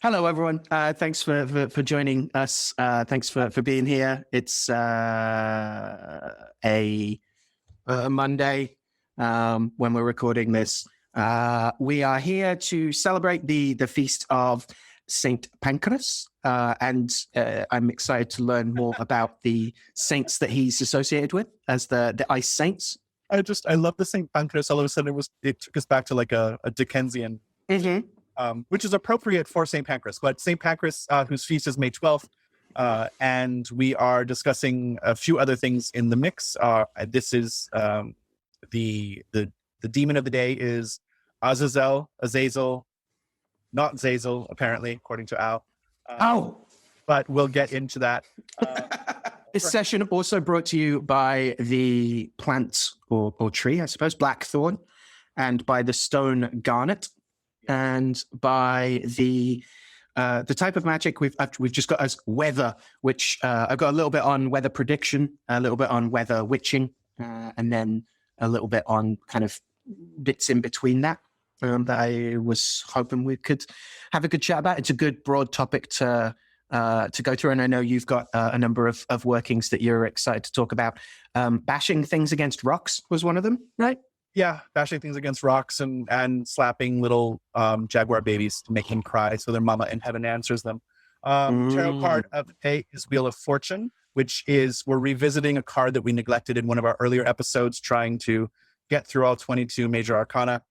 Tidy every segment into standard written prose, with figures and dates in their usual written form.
Hello, everyone. Thanks for joining us. Thanks for being here. It's a Monday when we're recording this. We are here to celebrate the Feast of Saint Pancras, and I'm excited to learn more about the saints that he's associated with as the ice saints. I love the Saint Pancras. All of a sudden, it took us back to like a Dickensian. Mm-hmm. Which is appropriate for St. Pancras. But St. Pancras, whose feast is May 12th, and we are discussing a few other things in the mix. This is the demon of the day is Azazel, not Zazel, apparently, according to Al. But we'll get into that. This session also brought to you by the plant or tree, I suppose, Blackthorn, and by the stone Garnet, and by the type of magic we've just got as weather, which I've got a little bit on weather prediction, a little bit on weather witching, and then a little bit on kind of bits in between that I was hoping we could have a good chat about. It's a good broad topic to go through, and I know you've got a number of workings that you're excited to talk about. Bashing things against rocks was one of them, right? Yeah, bashing things against rocks and slapping little jaguar babies to make them cry so their mama in heaven answers them. Tarot card of the day is Wheel of Fortune, which is, we're revisiting a card that we neglected in one of our earlier episodes, trying to get through all 22 major arcana.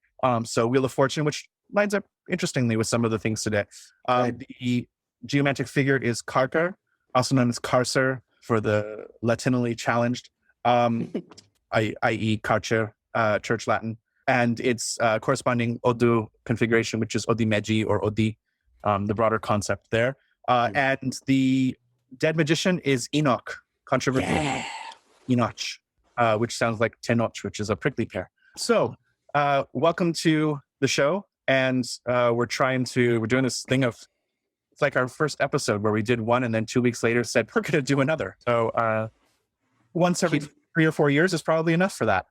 So Wheel of Fortune, which lines up interestingly with some of the things today. The geomantic figure is Carcer, also known as Carcer for the Latinally challenged, i.e. Carcer. Church Latin, and its corresponding Odu configuration, which is Odi Meji or Odi, the broader concept there. And the dead magician is Enoch, controversial. Enoch, which sounds like Tenoch, which is a prickly pear. So, welcome to the show, and we're doing this thing of, it's like our first episode where we did one, and then 2 weeks later said, we're going to do another. So, once every 3 or 4 years is probably enough for that.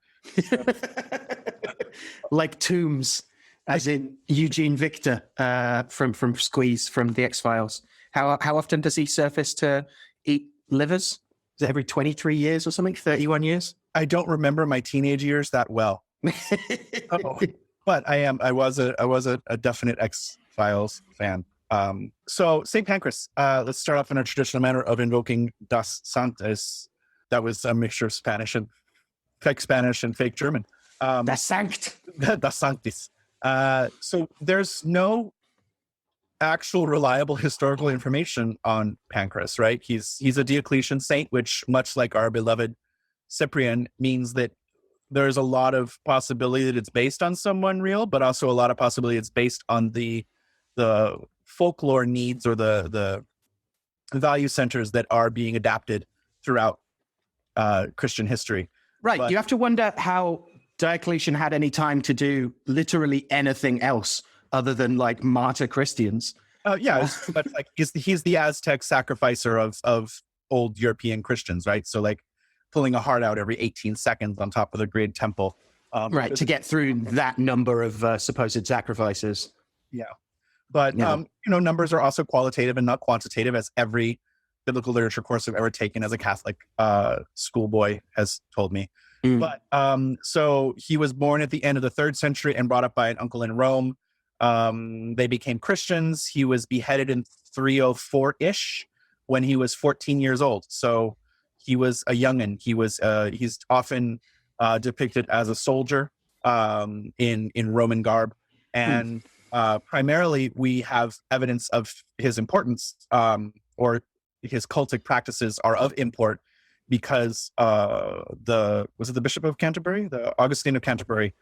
Like Tombs, as in Eugene Victor from Squeeze from the X-Files. How often does he surface to eat livers? Is it every 23 years or something? 31 years? I don't remember my teenage years that well. But I was a definite X-Files fan. So St. Pancras, let's start off in our traditional manner of invoking Das Sanctus. That was a mixture of fake Spanish and fake German. Das Sanct. Das Sanctis. So there's no actual reliable historical information on Pancras, right? He's a Diocletian saint, which, much like our beloved Cyprian, means that there's a lot of possibility that it's based on someone real, but also a lot of possibility it's based on the folklore needs or the value centers that are being adapted throughout Christian history. Right. But you have to wonder how Diocletian had any time to do literally anything else other than like martyr Christians. But like he's the Aztec sacrificer of old European Christians, right? So like pulling a heart out every 18 seconds on top of the great temple. Right, to get through that number of supposed sacrifices. Yeah. But, numbers are also qualitative and not quantitative, as every biblical literature course I've ever taken as a Catholic schoolboy has told me. But so he was born at the end of the 3rd century and brought up by an uncle in Rome. They became Christians. He was beheaded in 304-ish when he was 14 years old. So he was a youngin. He's often depicted as a soldier in Roman garb. And primarily we have evidence of his importance, or his cultic practices are of import, because was it the Bishop of Canterbury, the Augustine of Canterbury,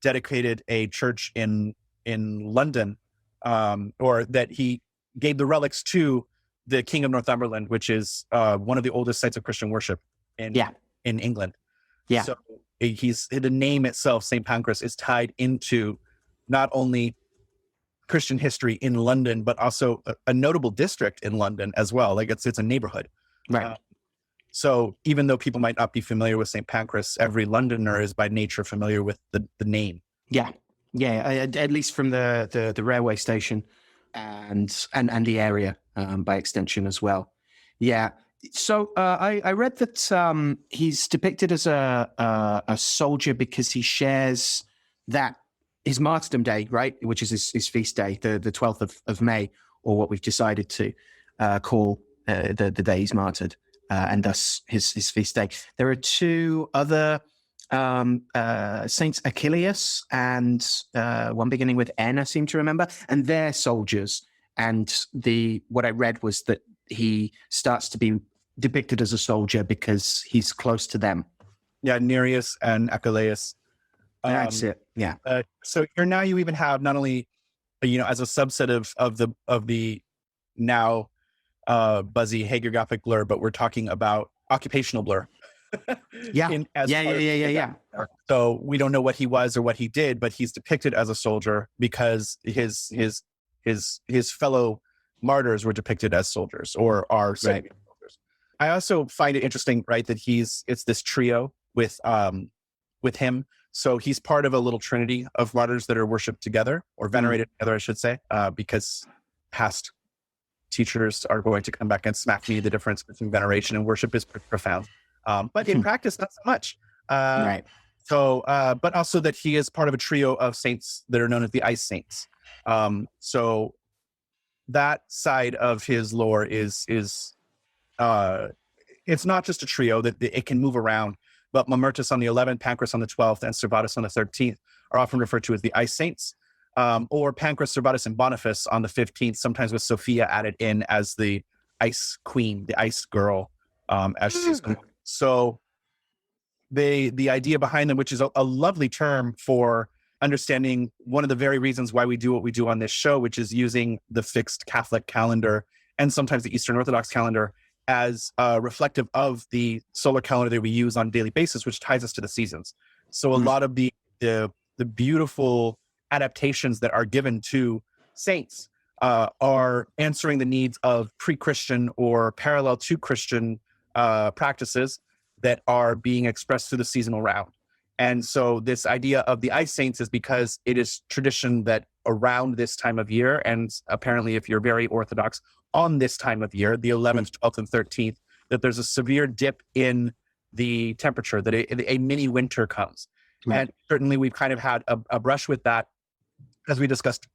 dedicated a church in London, or that he gave the relics to the King of Northumberland, which is one of the oldest sites of Christian worship in England. Yeah. So the name itself, St. Pancras, is tied into not only Christian history in London, but also a notable district in London as well. Like it's a neighborhood. Right. So even though people might not be familiar with St. Pancras, every Londoner is by nature familiar with the name. Yeah. Yeah. At least from the railway station. and the area by extension as well. Yeah. So I read that he's depicted as a soldier because he shares that his martyrdom day, right, which is his feast day, the 12th of May, or what we've decided to call the day he's martyred, and thus his feast day. There are two other Saints Achilles and one beginning with N, I seem to remember, and they're soldiers. And what I read was that he starts to be depicted as a soldier because he's close to them. Yeah, Nereus and Achilles. That's it. Yeah. So here now you even have not only, as a subset of the now buzzy hagiographic blur, but we're talking about occupational blur. Yeah. So we don't know what he was or what he did, but he's depicted as a soldier because his fellow martyrs were depicted as soldiers or are said to be soldiers. I also find it interesting, right, that it's this trio with him. So he's part of a little trinity of martyrs that are worshipped together or venerated together, I should say, because past teachers are going to come back and smack me the difference between veneration and worship is profound. But in practice, not so much. Right. So, but also that he is part of a trio of saints that are known as the Ice Saints. So that side of his lore is it's not just a trio that it can move around, but Mamertus on the 11th, Pancras on the 12th, and Servatus on the 13th are often referred to as the Ice Saints, or Pancras, Servatus, and Boniface on the 15th, sometimes with Sophia added in as the Ice Queen, the Ice Girl, as she's known. So the idea behind them, which is a lovely term for understanding one of the very reasons why we do what we do on this show, which is using the fixed Catholic calendar and sometimes the Eastern Orthodox calendar as reflective of the solar calendar that we use on a daily basis, which ties us to the seasons. So a lot of the beautiful adaptations that are given to saints are answering the needs of pre-Christian or parallel to Christian practices that are being expressed through the seasonal round. And so this idea of the Ice Saints is because it is tradition that around this time of year, and apparently if you're very Orthodox, on this time of year, the 11th, 12th, and 13th, that there's a severe dip in the temperature, that a mini winter comes. Right. And certainly we've kind of had a brush with that as we discussed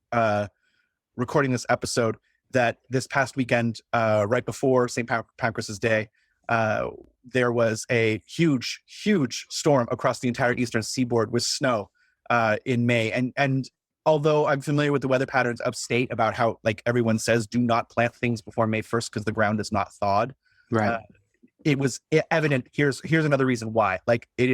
recording this episode, that this past weekend, right before St. Pancras' Day, there was a huge storm across the entire eastern seaboard with snow in May. And although I'm familiar with the weather patterns upstate about how, like everyone says, do not plant things before May 1st because the ground is not thawed. Right. It was evident. Here's another reason why. Like it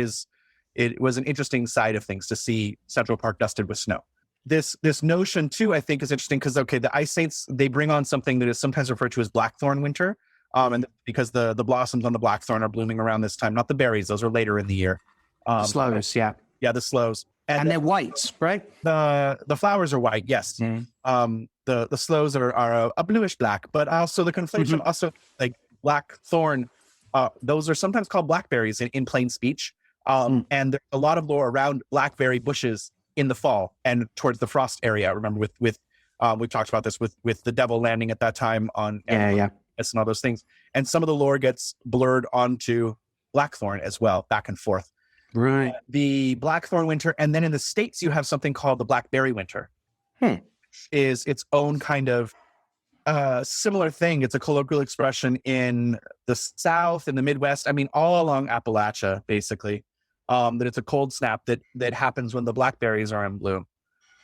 was an interesting side of things to see Central Park dusted with snow. This notion too, I think, is interesting because, okay, the Ice Saints, they bring on something that is sometimes referred to as Blackthorn winter. And because the blossoms on the blackthorn are blooming around this time, not the berries; those are later in the year. Sloes, yeah, the sloes, and they're white, right? The flowers are white, yes. Mm. The sloes are a bluish black, but also the conflation, also like blackthorn. Those are sometimes called blackberries in plain speech. And there's a lot of lore around blackberry bushes in the fall and towards the frost area. Remember, with we've talked about this with the devil landing at that time on. And all those things. And some of the lore gets blurred onto Blackthorn as well, back and forth. Right. The Blackthorn winter. And then in the States, you have something called the Blackberry winter. Is its own kind of similar thing. It's a colloquial expression in the South, in the Midwest. I mean, all along Appalachia, basically, that it's a cold snap that happens when the blackberries are in bloom.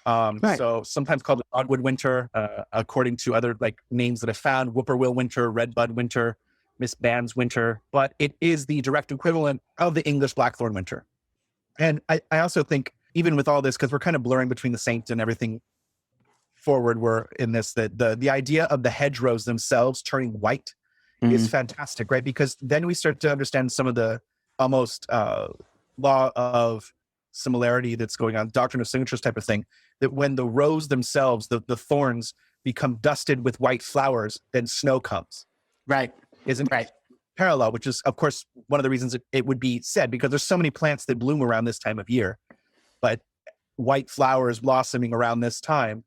Right. So sometimes called the dogwood winter, according to other like names that I found, whippoorwill winter, redbud winter, Miss Band's winter, but it is the direct equivalent of the English blackthorn winter. And I also think even with all this, because we're kind of blurring between the saint and everything forward, we're in this, that the idea of the hedgerows themselves turning white is fantastic, right? Because then we start to understand some of the almost law of similarity that's going on, doctrine of signatures type of thing, that when the rows themselves, the thorns become dusted with white flowers, then snow comes. Right. Isn't right. Parallel, which is, of course, one of the reasons it would be said, because there's so many plants that bloom around this time of year, but white flowers blossoming around this time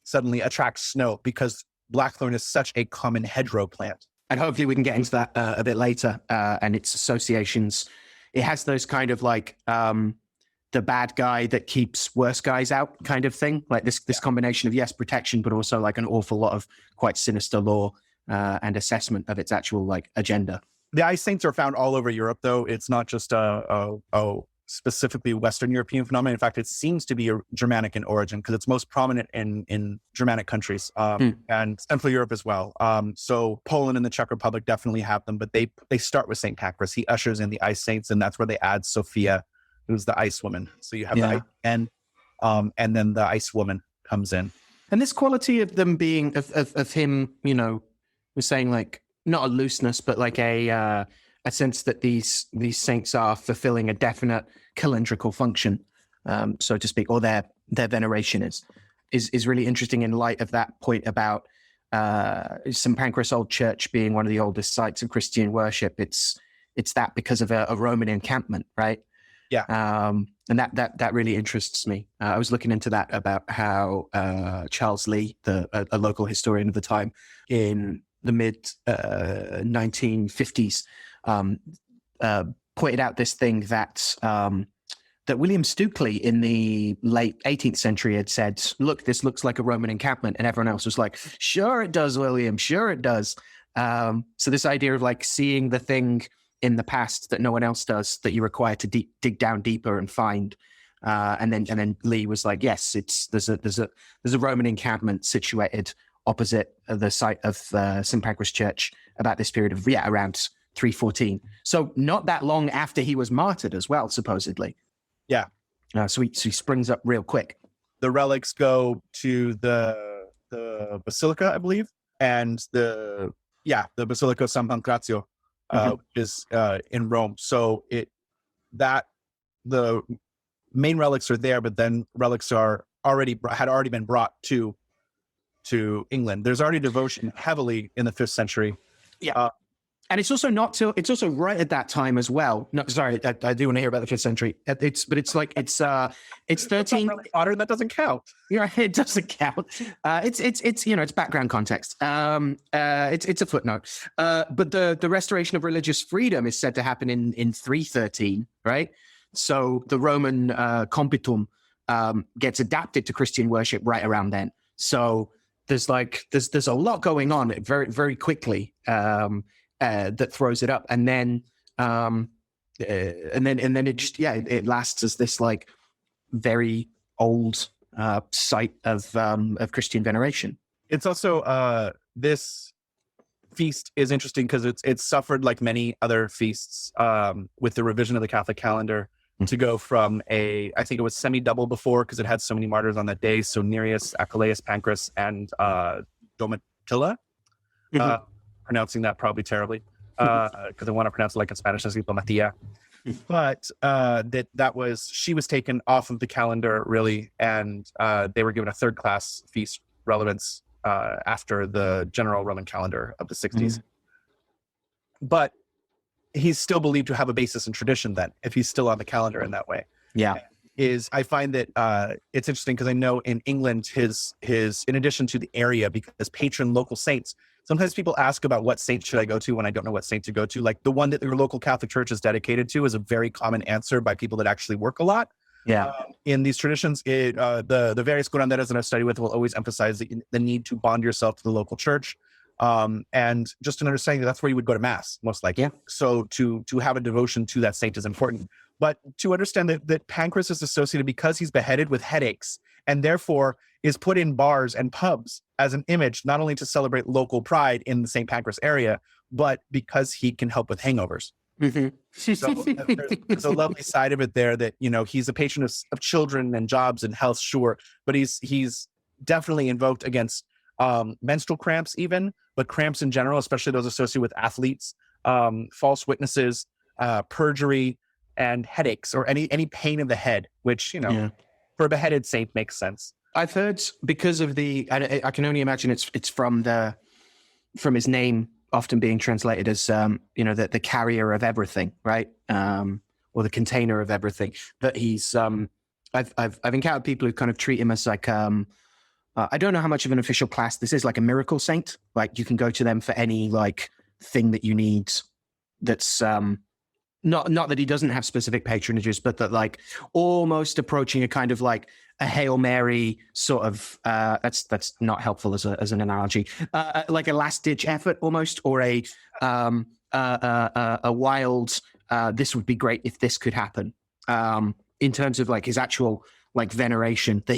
suddenly attracts snow because blackthorn is such a common hedgerow plant. And hopefully we can get into that a bit later and its associations. It has those kind of like the bad guy that keeps worse guys out kind of thing. Like this combination of, yes, protection, but also like an awful lot of quite sinister lore and assessment of its actual like agenda. The ice saints are found all over Europe, though. It's not just a specifically Western European phenomenon. In fact, it seems to be a Germanic in origin because it's most prominent in Germanic countries and Central Europe as well. So Poland and the Czech Republic definitely have them, but they start with Saint Pancras. He ushers in the ice saints, and that's where they add Sophia, who's the ice woman. So you have the ice and then the ice woman comes in. And this quality of them being of him, you know, we're saying like not a looseness, but like a sense that these saints are fulfilling a definite calendrical function, so to speak, or their veneration is really interesting in light of that point about St. Pancras Old Church being one of the oldest sites of Christian worship. It's that because of a Roman encampment, right? Yeah. And that really interests me. I was looking into that about how Charles Lee, a local historian of the time, in the mid 1950s, pointed out this thing that William Stukeley in the late 18th century had said, look, this looks like a Roman encampment. And everyone else was like, sure it does, William, sure it does. So this idea of like seeing the thing in the past that no one else does, that you're required to dig down deeper and find. And then Lee was like, yes, there's a Roman encampment situated opposite the site of St. Pancras Church about this period of, around 314. So not that long after he was martyred as well, supposedly. Yeah. So he springs up real quick. The relics go to the Basilica, I believe, and the Basilica San Pancrazio, which is in Rome. So the main relics are there, but then relics had already been brought to England. There's already devotion heavily in the 5th century. Yeah. And it's also it's also right at that time as well. No, sorry, I do want to hear about the 5th century. It's 13. Really modern, that doesn't count. Yeah, it doesn't count. It's background context. It's a footnote. But the restoration of religious freedom is said to happen in 313, right? So the Roman compitum gets adapted to Christian worship right around then. So there's a lot going on very, very quickly. That throws it up, and then it just it lasts as this like very old site of Christian veneration. It's also this feast is interesting because it's suffered like many other feasts with the revision of the Catholic calendar to go from I think it was semi-double before because it had so many martyrs on that day. So Nereus, Achilles, Pancras, and Domitilla. Pronouncing that probably terribly because I want to pronounce it like in Spanish as Diplomatia. But she was taken off of the calendar really, and they were given a third class feast relevance after the general Roman calendar of the 60s. But he's still believed to have a basis in tradition then, if he's still on the calendar in that way. Yeah. I find that it's interesting because I know in England his in addition to the area, because patron local saints, sometimes people ask about what saint should I go to when I don't know what saint to go to. Like the one that your local Catholic church is dedicated to is a very common answer by people that actually work a lot. Yeah. In these traditions, the various curanderas that I've studied with will always emphasize the need to bond yourself to the local church. And just an understanding that's where you would go to mass most likely. Yeah. So to have a devotion to that saint is important. But to understand that Pancras is associated because he's beheaded with headaches and therefore is put in bars and pubs as an image, not only to celebrate local pride in the St. Pancras area, but because he can help with hangovers. So there's a lovely side of it there that, he's a patron of children and jobs and health, sure, but he's definitely invoked against menstrual cramps even, but cramps in general, especially those associated with athletes, false witnesses, perjury, and headaches or any pain in the head, which, for a beheaded saint makes sense. I've heard because of I can only imagine it's from his name often being translated as, the carrier of everything, right? Or the container of everything. That he's, I've encountered people who kind of treat him as like, I don't know how much of an official class this is, like a miracle saint. Like you can go to them for any like thing that you need. That's not that he doesn't have specific patronages, but that like almost approaching a kind of like a Hail Mary sort of. That's not helpful as an analogy. Like a last ditch effort almost, or a wild. This would be great if this could happen. In terms of like his actual like veneration that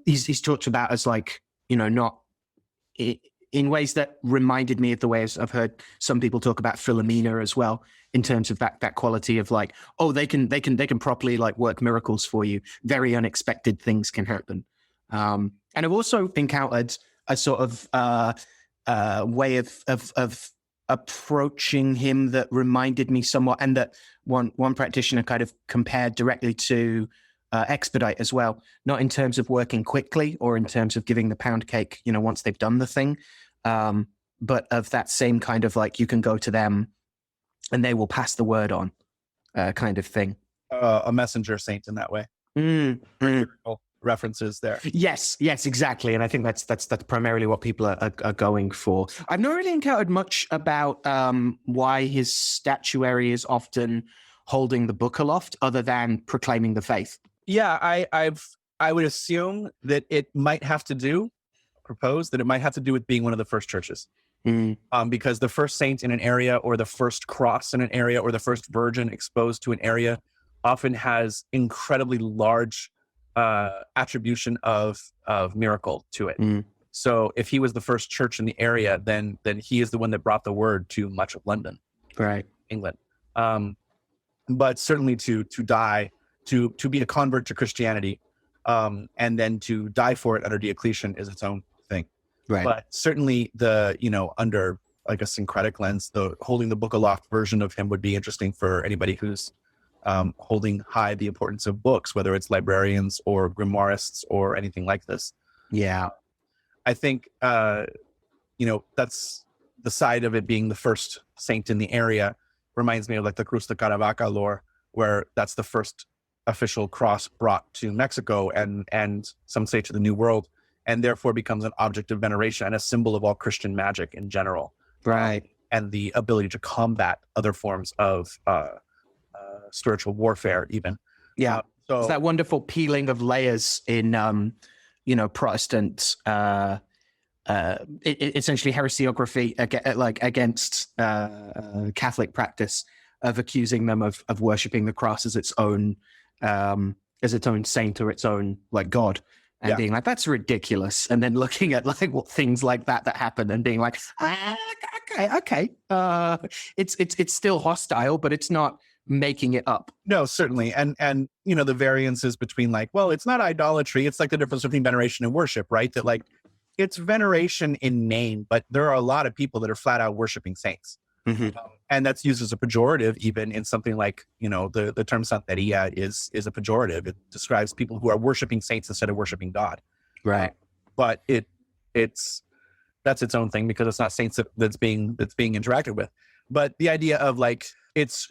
he's talked about as like, not in ways that reminded me of the ways I've heard some people talk about Philomena as well, in terms of that quality of like, oh, they can properly like work miracles for you. Very unexpected things can happen. And I've also encountered a sort of way of approaching him that reminded me somewhat, and that one practitioner kind of compared directly to expedite as well, not in terms of working quickly or in terms of giving the pound cake, once they've done the thing, but of that same kind of like, you can go to them and they will pass the word on kind of thing. A messenger saint in that way. References there. Yes, exactly. And I think that's primarily what people are going for. I've not really encountered much about why his statuary is often holding the book aloft, other than proclaiming the faith. Yeah, I would assume that it might have to do with being one of the first churches. Because the first saint in an area, or the first cross in an area, or the first virgin exposed to an area often has incredibly large attribution of miracle to it. So if he was the first church in the area, then he is the one that brought the word to much of London, right, England. But certainly to die, to be a convert to Christianity, and then to die for it under Diocletian is its own thing. Right. But certainly under like a syncretic lens, the holding the book aloft version of him would be interesting for anybody who's holding high the importance of books, whether it's librarians or grimoirists or anything like this. Yeah. I think, that's the side of it being the first saint in the area reminds me of like the Cruz de Caravaca lore, where that's the first official cross brought to Mexico and some say to the New World, and therefore becomes an object of veneration and a symbol of all Christian magic in general. Right. And the ability to combat other forms of spiritual warfare even. Yeah. So it's that wonderful peeling of layers in, Protestant, essentially heresiography against Catholic practice of accusing them of worshipping the cross as its own saint or its own like God, and being like, that's ridiculous. And then looking at like what things like that happen and being like, okay. It's still hostile, but it's not making it up. No, certainly. And the variances between like, well, it's not idolatry. It's like the difference between veneration and worship, right? That like, it's veneration in name, but there are a lot of people that are flat out worshiping saints. Mm-hmm. And that's used as a pejorative, even in something like, the term Santeria is a pejorative. It describes people who are worshiping saints instead of worshiping God. Right. But that's its own thing, because it's not saints that's being interacted with. But the idea of like, it's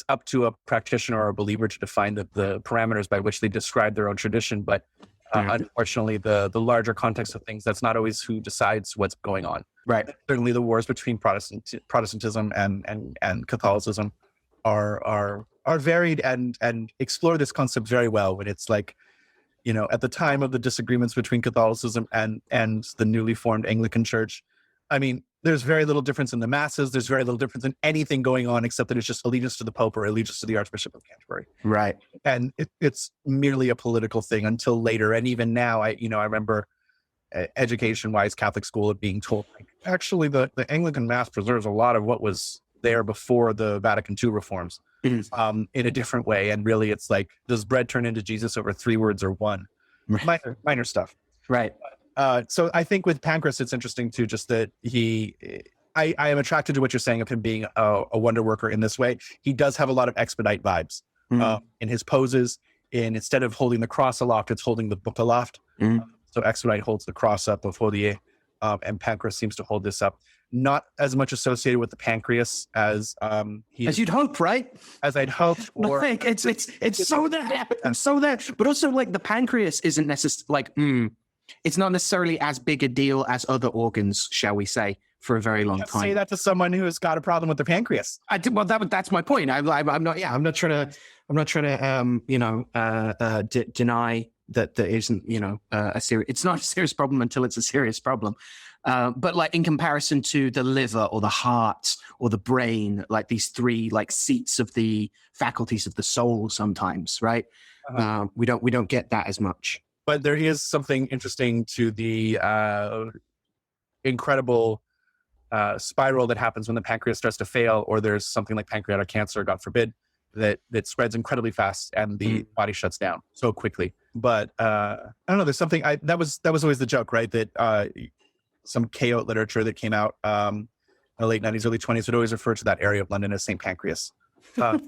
up to a practitioner or a believer to define the parameters by which they describe their own tradition. But unfortunately, the larger context of things, that's not always who decides what's going on. Right. Certainly, the wars between Protestantism and Catholicism are varied and explore this concept very well. When it's like, at the time of the disagreements between Catholicism and the newly formed Anglican Church, I mean, there's very little difference in the masses. There's very little difference in anything going on, except that it's just allegiance to the Pope or allegiance to the Archbishop of Canterbury. Right. And it's merely a political thing until later. And even now, I remember education-wise Catholic school of being told, like, actually, the Anglican Mass preserves a lot of what was there before the Vatican II reforms, in a different way. And really, it's like, does bread turn into Jesus over 3 words or 1? Right. Minor stuff. Right. So I think with Pancras, it's interesting too, just that I am attracted to what you're saying of him being a wonder worker in this way. He does have a lot of expedite vibes in his poses. Instead of holding the cross aloft, it's holding the book aloft. So expedite holds the cross up of Hodier, and Pancras seems to hold this up. Not as much associated with the pancreas as you'd hope, right? As I'd hoped. Or it's so there, but also like the pancreas isn't necessarily like It's not necessarily as big a deal as other organs, shall we say, for a very long time. Say that to someone who has got a problem with the pancreas. Well, that's my point. I'm not. Yeah, I'm not trying to deny that there isn't, a serious. It's not a serious problem until it's a serious problem. But like in comparison to the liver or the heart or the brain, like these three like seats of the faculties of the soul, sometimes, right? We don't get that as much. But there is something interesting to the incredible spiral that happens when the pancreas starts to fail, or there's something like pancreatic cancer, God forbid, that spreads incredibly fast and the body shuts down so quickly. But I don't know. There's something that was always the joke, right? That some chaos literature that came out in the late 90s, early 20s would always refer to that area of London as St. Pancras. That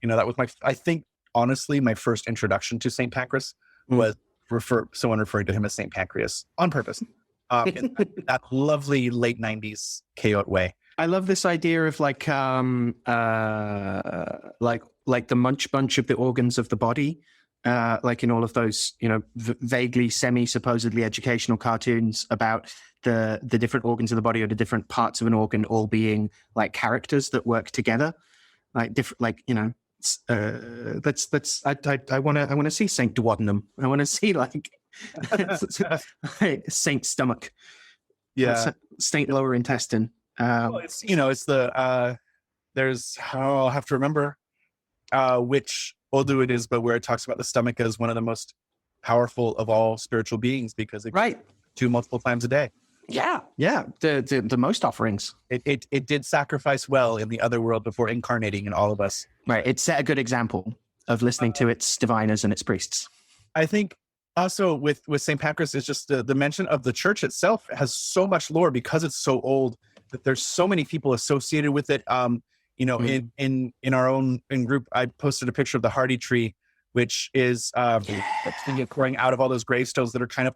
was I think honestly, my first introduction to St. Pancras was someone referring to him as St. Pancras on purpose. In that lovely late 90s chaotic way. I love this idea of like the munch bunch of the organs of the body, like in all of those, vaguely supposedly educational cartoons about the different organs of the body or the different parts of an organ all being like characters that work together, like different, like I want to see Saint Duodenum. I want to see like Saint Stomach, Saint Lower Intestine. Well, it's the there's I'll have to remember which Odu it is, but where it talks about the stomach as one of the most powerful of all spiritual beings because it do multiple times a day. Yeah, the most offerings. It did sacrifice well in the other world before incarnating in all of us. Right, it set a good example of listening to its diviners and its priests. I think also with St. Pancras is just the mention of the church itself has so much lore because it's so old that there's so many people associated with it. In our own group, I posted a picture of the Hardy tree, which is growing out of all those gravestones that are kind of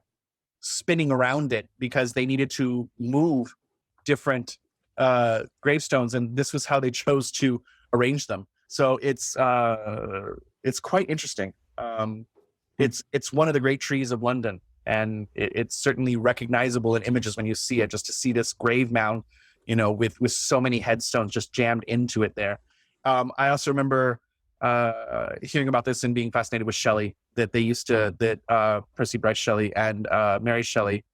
spinning around it because they needed to move different gravestones, and this was how they chose to arrange them. So it's quite interesting. It's one of the great trees of London, and it's certainly recognizable in images when you see it. Just to see this grave mound, with so many headstones just jammed into it there. I also remember hearing about this and being fascinated with Shelley, that Percy Bysshe Shelley and Mary Shelley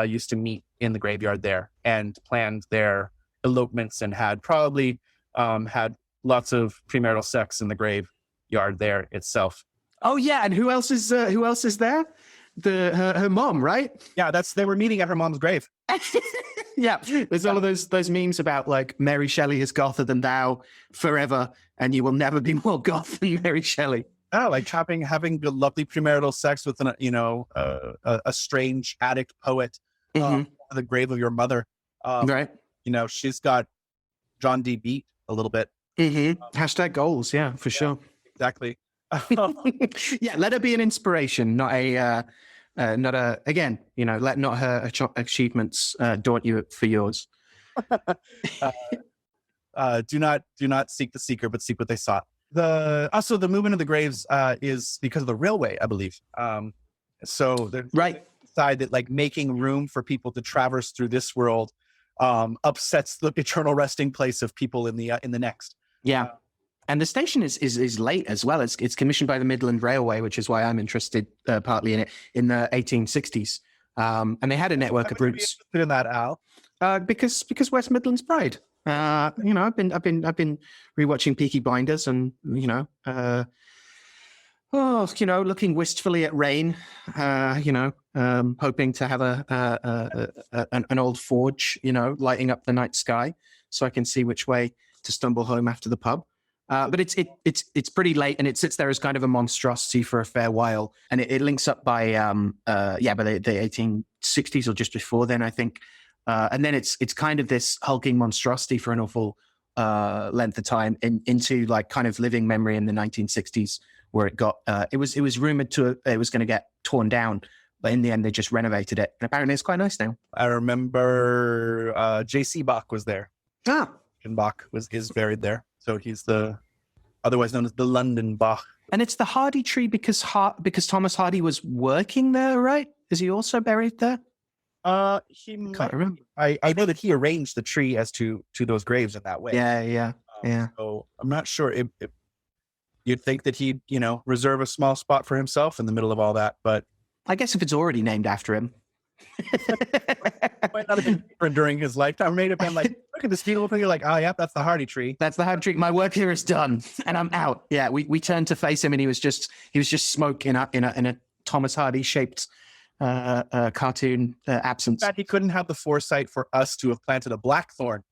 used to meet in the graveyard there and planned their elopements and had probably had lots of premarital sex in the graveyard there itself. Oh yeah, and who else is there? Her mom, right? Yeah, they were meeting at her mom's grave. Yeah, there's all of those memes about like Mary Shelley is gother than thou forever, and you will never be more goth than Mary Shelley. Oh, like having the lovely premarital sex with a strange addict poet, the grave of your mother. Right. She's got John D. beat a little bit. Hashtag goals, yeah, for sure. Exactly. Yeah, let her be an inspiration, not again, let not her achievements daunt you for yours. Do not seek the seeker, but seek what they sought. Also the movement of the graves is because of the railway, I believe. So the side that like making room for people to traverse through this world upsets the eternal resting place of people in the next. Yeah. And the station is late as well. It's commissioned by the Midland Railway, which is why I'm interested partly in it in the 1860s. And they had a network of routes. In that, Al, because West Midland's pride. I've been rewatching Peaky Blinders, and looking wistfully at rain. Hoping to have an old forge, lighting up the night sky, so I can see which way to stumble home after the pub. But it's pretty late, and it sits there as kind of a monstrosity for a fair while, and it links up by the 1860s or just before then, I think, and then it's kind of this hulking monstrosity for an awful length of time into like kind of living memory in the 1960s, where it was rumored it was going to get torn down, but in the end they just renovated it, and apparently it's quite nice now. I remember J.C. Bach was there. And Bach is buried there. So he's otherwise known as the London Bach. And it's the Hardy tree because Thomas Hardy was working there, right? Is he also buried there? He Can't remember. I know that he arranged the tree as to those graves in that way. Yeah. So I'm not sure if you'd think that he'd, reserve a small spot for himself in the middle of all that, but I guess if it's already named after him. might not have been different during his lifetime. May have been like, look at this beautiful thing. You're like, oh yeah, that's the hardy tree. That's the hardy tree. My work here is done, and I'm out. Yeah, we turned to face him, and he was just smoke in a Thomas Hardy shaped cartoon absence. In fact, he couldn't have the foresight for us to have planted a blackthorn.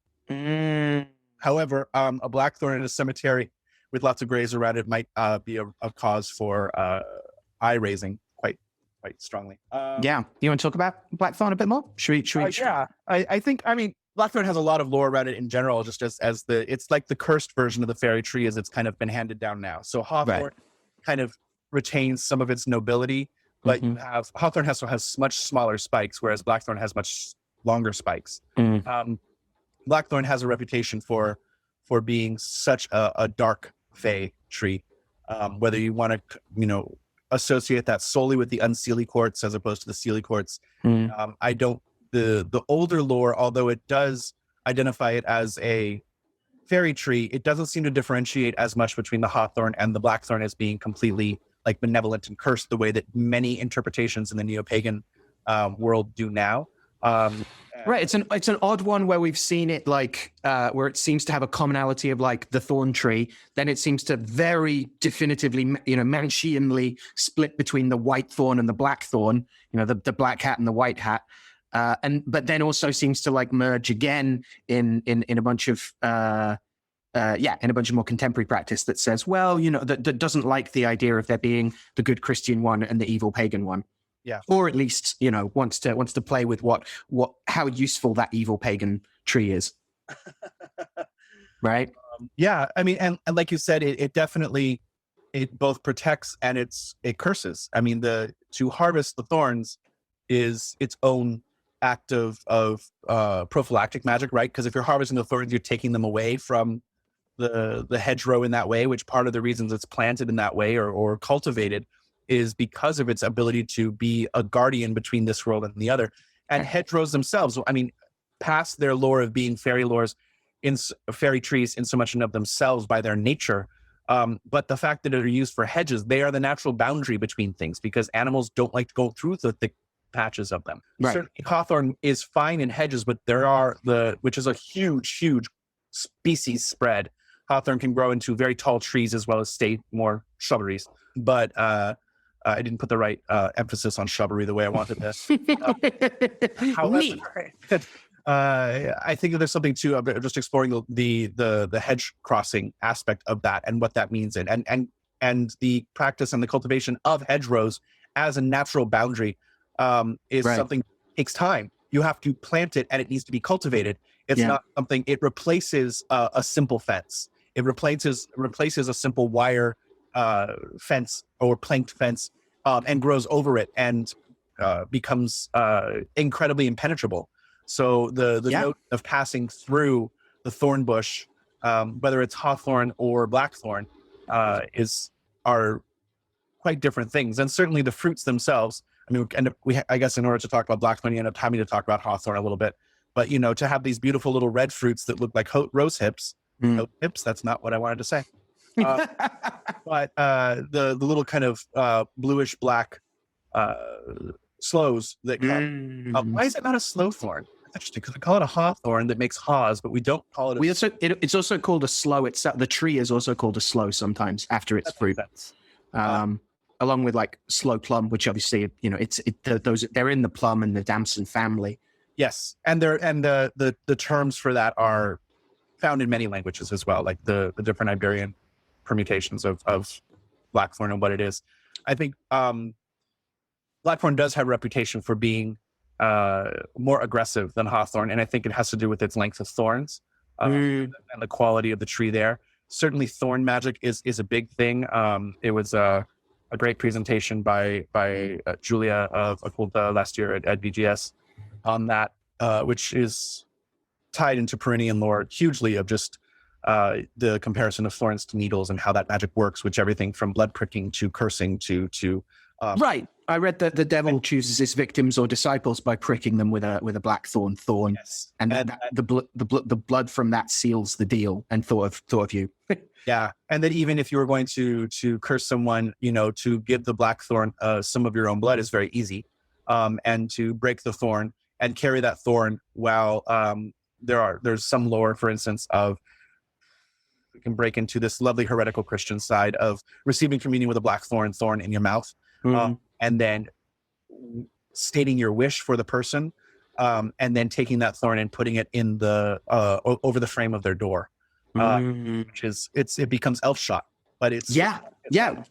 However, a blackthorn in a cemetery with lots of graves around it might be a cause for eye raising quite strongly. Yeah, you want to talk about Blackthorn a bit more? Should we? Yeah, I think. I mean, Blackthorn has a lot of lore around it in general. Just as it's like the cursed version of the fairy tree, as it's kind of been handed down now. So Hawthorn kind of retains some of its nobility, but you have Hawthorn has much smaller spikes, whereas Blackthorn has much longer spikes. Blackthorn has a reputation for being such a dark fey tree. Whether you want to, associate that solely with the unseelie quartz as opposed to the seelie quartz. I don't. The older lore, although it does identify it as a fairy tree, it doesn't seem to differentiate as much between the Hawthorn and the Blackthorn as being completely like benevolent and cursed the way that many interpretations in the neo-pagan world do now. Right, it's an odd one where we've seen it like where it seems to have a commonality of like the thorn tree. Then it seems to very definitively, Manchianly split between the white thorn and the black thorn. The black hat and the white hat, but then also seems to like merge again in a bunch of in a bunch of more contemporary practice that says, well, that doesn't like the idea of there being the good Christian one and the evil pagan one. Yeah. Or at least, wants to play with how useful that evil pagan tree is. Right? Yeah. I mean, and like you said, it definitely, it both protects and it curses. I mean, to harvest the thorns is its own act of prophylactic magic, right? Because if you're harvesting the thorns, you're taking them away from the hedgerow in that way, which part of the reasons it's planted in that way or cultivated is because of its ability to be a guardian between this world and the other. And hedgerows themselves, I mean, past their lore of being fairy trees in so much of themselves by their nature, but the fact that they're used for hedges, they are the natural boundary between things because animals don't like to go through the thick patches of them. Right. Certainly, hawthorn is fine in hedges, but there are which is a huge species spread. Hawthorn can grow into very tall trees as well as stay more shrubberies. But I didn't put the right emphasis on shrubbery the way I wanted to. However, I think that there's something too of just exploring the hedge crossing aspect of that and what that means, and the practice and the cultivation of hedgerows as a natural boundary is something that takes time. You have to plant it, and it needs to be cultivated. It's not something. It replaces a simple fence. It replaces a simple wire fence or planked fence, and grows over it and becomes incredibly impenetrable. So the note of passing through the thorn bush, whether it's hawthorn or blackthorn, are quite different things. And certainly the fruits themselves. I mean, I guess in order to talk about blackthorn, you end up having to talk about hawthorn a little bit. But to have these beautiful little red fruits that look like rose hips. No hips. That's not what I wanted to say. But the little kind of bluish black sloes that come. Why is it not a slow thorn? That's interesting because we call it a hawthorn that makes haws, but we don't call it. It's also called a sloe itself. The tree is also called a sloe sometimes after its fruit. Along with like sloe plum, which obviously they're in the plum and the damson family. Yes, and the terms for that are found in many languages as well, like the different Iberian permutations of blackthorn and what it is. I think blackthorn does have a reputation for being more aggressive than hawthorn, and I think it has to do with its length of thorns and the quality of the tree there. Certainly thorn magic is a big thing. It was a great presentation by Julia of Occulta last year at BGS on that, which is tied into Perennian lore hugely of just the comparison of thorns to needles and how that magic works, which everything from blood pricking to cursing to Right. I read that the devil chooses his victims or disciples by pricking them with a blackthorn thorn, Yes. and the blood from that seals the deal. And thought of you. Yeah, and that even if you were going to curse someone, to give the blackthorn some of your own blood is very easy, and to break the thorn and carry that thorn while there's some lore, for instance, of we can break into this lovely heretical Christian side of receiving communion with a blackthorn thorn in your mouth, and then stating your wish for the person, and then taking that thorn and putting it in the over the frame of their door. Which is it becomes elf shot, but it's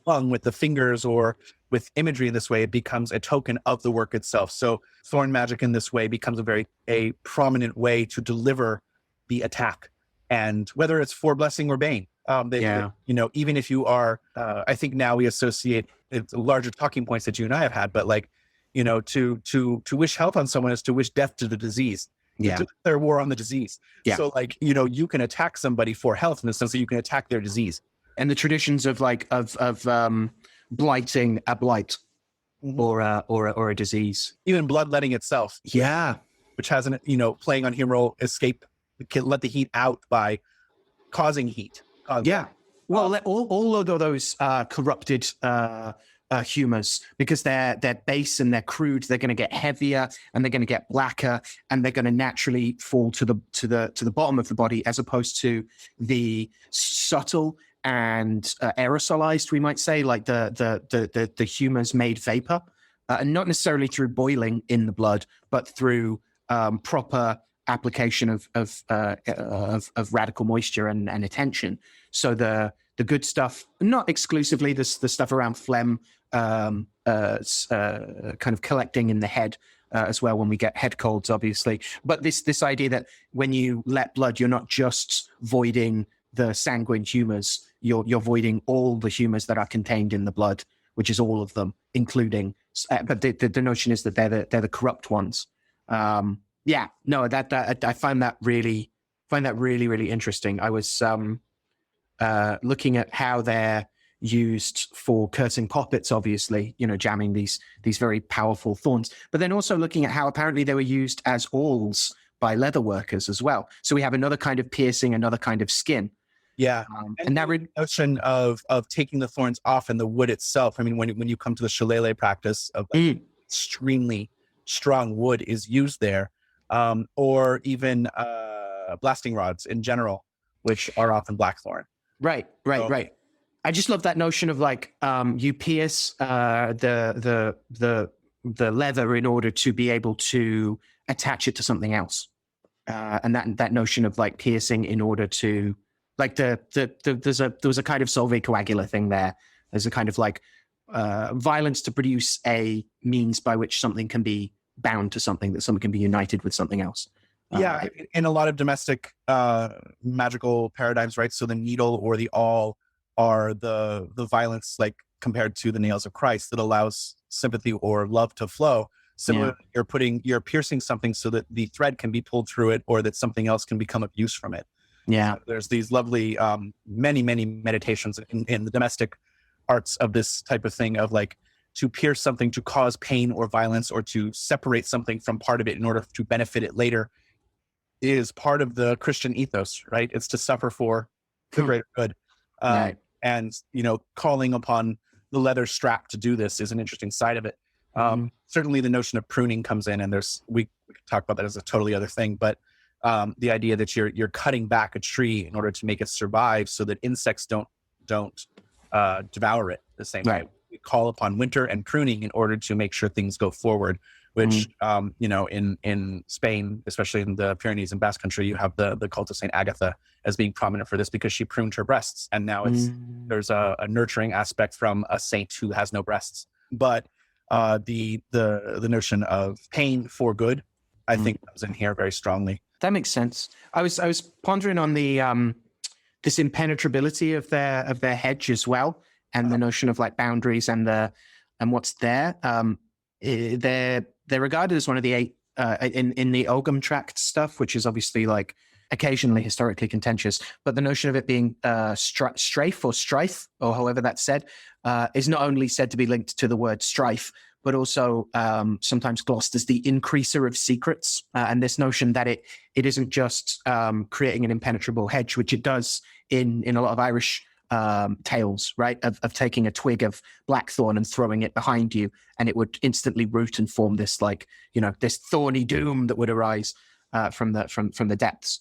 along with the fingers or with imagery in this way, it becomes a token of the work itself. So thorn magic in this way becomes a prominent way to deliver the attack, and whether it's for blessing or bane, even if you are, I think now we associate it's larger talking points that you and I have had, but to wish health on someone is to wish death to the disease. To declare war on the disease. So you can attack somebody for health in the sense that you can attack their disease. And the traditions of blighting a blight or a disease, even bloodletting itself. Yeah, which has playing on humoral escape, can let the heat out by causing heat. Well, all of those corrupted humors, because they're base and they're crude, they're going to get heavier and they're going to get blacker, and they're going to naturally fall to the bottom of the body, as opposed to the subtle and aerosolized, we might say, like the humors made vapor, and not necessarily through boiling in the blood, but through proper application of radical moisture and attention. So the good stuff, not exclusively the stuff around phlegm, kind of collecting in the head as well when we get head colds, obviously. But this idea that when you let blood, you're not just voiding the sanguine humors, you're voiding all the humors that are contained in the blood, which is all of them, including. But the notion is that they're the corrupt ones. I find that really really interesting. I was looking at how they're used for cursing poppets, obviously, jamming these very powerful thorns, but then also looking at how apparently they were used as awls by leather workers as well. So we have another kind of piercing, another kind of skin. And that notion of taking the thorns off and the wood itself. I mean, when you come to the shillelagh practice of extremely strong wood is used there, or even blasting rods in general, which are often blackthorn. Right. I just love that notion of you pierce the leather in order to be able to attach it to something else, and that notion of piercing in order to there was a kind of solve coagula thing there. There's a kind of violence to produce a means by which something can be bound to something, that something can be united with something else. In a lot of domestic magical paradigms, right? So the needle or the awl are the violence, compared to the nails of Christ, that allows sympathy or love to flow. Similarly, you're piercing something so that the thread can be pulled through it, or that something else can become of use from it. There's these lovely many meditations in the domestic arts of this type of thing, of to pierce something to cause pain or violence, or to separate something from part of it in order to benefit it later, is part of the Christian ethos, right? It's to suffer for the greater good. And, calling upon the leather strap to do this is an interesting side of it. Certainly the notion of pruning comes in, and we could talk about that as a totally other thing, but the idea that you're cutting back a tree in order to make it survive so that insects don't devour it the same way. We call upon winter and pruning in order to make sure things go forward, which, in Spain, especially in the Pyrenees and Basque Country, you have the cult of Saint Agatha as being prominent for this, because she pruned her breasts. And now there's a nurturing aspect from a saint who has no breasts. But the notion of pain for good, I think, comes in here very strongly. That makes sense. I was pondering on the this impenetrability of their hedge as well, and the notion of boundaries and what's there. They're regarded as one of the eight in the Ogham tract stuff, which is obviously occasionally historically contentious. But the notion of it being strafe or strife, or however that's said, is not only said to be linked to the word strife, but also sometimes glossed as the increaser of secrets. And this notion that it isn't just creating an impenetrable hedge, which it does in a lot of Irish tales, right? Of taking a twig of blackthorn and throwing it behind you, and it would instantly root and form this, like, this thorny doom that would arise from the depths.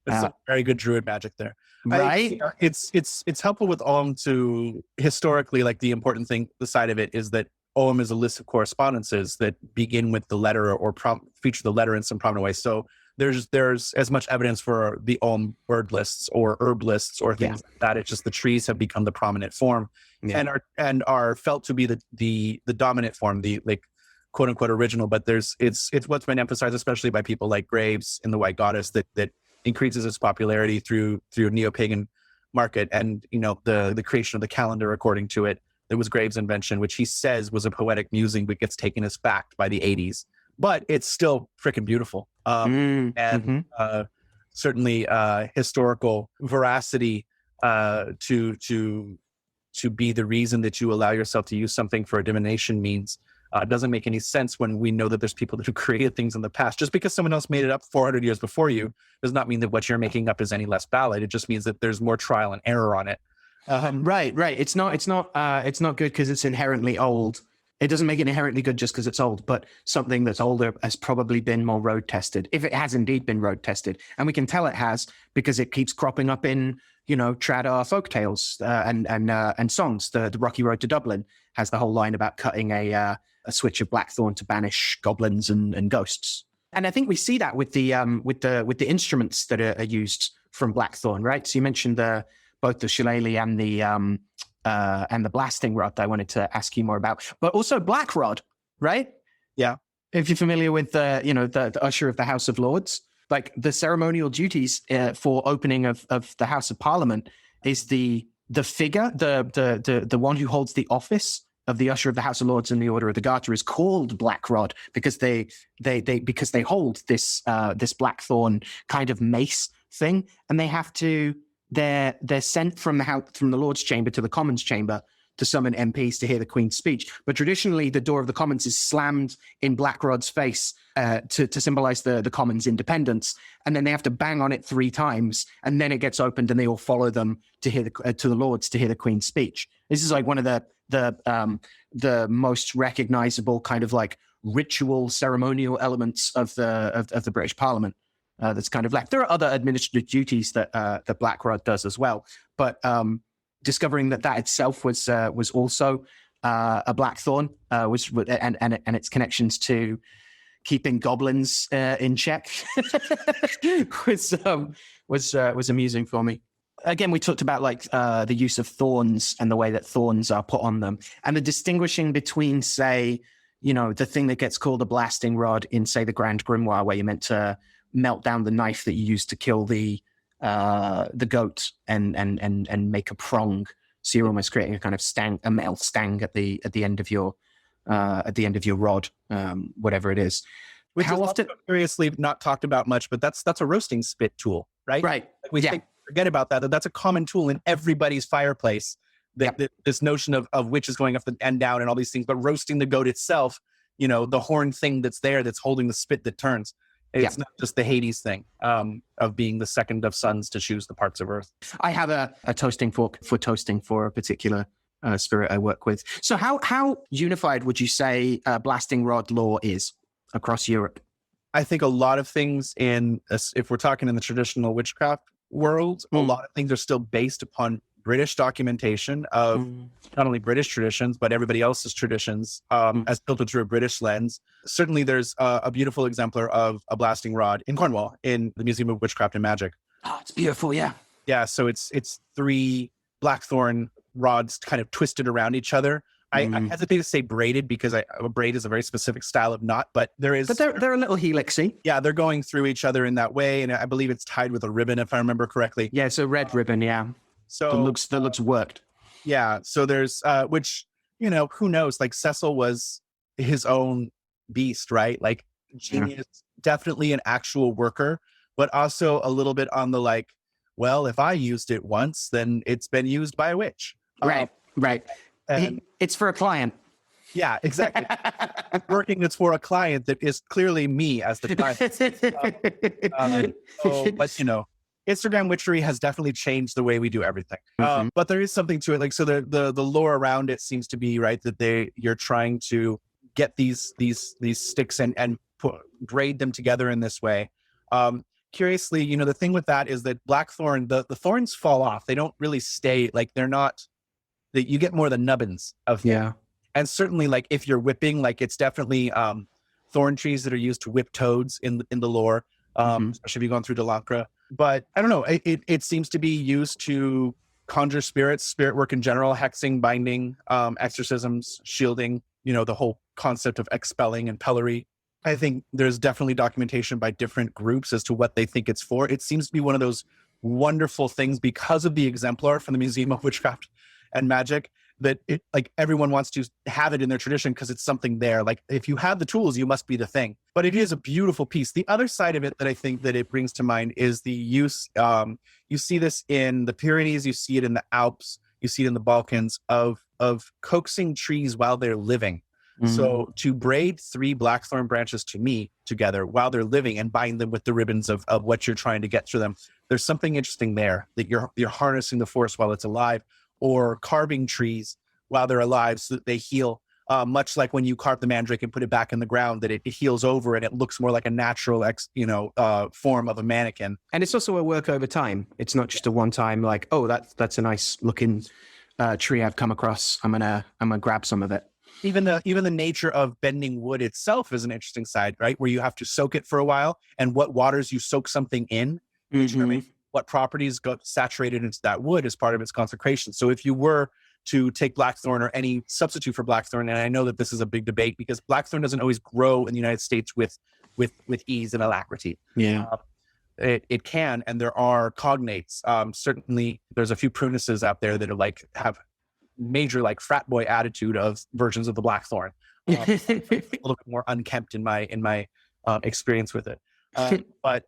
It's some very good druid magic there. Right. It's helpful with Ogham to historically, like, the important thing, the side of it is that Ogham is a list of correspondences that begin with the letter or feature the letter in some prominent way. So there's as much evidence for the Ogham word lists or herb lists or things like that. It's just the trees have become the prominent form and are felt to be the dominant form, the, like, quote unquote original. But it's what's been emphasized, especially by people like Graves in The White Goddess, that increases its popularity through neo-pagan market and the creation of the calendar according to it. It was Graves' invention, which he says was a poetic musing, but gets taken as fact by the 80s. But it's still freaking beautiful. Certainly historical veracity to be the reason that you allow yourself to use something for a divination means doesn't make any sense when we know that there's people that have created things in the past. Just because someone else made it up 400 years before you does not mean that what you're making up is any less valid. It just means that there's more trial and error on it. Right. It's not good because it's inherently old. It doesn't make it inherently good just because it's old, but something that's older has probably been more road tested, if it has indeed been road tested. And we can tell it has because it keeps cropping up in, trad folk tales and songs. The Rocky Road to Dublin has the whole line about cutting a switch of blackthorn to banish goblins and ghosts. And I think we see that with the instruments that are used from blackthorn, right? So you mentioned both the shillelagh and the blasting rod that I wanted to ask you more about, but also black rod, right? Yeah. If you're familiar with the usher of the House of Lords, like the ceremonial duties for opening of the House of Parliament is the figure, the one who holds the office of the usher of the House of Lords in the Order of the Garter is called Black Rod because they hold this blackthorn kind of mace thing, and they have to. They're sent from the Lord's chamber to the Commons chamber to summon MPs to hear the Queen's speech. But traditionally, the door of the Commons is slammed in Blackrod's face to symbolize the Commons' independence, and then they have to bang on it 3 times, and then it gets opened, and they all follow them to hear to the Lords to hear the Queen's speech. This is like one of the most recognizable kind of like ritual ceremonial elements of the British Parliament. That's kind of left. There are other administrative duties that Blackrod does as well, but discovering that itself was also a blackthorn and its connections to keeping goblins in check was amusing for me. Again, we talked about like the use of thorns and the way that thorns are put on them, and the distinguishing between, say, the thing that gets called a blasting rod in, say, the Grand Grimoire, where you're meant to melt down the knife that you used to kill the goat and make a prong. So you're almost creating a kind of a metal stang at the end of your rod, whatever it is. Which is often curiously not talked about much, but that's a roasting spit tool, right? Right. We forget about that. That's a common tool in everybody's fireplace. This notion of witches going up and down and all these things, but roasting the goat itself, the horn thing that's there that's holding the spit that turns. It's not just the Hades thing of being the second of suns to choose the parts of earth. I have a toasting fork for toasting for a particular spirit I work with. So how unified would you say blasting rod lore is across Europe? I think a lot of things if we're talking in the traditional witchcraft world, a lot of things are still based upon British documentation of not only British traditions, but everybody else's traditions as filtered through a British lens. Certainly there's a beautiful exemplar of a blasting rod in Cornwall in the Museum of Witchcraft and Magic. Oh, it's beautiful, yeah. Yeah, so it's 3 blackthorn rods kind of twisted around each other. I hesitate to say braided because a braid is a very specific style of knot, but there is... But they're a little helixy. Yeah, they're going through each other in that way, and I believe it's tied with a ribbon, if I remember correctly. Yeah, it's a red ribbon, yeah. So that looks worked. Yeah. So there's which, who knows? Like Cecil was his own beast, right? Like genius, definitely an actual worker, but also a little bit on the like, well, if I used it once, then it's been used by a witch. Right. And it's for a client. Yeah, exactly. It's for a client that is clearly me as the client. But you know, Instagram witchery has definitely changed the way we do everything. But there is something to it. Like, so the lore around it seems to be right that you're trying to get these sticks and braid them together in this way. Curiously, you know, the thing with that is that Blackthorn, the thorns fall off. They don't really stay, like they're not, that you get more the nubbins of them. Yeah. And certainly, like if you're whipping, like it's definitely thorn trees that are used to whip toads in the lore, especially if you've gone through Delancre. But I don't know, it seems to be used to conjure spirits, spirit work in general, hexing, binding, exorcisms, shielding, you know, the whole concept of expelling and pellery. I think there's definitely documentation by different groups as to what they think it's for. It seems to be one of those wonderful things because of the exemplar from the Museum of Witchcraft and Magic, that it, like, everyone wants to have it in their tradition because it's something there. Like, if you have the tools, you must be the thing. But it is a beautiful piece. The other side of it that I think that it brings to mind is the use. You see this in the Pyrenees, you see it in the Alps, you see it in the Balkans of coaxing trees while they're living. So to braid 3 blackthorn branches together while they're living and bind them with the ribbons of what you're trying to get through them, there's something interesting there, that you're harnessing the force while it's alive, or carving trees while they're alive so that they heal, much like when you carve the mandrake and put it back in the ground, that it heals over and it looks more like a natural form of a mannequin. And it's also a work over time. It's not just a one time like, oh, that's a nice looking tree I've come across. I'm gonna grab some of it. Even the nature of bending wood itself is an interesting side, right? Where you have to soak it for a while, and what waters you soak something in, what properties got saturated into that wood as part of its consecration. So if you were to take blackthorn or any substitute for blackthorn, and I know that this is a big debate because blackthorn doesn't always grow in the United States with ease and alacrity. Yeah. It can, and there are cognates. Certainly, there's a few prunuses out there that are have major frat boy attitude of versions of the blackthorn. A little bit more unkempt in my experience with it. But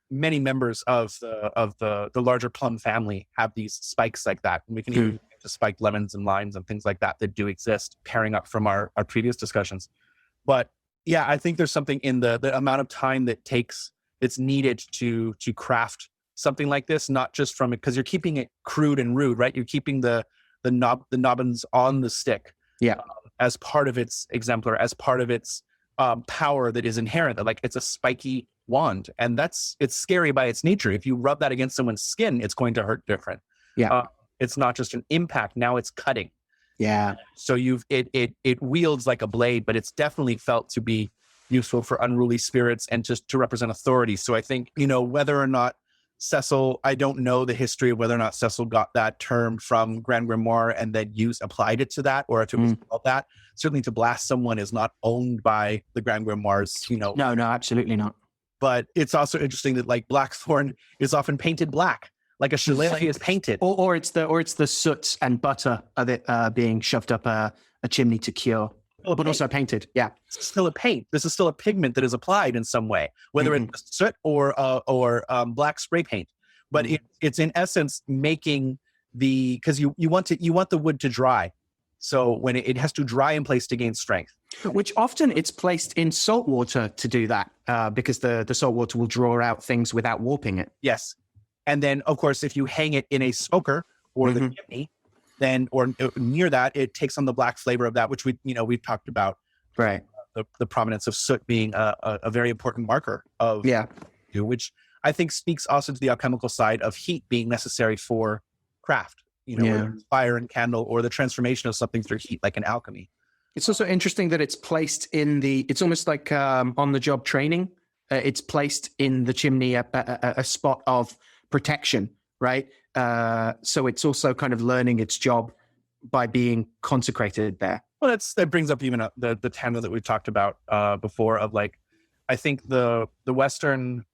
many members of the larger plum family have these spikes like that, and we can even get to spiked lemons and limes and things like that do exist, pairing up from our previous discussions. But yeah, I think there's something in the amount of time that's needed to craft something like this, not just from it, because you're keeping it crude and rude, right? You're keeping the nobbins on the stick, as part of its exemplar, as part of its power that is inherent. That it's a spiky wand, and it's scary by its nature. If you rub that against someone's skin, it's going to hurt different. It's not just an impact, now it's cutting. So it wields like a blade, but it's definitely felt to be useful for unruly spirits and just to represent authority. So I think, whether or not Cecil, I don't know the history of whether or not Cecil got that term from Grand Grimoire and then applied it to that, or if it was called that. Certainly to blast someone is not owned by the Grand Grimoires, No, absolutely not. But it's also interesting that blackthorn is often painted black, like a shillelagh is painted. Or it's the soot and butter of it being shoved up a chimney to cure. But also painted, It's still a paint. This is still a pigment that is applied in some way, whether it's soot or black spray paint. But it's in essence making because you want the wood to dry. So when it has to dry in place to gain strength. Which often it's placed in salt water to do that, because the salt water will draw out things without warping it. Yes. And then, of course, if you hang it in a smoker or the chimney, then or near that, it takes on the black flavor of that, which we've talked about, right? The prominence of soot being a very important marker of which I think speaks also to the alchemical side of heat being necessary for craft. Whether it's fire and candle or the transformation of something through heat, like in alchemy. It's also interesting that it's placed it's almost like on the job training. It's placed in the chimney, a spot of protection, right? So it's also kind of learning its job by being consecrated there. Well, that brings up even the tandem that we've talked about before of I think the Western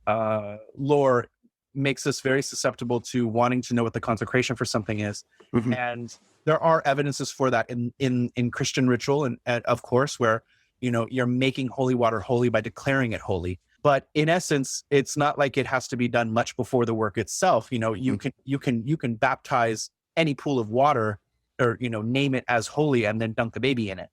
lore makes us very susceptible to wanting to know what the consecration for something is. And there are evidences for that in Christian ritual, and of course, where you're making holy water holy by declaring it holy. But in essence, it's not like it has to be done much before the work itself. You can baptize any pool of water, or name it as holy, and then dunk a baby in it.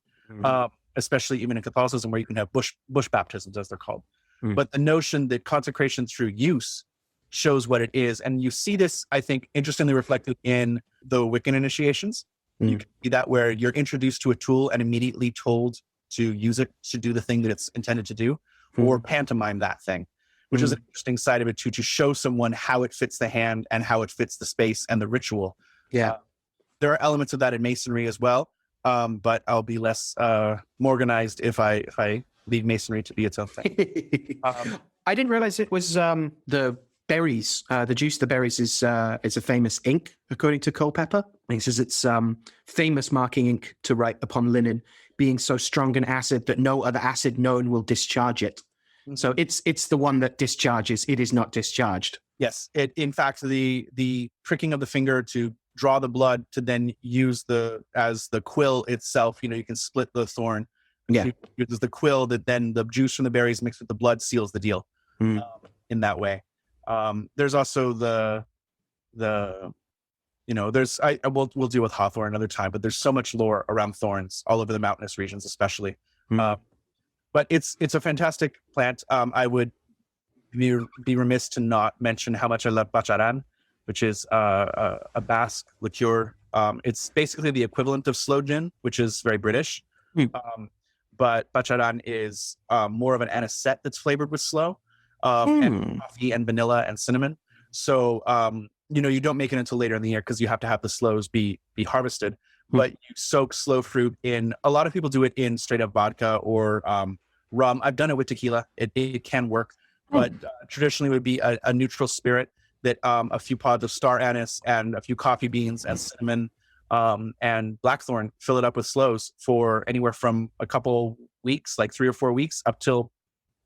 Especially even in Catholicism, where you can have bush baptisms, as they're called. But the notion that consecration through use shows what it is, and you see this, I think, interestingly reflected in the Wiccan initiations. You can see that, where you're introduced to a tool and immediately told to use it to do the thing that it's intended to do, or pantomime that thing, which is an interesting side of it too, to show someone how it fits the hand and how it fits the space and the ritual. Yeah. There are elements of that in Masonry as well, but I'll be less organized if I leave Masonry to be its own thing. I didn't realize it was the berries. The juice of the berries is a famous ink, according to Culpeper. He says it's famous marking ink to write upon linen, being so strong an acid that no other acid known will discharge it. So it's the one that discharges. It is not discharged. Yes. In fact, the pricking of the finger to draw the blood, to then use as the quill itself, you can split the thorn. Yeah. There's the quill that then the juice from the berries mixed with the blood seals the deal in that way. There's also we'll deal with hawthorn another time, but there's so much lore around thorns all over the mountainous regions, especially. But it's a fantastic plant. I would be remiss to not mention how much I love bacharan, which is a Basque liqueur. It's basically the equivalent of sloe gin, which is very British. But bacharan is more of an anisette that's flavored with sloe, and coffee and vanilla and cinnamon. So you don't make it until later in the year, because you have to have the sloes be harvested. But you soak sloe fruit in. A lot of people do it in straight up vodka or rum. I've done it with tequila. It can work, but traditionally it would be a neutral spirit that a few pods of star anise and a few coffee beans and cinnamon and blackthorn, fill it up with sloes for anywhere from a couple weeks, like 3 or 4 weeks, up till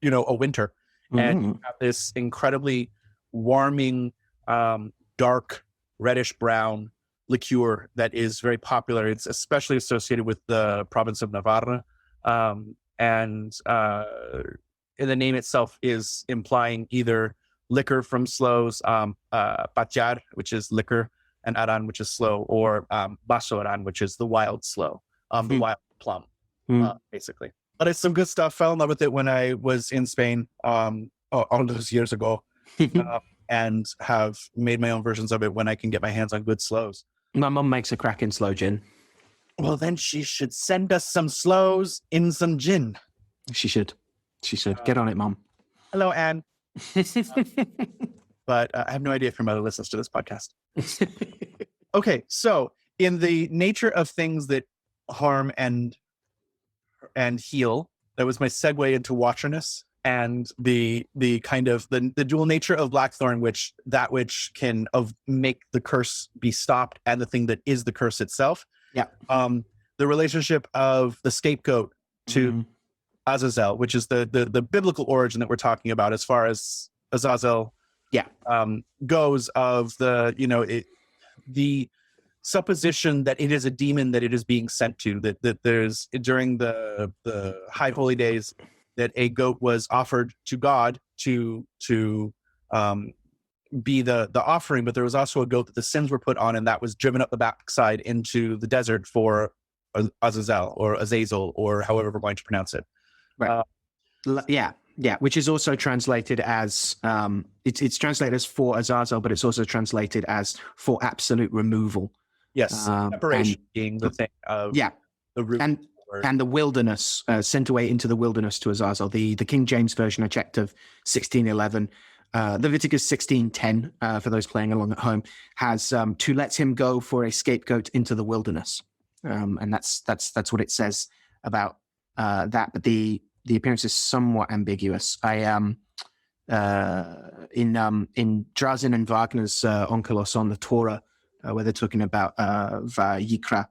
a winter. And you have this incredibly warming, dark reddish brown liqueur that is very popular. It's especially associated with the province of Navarra, and the name itself is implying either liquor from sloes, patyar, which is liquor, and aran, which is sloe, or baso aran, which is the wild sloe, the wild plum, basically. But it's some good stuff. Fell in love with it when I was in Spain all those years ago, and have made my own versions of it when I can get my hands on good sloes. My mum makes a cracking sloe gin. Well, then she should send us some sloes in some gin. She should. Get on it, Mum. Hello, Anne. But I have no idea if your mother listens to this podcast. Okay, so in the nature of things that harm and heal, that was my segue into watcherness, and the kind of the dual nature of Blackthorn, which can make the curse be stopped, and the thing that is the curse itself. Yeah. The relationship of the scapegoat to Azazel, which is the biblical origin that we're talking about, as far as Azazel goes, of the supposition that it is a demon that it is being sent to, that there's, during the high holy days, that a goat was offered to God to be the offering, but there was also a goat that the sins were put on, and that was driven up the backside into the desert for Azazel or Azazel, or however we're going to pronounce it. Right. Yeah, which is also translated as it's translated as for Azazel, but it's also translated as for absolute removal. Yes, separation being the thing of the root and the wilderness, sent away into the wilderness to Azazel. The King James version I checked of 1611, Leviticus 16:10, for those playing along at home, has to let him go for a scapegoat into the wilderness, and that's what it says about that. But the appearance is somewhat ambiguous. In Drazen and Wagner's Onkelos on the Torah, where they're talking about Vayikra,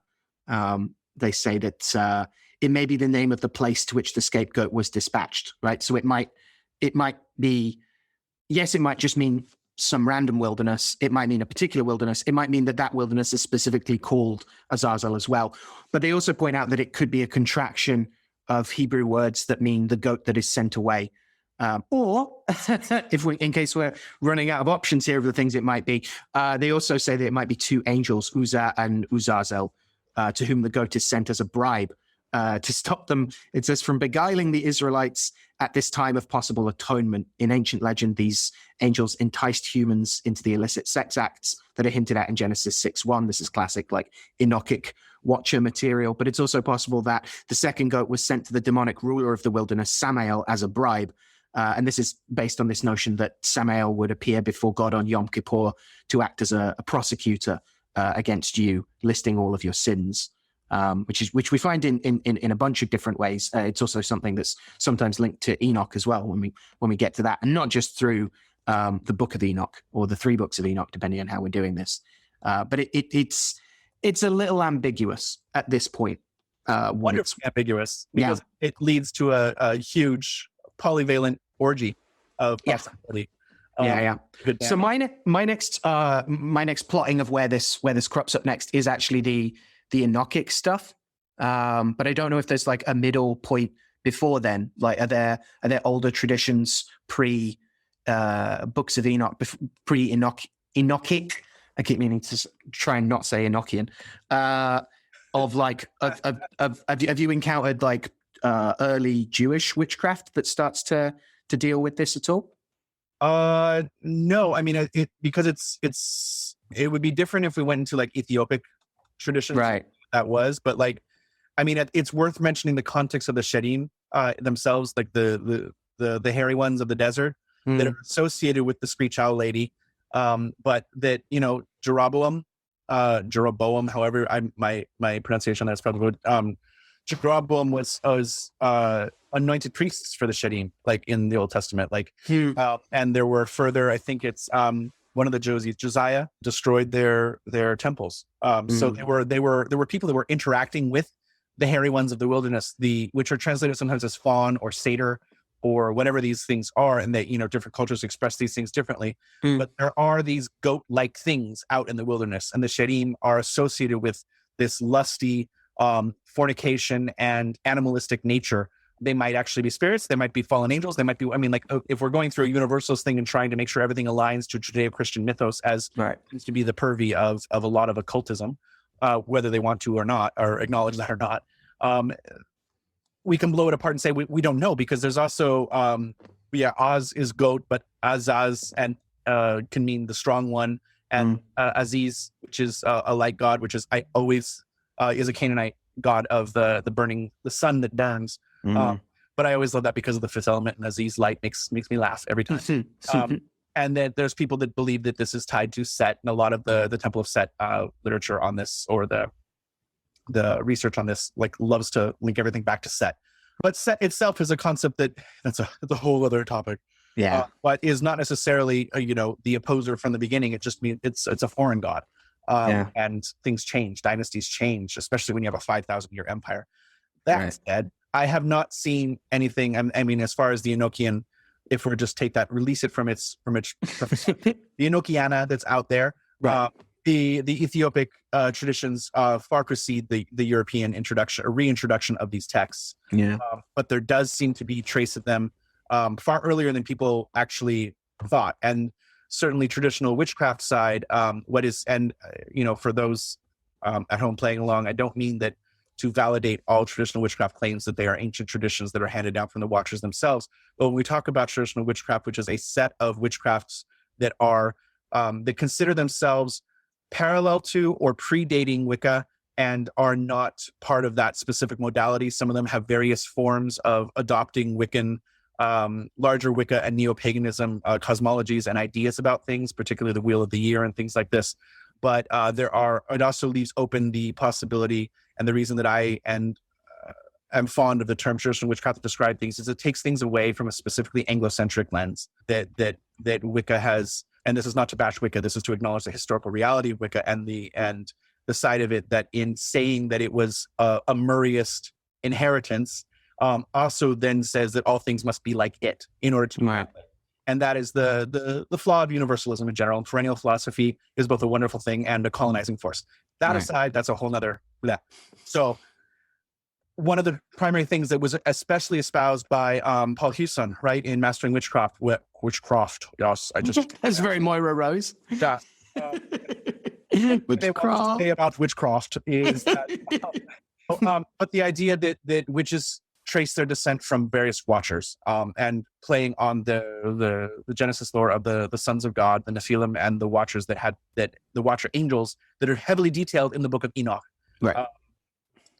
they say that it may be the name of the place to which the scapegoat was dispatched, right? So it might be, yes, it might just mean some random wilderness. It might mean a particular wilderness. It might mean that wilderness is specifically called Azazel as well. But they also point out that it could be a contraction of Hebrew words that mean the goat that is sent away. Or in case we're running out of options here of the things it might be, they also say that it might be two angels, Uzzah and Azazel, to whom the goat is sent as a bribe to stop them. It says, from beguiling the Israelites at this time of possible atonement. In ancient legend, these angels enticed humans into the illicit sex acts that are hinted at in Genesis 6:1. This is classic, like Enochic Watcher material. But it's also possible that the second goat was sent to the demonic ruler of the wilderness, Samael, as a bribe. And this is based on this notion that Samael would appear before God on Yom Kippur to act as a prosecutor against you, listing all of your sins. Which we find in a bunch of different ways. It's also something that's sometimes linked to Enoch as well when we get to that, and not just through the Book of Enoch or the 3 books of Enoch, depending on how we're doing this. But it's a little ambiguous at this point. Wonderfully ambiguous, because it leads to a huge polyvalent orgy of possibility. So my next plotting of where this crops up next is actually the Enochic stuff, but I don't know if there's like a middle point before then. Like, are there older traditions pre books of Enoch, pre Enochic? I keep meaning to try and not say Enochian. Have you encountered like early Jewish witchcraft that starts to deal with this at all? No, I mean because it would be different if we went into like Ethiopic traditions, right? That was, but like, I mean, it's worth mentioning the context of the Shedim themselves, like the hairy ones of the desert that are associated with the screech owl lady, but that Jeroboam, however, my pronunciation on that is probably good. Jeroboam was anointed priests for the Shedim, like in the Old Testament, like, and there were further. I think it's one of the Josiah destroyed their temples. So there were people that were interacting with the hairy ones of the wilderness, which are translated sometimes as fawn or satyr or whatever these things are, and that different cultures express these things differently. But there are these goat-like things out in the wilderness, and the Shedim are associated with this lusty fornication and animalistic nature. They might actually be spirits. They might be fallen angels. They might be, if we're going through a universalist thing and trying to make sure everything aligns to Judeo-Christian mythos, as seems to be the purview of a lot of occultism, whether they want to or not, or acknowledge that or not, we can blow it apart and say we don't know, because there's also, Oz is goat, but Azaz and can mean the strong one, and Aziz, which is a light god, which is is a Canaanite god of the sun that burns. But I always love that because of the 5th element, and Aziz, light, makes me laugh every time. And then there's people that believe that this is tied to Set, and a lot of the Temple of Set literature on this, or the research on this, like, loves to link everything back to Set. But Set itself is a concept that's a whole other topic. But is not necessarily the opposer from the beginning. It just means it's a foreign god. And things change, dynasties change, especially when you have a 5,000-year empire. That said, I have not seen anything. I mean, as far as the Enochian, if we're just take that, release it from its the Enochiana that's out there, the Ethiopic traditions far precede the European introduction or reintroduction of these texts. But there does seem to be trace of them far earlier than people actually thought. And certainly traditional witchcraft side, for those at home playing along, I don't mean that to validate all traditional witchcraft claims that they are ancient traditions that are handed down from the Watchers themselves. But when we talk about traditional witchcraft, which is a set of witchcrafts that are that consider themselves parallel to or predating Wicca and are not part of that specific modality. Some of them have various forms of adopting Wiccan, larger Wicca and neo-paganism cosmologies and ideas about things, particularly the Wheel of the Year and things like this. But it also leaves open the possibility, and the reason that I am fond of the term traditional witchcraft to describe things is it takes things away from a specifically Anglo-centric lens that Wicca has. And this is not to bash Wicca. This is to acknowledge the historical reality of Wicca and the side of it that, in saying that it was a Murrayist inheritance, also then says that all things must be like it in order to be like it. And that is the flaw of universalism in general. And perennial philosophy is both a wonderful thing and a colonizing force. That aside, that's a whole nother. So one of the primary things that was especially espoused by Paul Hewson, right, in Mastering Witchcraft. Witchcraft, yes, I just that's very Moira Rose. Yeah. What they want to say about witchcraft is that, but the idea that witches trace their descent from various watchers, and playing on the Genesis lore of the sons of God, the Nephilim, and the watchers that the watcher angels that are heavily detailed in the book of Enoch, right?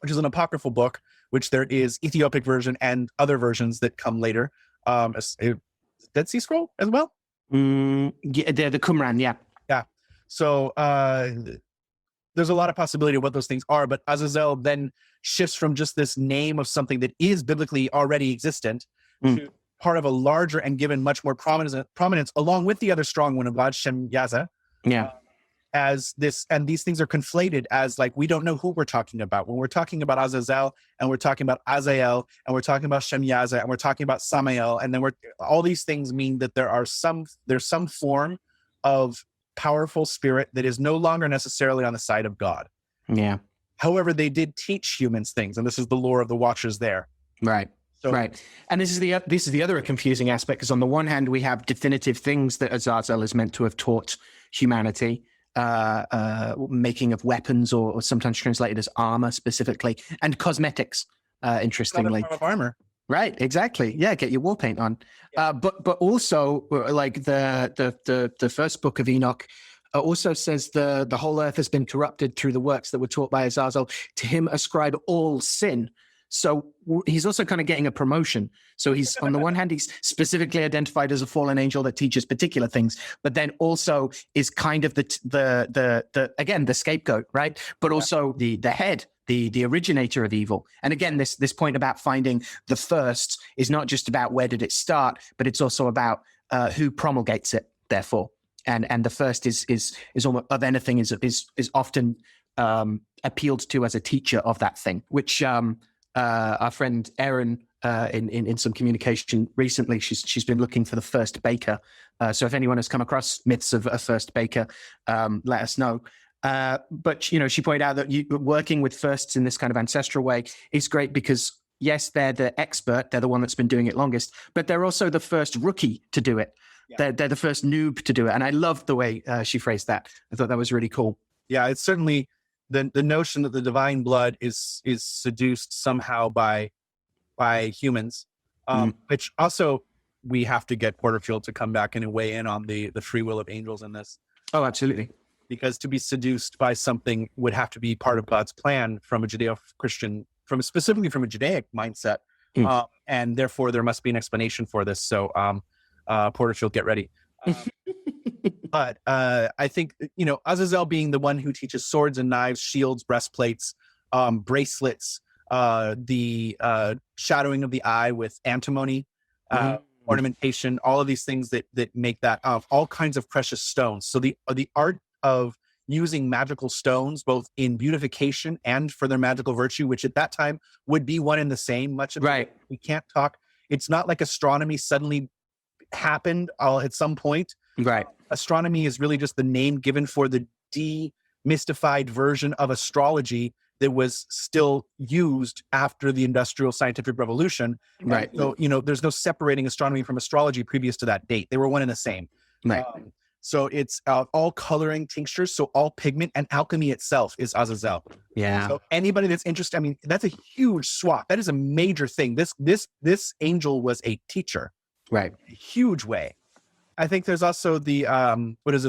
Which is an apocryphal book, which there is Ethiopic version and other versions that come later. Dead Sea Scroll as well. Yeah, the Qumran, yeah. Yeah. So there's a lot of possibility of what those things are, but Azazel then shifts from just this name of something that is biblically already existent to part of a larger and given much more prominence along with the other strong one of God, Shem Yaza. Yeah. As this, and these things are conflated as like, we don't know who we're talking about. When we're talking about Azazel, and we're talking about Azael, and we're talking about Shem Yaza, and we're talking about Samael, and then all these things mean that there's some form of powerful spirit that is no longer necessarily on the side of God. Yeah. However, they did teach humans things, and this is the lore of the Watchers there. Right. So, right. And this is the other confusing aspect, because on the one hand, we have definitive things that Azazel is meant to have taught humanity, making of weapons, or sometimes translated as armor specifically, and cosmetics, interestingly. Not a form of armor. Right, exactly. Yeah, get your war paint on. Yeah. But also, like the first book of Enoch also says the whole earth has been corrupted through the works that were taught by Azazel. To him ascribe all sin. So he's also kind of getting a promotion. So he's, on the one hand, he's specifically identified as a fallen angel that teaches particular things, but then also is kind of the scapegoat, right? But also the head, the originator of evil. And again, this point about finding the first is not just about where did it start, but it's also about who promulgates it. Therefore, and the first is almost of anything is often appealed to as a teacher of that thing, which our friend Erin in some communication recently, she's been looking for the first baker. So if anyone has come across myths of a first baker, let us know. But she pointed out that working with firsts in this kind of ancestral way is great because yes, they're the expert, they're the one that's been doing it longest, but they're also the first rookie to do it. Yeah. They're the first noob to do it, and I love the way she phrased that. I thought that was really cool. Yeah, it's certainly the notion that the divine blood is seduced somehow by humans, which also we have to get Porterfield to come back and weigh in on the free will of angels in this. Oh, absolutely. Because to be seduced by something would have to be part of God's plan from a Judeo-Christian, specifically from a Judaic mindset, and therefore there must be an explanation for this. So, Porterfield, get ready. But I think, Azazel being the one who teaches swords and knives, shields, breastplates, bracelets, the shadowing of the eye with antimony, ornamentation, all of these things that make that, all kinds of precious stones. So the art of using magical stones, both in beautification and for their magical virtue, which at that time would be one and the same. Right. We can't talk. It's not like astronomy suddenly happened at some point. Right. Astronomy is really just the name given for the demystified version of astrology that was still used after the Industrial Scientific Revolution. Right. So, there's no separating astronomy from astrology previous to that date. They were one and the same. Right. So it's all coloring tinctures. So all pigment and alchemy itself is Azazel. Yeah. So anybody that's interested, that's a huge swath. That is a major thing. This angel was a teacher. Right. A huge way. I think there's also the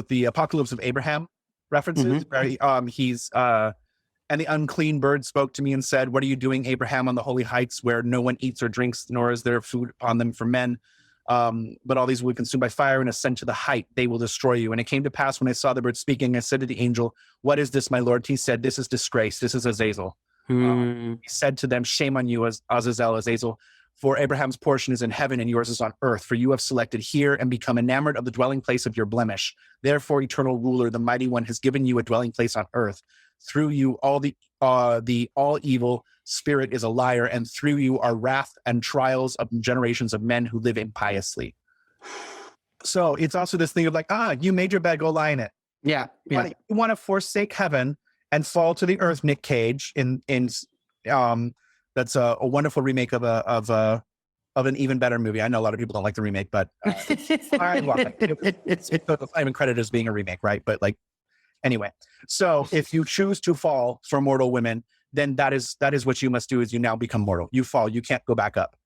the Apocalypse of Abraham references where he's and the unclean bird spoke to me and said, "What are you doing, Abraham, on the holy heights where no one eats or drinks, nor is there food upon them for men? But all these will be consumed by fire and ascend to the height. They will destroy you." And it came to pass when I saw the bird speaking, I said to the angel, "What is this, my Lord?" He said, "This is disgrace. This is Azazel." He said to them, "Shame on you, Azazel, Azazel. For Abraham's portion is in heaven and yours is on earth. For you have selected here and become enamored of the dwelling place of your blemish. Therefore, eternal ruler, the mighty one, has given you a dwelling place on earth. Through you, all all evil spirit is a liar, and through you are wrath and trials of generations of men who live impiously." So it's also this thing of like, you made your bed, go lie in it. Yeah. You want to forsake heaven and fall to the earth, Nick Cage, in That's a wonderful remake of an even better movie. I know a lot of people don't like the remake, but I love it. It's not even credited as being a remake, right? But like, anyway. So if you choose to fall for mortal women, then that is what you must do. Is you now become mortal. You fall. You can't go back up.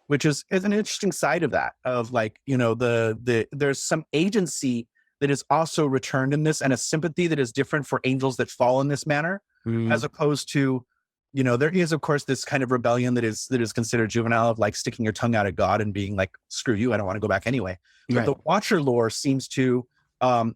Which is an interesting side of that. Of like, you know, there's some agency that is also returned in this, and a sympathy that is different for angels that fall in this manner, as opposed to, you know, there is of course this kind of rebellion that is considered juvenile, of like sticking your tongue out at God and being like, screw you, I don't want to go back anyway. But the Watcher lore seems to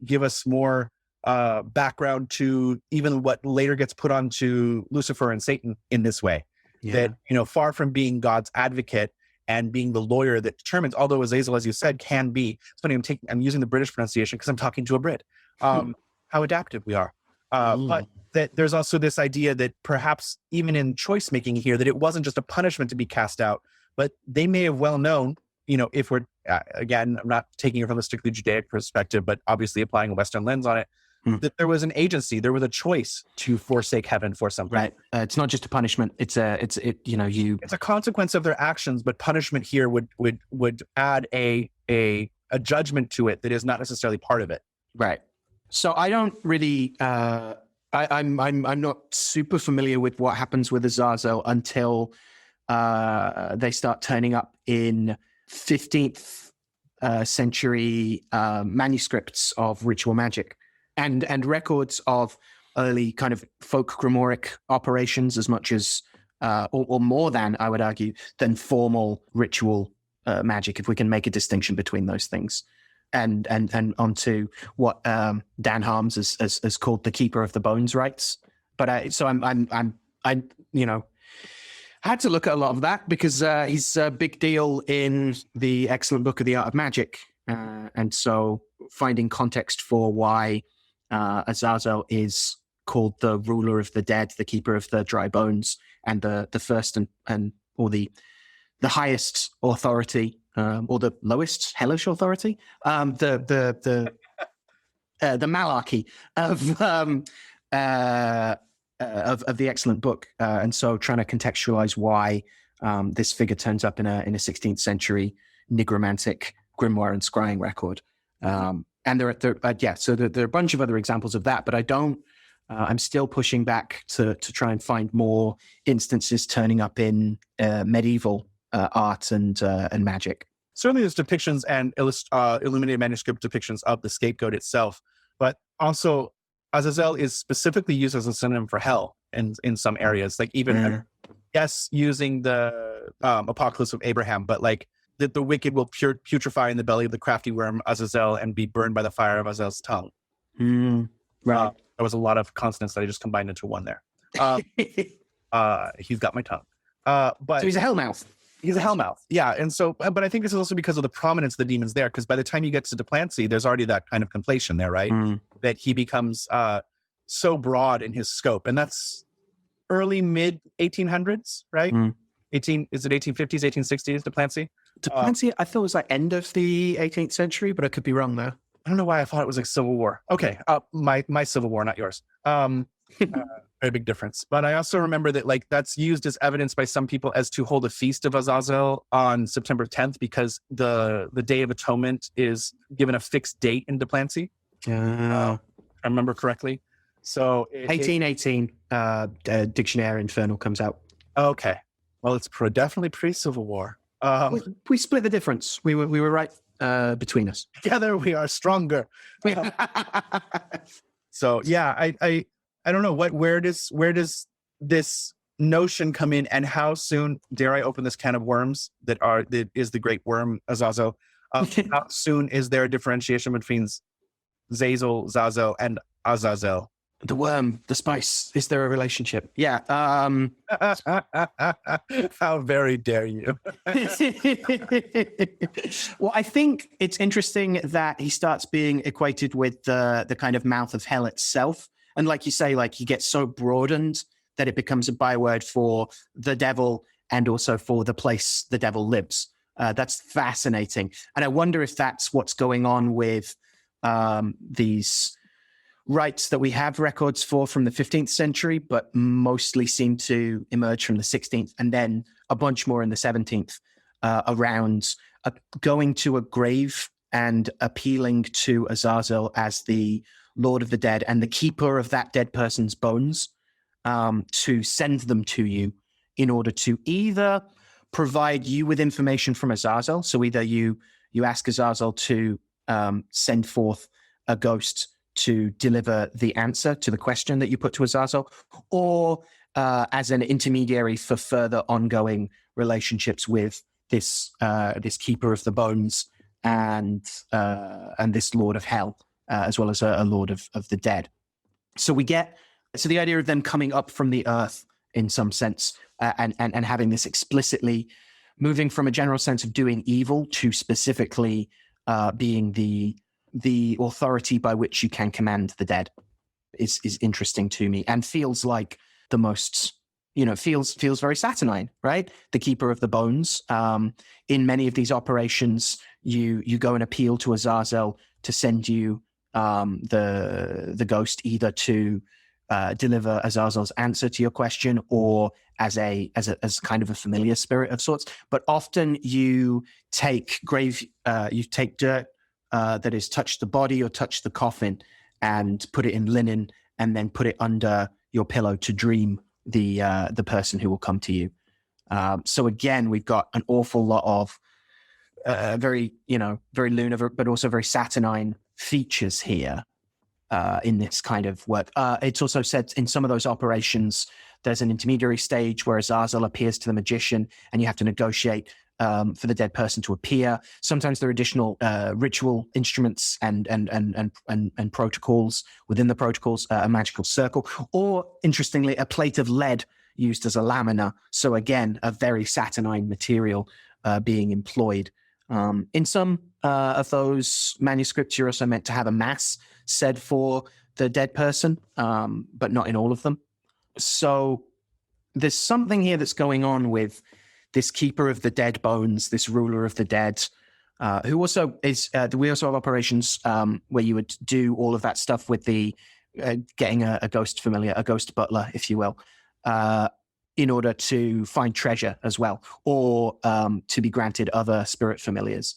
give us more background to even what later gets put onto Lucifer and Satan in this way. That, you know, far from being God's advocate and being the lawyer that determines, although Azazel, as you said, can be. It's funny, I'm using the British pronunciation because I'm talking to a Brit. How adaptive we are. But that there's also this idea that perhaps even in choice making here, that it wasn't just a punishment to be cast out, but they may have well known, you know, if we're, again, I'm not taking it from a strictly Judaic perspective, but obviously applying a Western lens on it, that there was an agency, there was a choice to forsake heaven for something. Right. It's not just a punishment. It's a consequence of their actions, but punishment here would add a judgment to it that is not necessarily part of it. Right. So I don't really, I'm not super familiar with what happens with Azazel until they start turning up in 15th century manuscripts of ritual magic. And records of early kind of folk grimoire operations, as much as, or more than, I would argue, than formal ritual magic, if we can make a distinction between those things. And onto what Dan Harms has called the keeper of the bones rites. But I you know, had to look at a lot of that because he's a big deal in the excellent book of the Art of Magic. And so finding context for why Azazel is called the ruler of the dead, the keeper of the dry bones, and the first and or the highest authority, or the lowest hellish authority, the malarchy of the excellent book, and so trying to contextualize why this figure turns up in a 16th century nigromantic grimoire and scrying record. And there are a bunch of other examples of that, but I'm still pushing back to try and find more instances turning up in medieval art and magic. Certainly there's depictions and illuminated manuscript depictions of the scapegoat itself, but also Azazel is specifically used as a synonym for hell in some areas, like even, yes, using the Apocalypse of Abraham, but like, that the wicked will putrefy in the belly of the crafty worm Azazel and be burned by the fire of Azazel's tongue. Right. There was a lot of consonants that I just combined into one there. He's got my tongue. But so he's a hellmouth. He's a hellmouth. Yeah. And so, but I think this is also because of the prominence of the demons there, because by the time you get to Duplancy, there's already that kind of conflation there, right? That he becomes so broad in his scope. And that's early, mid 1800s, right? Is it 1850s, 1860s, Duplancy? Duplancy, I thought it was like end of the 18th century, but I could be wrong there. I don't know why I thought it was like Civil War. Okay, my Civil War, not yours. Very big difference. But I also remember that like that's used as evidence by some people as to hold a feast of Azazel on September 10th because the Day of Atonement is given a fixed date in Duplancy. I remember correctly. So 1818, Dictionary Infernal comes out. Okay, well it's definitely pre-Civil War. We split the difference. We were right between us. Together we are stronger. So yeah, I don't know where does this notion come in, and how soon dare I open this can of worms that is the great worm Azazel? How soon is there a differentiation between Zazel, Zazel, and Azazel? The worm, the spice. Is there a relationship? Yeah. How very dare you? Well, I think it's interesting that he starts being equated with the kind of mouth of hell itself. And like you say, like he gets so broadened that it becomes a byword for the devil and also for the place the devil lives. That's fascinating. And I wonder if that's what's going on with these rites that we have records for from the 15th century, but mostly seem to emerge from the 16th, and then a bunch more in the 17th around going to a grave and appealing to Azazel as the Lord of the Dead and the keeper of that dead person's bones, to send them to you in order to either provide you with information from Azazel. So either you ask Azazel to send forth a ghost to deliver the answer to the question that you put to Azazel, or as an intermediary for further ongoing relationships with this keeper of the bones and this Lord of Hell, as well as a Lord of the Dead. So the idea of them coming up from the earth in some sense, and having this explicitly moving from a general sense of doing evil to specifically being the authority by which you can command the dead is interesting to me, and feels like the most, feels very Saturnine, right? The keeper of the bones. In many of these operations, you go and appeal to Azazel to send you the ghost, either to deliver Azazel's answer to your question, or as kind of a familiar spirit of sorts. But often you take dirt that has touched the body or touched the coffin and put it in linen, and then put it under your pillow to dream the person who will come to you. So again, we've got an awful lot of very lunar, but also very Saturnine features here in this kind of work. It's also said in some of those operations, there's an intermediary stage where Azazel appears to the magician, and you have to negotiate for the dead person to appear. Sometimes there are additional ritual instruments and protocols within the protocols, a magical circle, or interestingly, a plate of lead used as a lamina. So again, a very Saturnine material being employed. In some of those manuscripts, you're also meant to have a mass said for the dead person, but not in all of them. So there's something here that's going on with this keeper of the dead bones, this ruler of the dead, who also is, we also have operations where you would do all of that stuff with the getting a ghost familiar, a ghost butler, if you will, in order to find treasure as well, or to be granted other spirit familiars.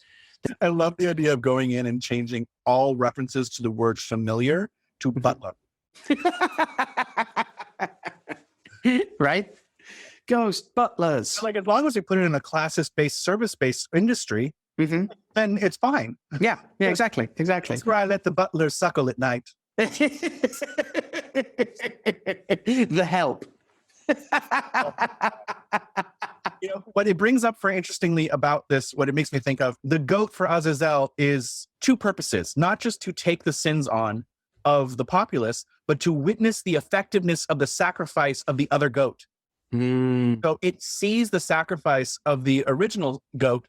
I love the idea of going in and changing all references to the word familiar to butler. Right? Ghost butlers. Like, as long as we put it in a classist-based, service-based industry, then it's fine. Yeah, exactly. That's where I let the butler suckle at night. The help. What it brings up for interestingly about this, what it makes me think of, the goat for Azazel is two purposes, not just to take the sins on of the populace, but to witness the effectiveness of the sacrifice of the other goat. So it sees the sacrifice of the original goat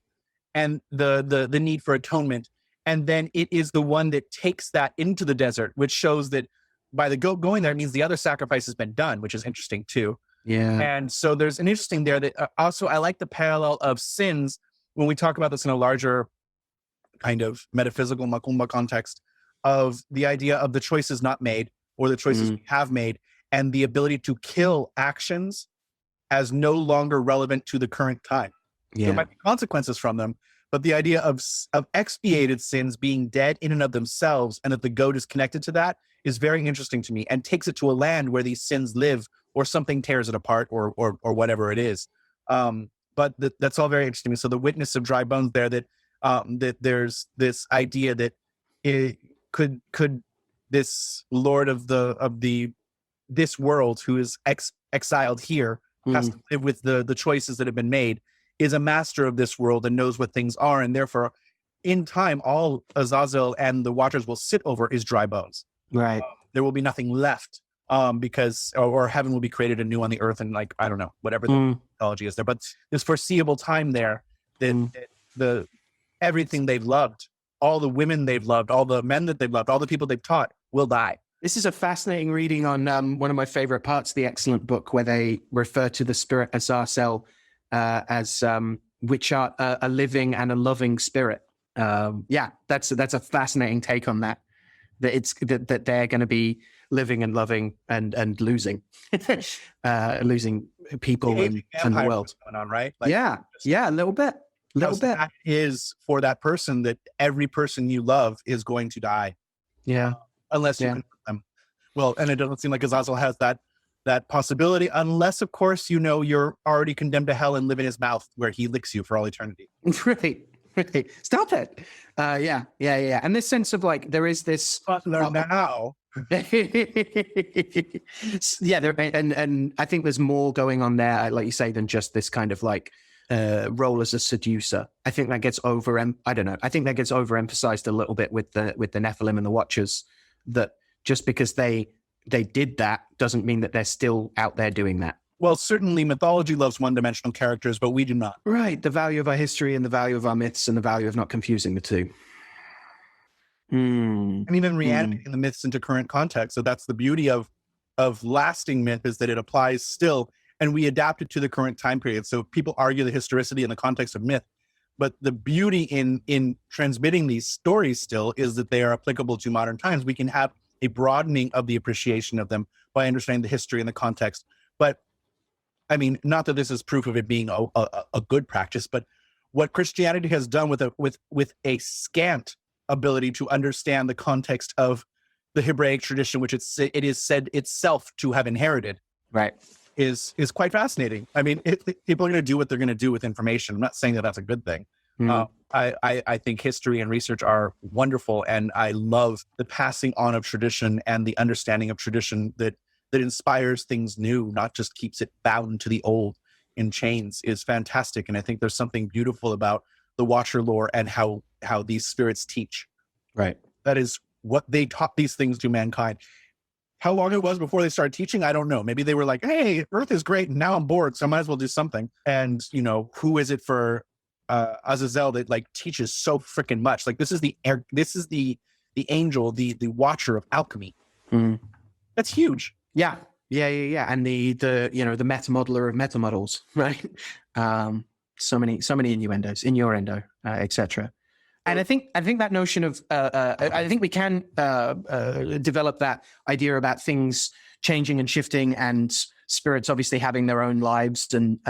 and the need for atonement, and then it is the one that takes that into the desert, which shows that by the goat going there, it means the other sacrifice has been done, which is interesting too. Yeah. And so there's an interesting there that also, I like the parallel of sins when we talk about this in a larger kind of metaphysical Macumba context, of the idea of the choices not made or the choices we have made, and the ability to kill actions as no longer relevant to the current time. Yeah. There might be consequences from them, but the idea of expiated sins being dead in and of themselves, and that the goat is connected to that, is very interesting to me, and takes it to a land where these sins live, or something tears it apart, or whatever it is. But that's all very interesting. So the witness of dry bones there, that there's this idea that it could this Lord of this world, who is exiled here, has to live with the choices that have been made, is a master of this world and knows what things are, and therefore in time all Azazel and the Watchers will sit over is dry bones. Right. There will be nothing left, because or heaven will be created anew on the earth, and like, I don't know, whatever the mythology is there, but this foreseeable time there, that the everything they've loved, all the women they've loved, all the men that they've loved, all the people they've taught will die. This is a fascinating reading on one of my favorite parts of the excellent book, where they refer to the spirit Azazel as which are a living and a loving spirit. Yeah, that's a fascinating take on that. that they're going to be living and loving and losing, losing people and the world. Going on, right? A little bit. That is for that person, that every person you love is going to die. Yeah. Unless you can them. Well, and it doesn't seem like Azazel has that possibility, unless, of course, you're already condemned to hell and live in his mouth where he licks you for all eternity. Right. Stop it. Yeah. And this sense of like, there is this. Now. Yeah. And I think there's more going on there, like you say, than just this kind of like role as a seducer. I think that gets I think that gets overemphasized a little bit with the Nephilim and the Watchers, that just because they did that doesn't mean that they're still out there doing that. Well, certainly mythology loves one-dimensional characters, but we do not. Right. The value of our history and the value of our myths and the value of not confusing the two. And even reanimating the myths into current context. So that's the beauty of lasting myth, is that it applies still, and we adapt it to the current time period. So people argue the historicity in the context of myth, but the beauty in transmitting these stories still is that they are applicable to modern times. We can have a broadening of the appreciation of them by understanding the history and the context. But I mean, not that this is proof of it being a good practice, but what Christianity has done with a scant ability to understand the context of the Hebraic tradition, which it is said itself to have inherited, right, is quite fascinating. I mean, people are going to do what they're going to do with information. I'm not saying that that's a good thing. I think history and research are wonderful, and I love the passing on of tradition and the understanding of tradition that inspires things new, not just keeps it bound to the old in chains, is fantastic. And I think there's something beautiful about the Watcher lore and how these spirits teach. Right. That is what they taught these things to mankind. How long it was before they started teaching, I don't know. Maybe they were like, hey, Earth is great, and now I'm bored, so I might as well do something. And, who is it for Azazel that like teaches so freaking much? Like this is the angel, the Watcher of alchemy. That's huge. Yeah. And the meta modeler of meta models, right? So many innuendo, etc. And I think that notion of I think we can develop that idea about things changing and shifting, and spirits obviously having their own lives and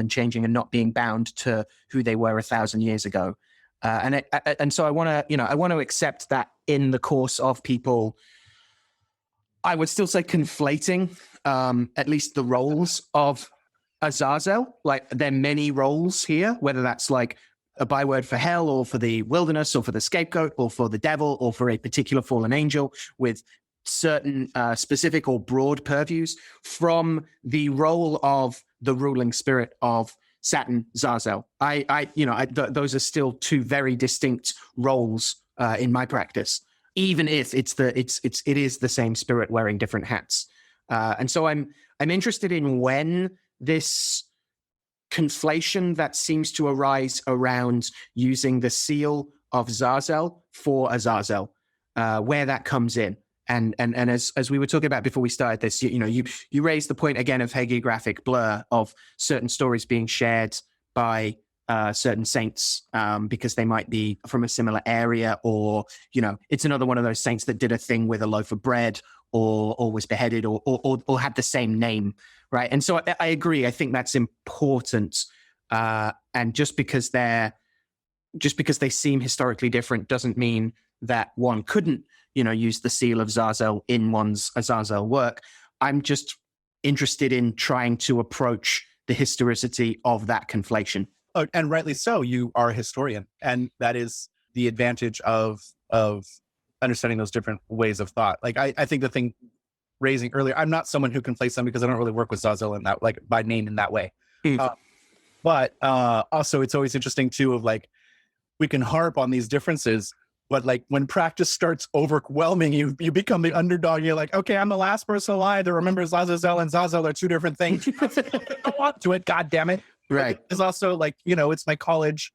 changing and not being bound to who they were 1,000 years ago. And so I want to accept that in the course of people, I would still say conflating at least the roles of Azazel. Like there are many roles here, whether that's like a byword for hell or for the wilderness or for the scapegoat or for the devil or for a particular fallen angel, with certain specific or broad purviews, from the role of the ruling spirit of Saturn, Zazel. Those are still two very distinct roles in my practice, even if it is the same spirit wearing different hats. And so I'm interested in when this conflation that seems to arise around using the seal of Zazel for Azazel, where that comes in. And as we were talking about before we started this, you raised the point again of hagiographic blur, of certain stories being shared by certain saints because they might be from a similar area, or it's another one of those saints that did a thing with a loaf of bread, or was beheaded, or had the same name, right? And so I agree. I think that's important. And just because they seem historically different doesn't mean that one couldn't use the seal of Zazel in one's Azazel work. I'm just interested in trying to approach the historicity of that conflation. Oh, and rightly so. You are a historian, and that is the advantage of understanding those different ways of thought. Like I think the thing raising earlier, I'm not someone who conflates them because I don't really work with Zazel in that, like by name in that way. But also it's always interesting too, of like, we can harp on these differences, but like when practice starts overwhelming you, you become the underdog. You're like, okay, I'm the last person alive that remembers Azazel and Zazel are two different things. Go on to it, God damn it. Right. It's also like, it's my college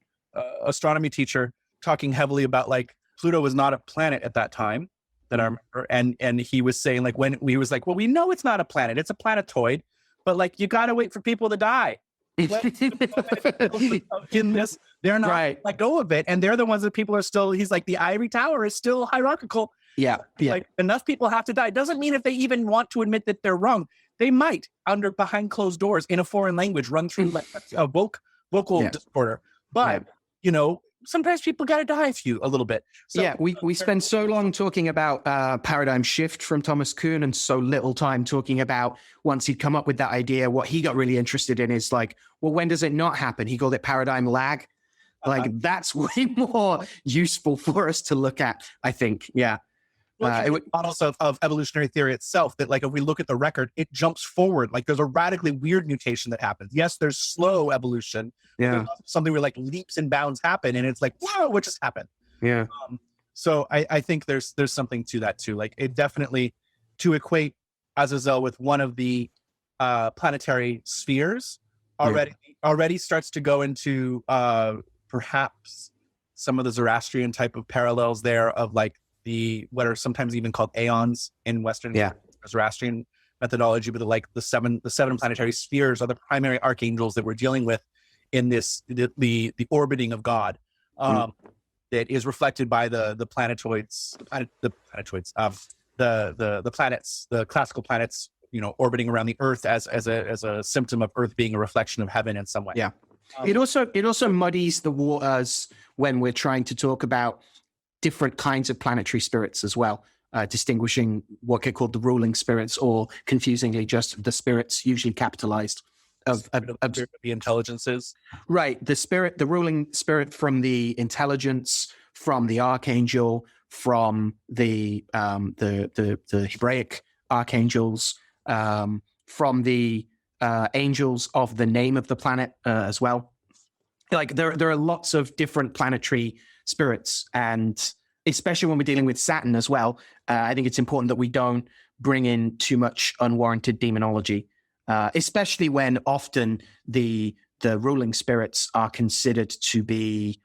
astronomy teacher talking heavily about like Pluto was not a planet at that time that I remember. And he was saying like, when he was like, well, we know it's not a planet, it's a planetoid, but like, you got to wait for people to die. In this They're not let go of it. And they're the ones that people are still, he's like, the ivory tower is still hierarchical. Yeah. Like enough people have to die. It doesn't mean if they even want to admit that they're wrong, they might behind closed doors in a foreign language run through like a vocal disorder. But, sometimes people got to die a little bit. So, we spend so long talking about paradigm shift from Thomas Kuhn and so little time talking about once he'd come up with that idea, what he got really interested in is like, well, when does it not happen? He called it paradigm lag. Like that's way more useful for us to look at, I think. Yeah. Models of evolutionary theory itself that like if we look at the record, it jumps forward. Like there's a radically weird mutation that happens. Yes, there's slow evolution. Yeah. Something where like leaps and bounds happen and it's like, whoa, what just happened? Yeah. So I think there's something to that too. Like it definitely to equate Azazel with one of the planetary spheres already starts to go into perhaps some of the Zoroastrian type of parallels there of like what are sometimes even called aeons in Western Zoroastrian methodology, but the seven planetary spheres are the primary archangels that we're dealing with in this the orbiting of God that is reflected by the planets, the classical planets, orbiting around the Earth as a symptom of Earth being a reflection of heaven in some way. Yeah. It also muddies the waters when we're trying to talk about different kinds of planetary spirits as well, distinguishing what get called the ruling spirits or confusingly just the spirits, usually capitalized, of the intelligences. Right. The ruling spirit from the intelligence, from the archangel, from the Hebraic archangels, from the angels of the name of the planet as well. Like there are lots of different planetary spirits, and especially when we're dealing with Saturn as well, I think it's important that we don't bring in too much unwarranted demonology, especially when often the ruling spirits are considered to be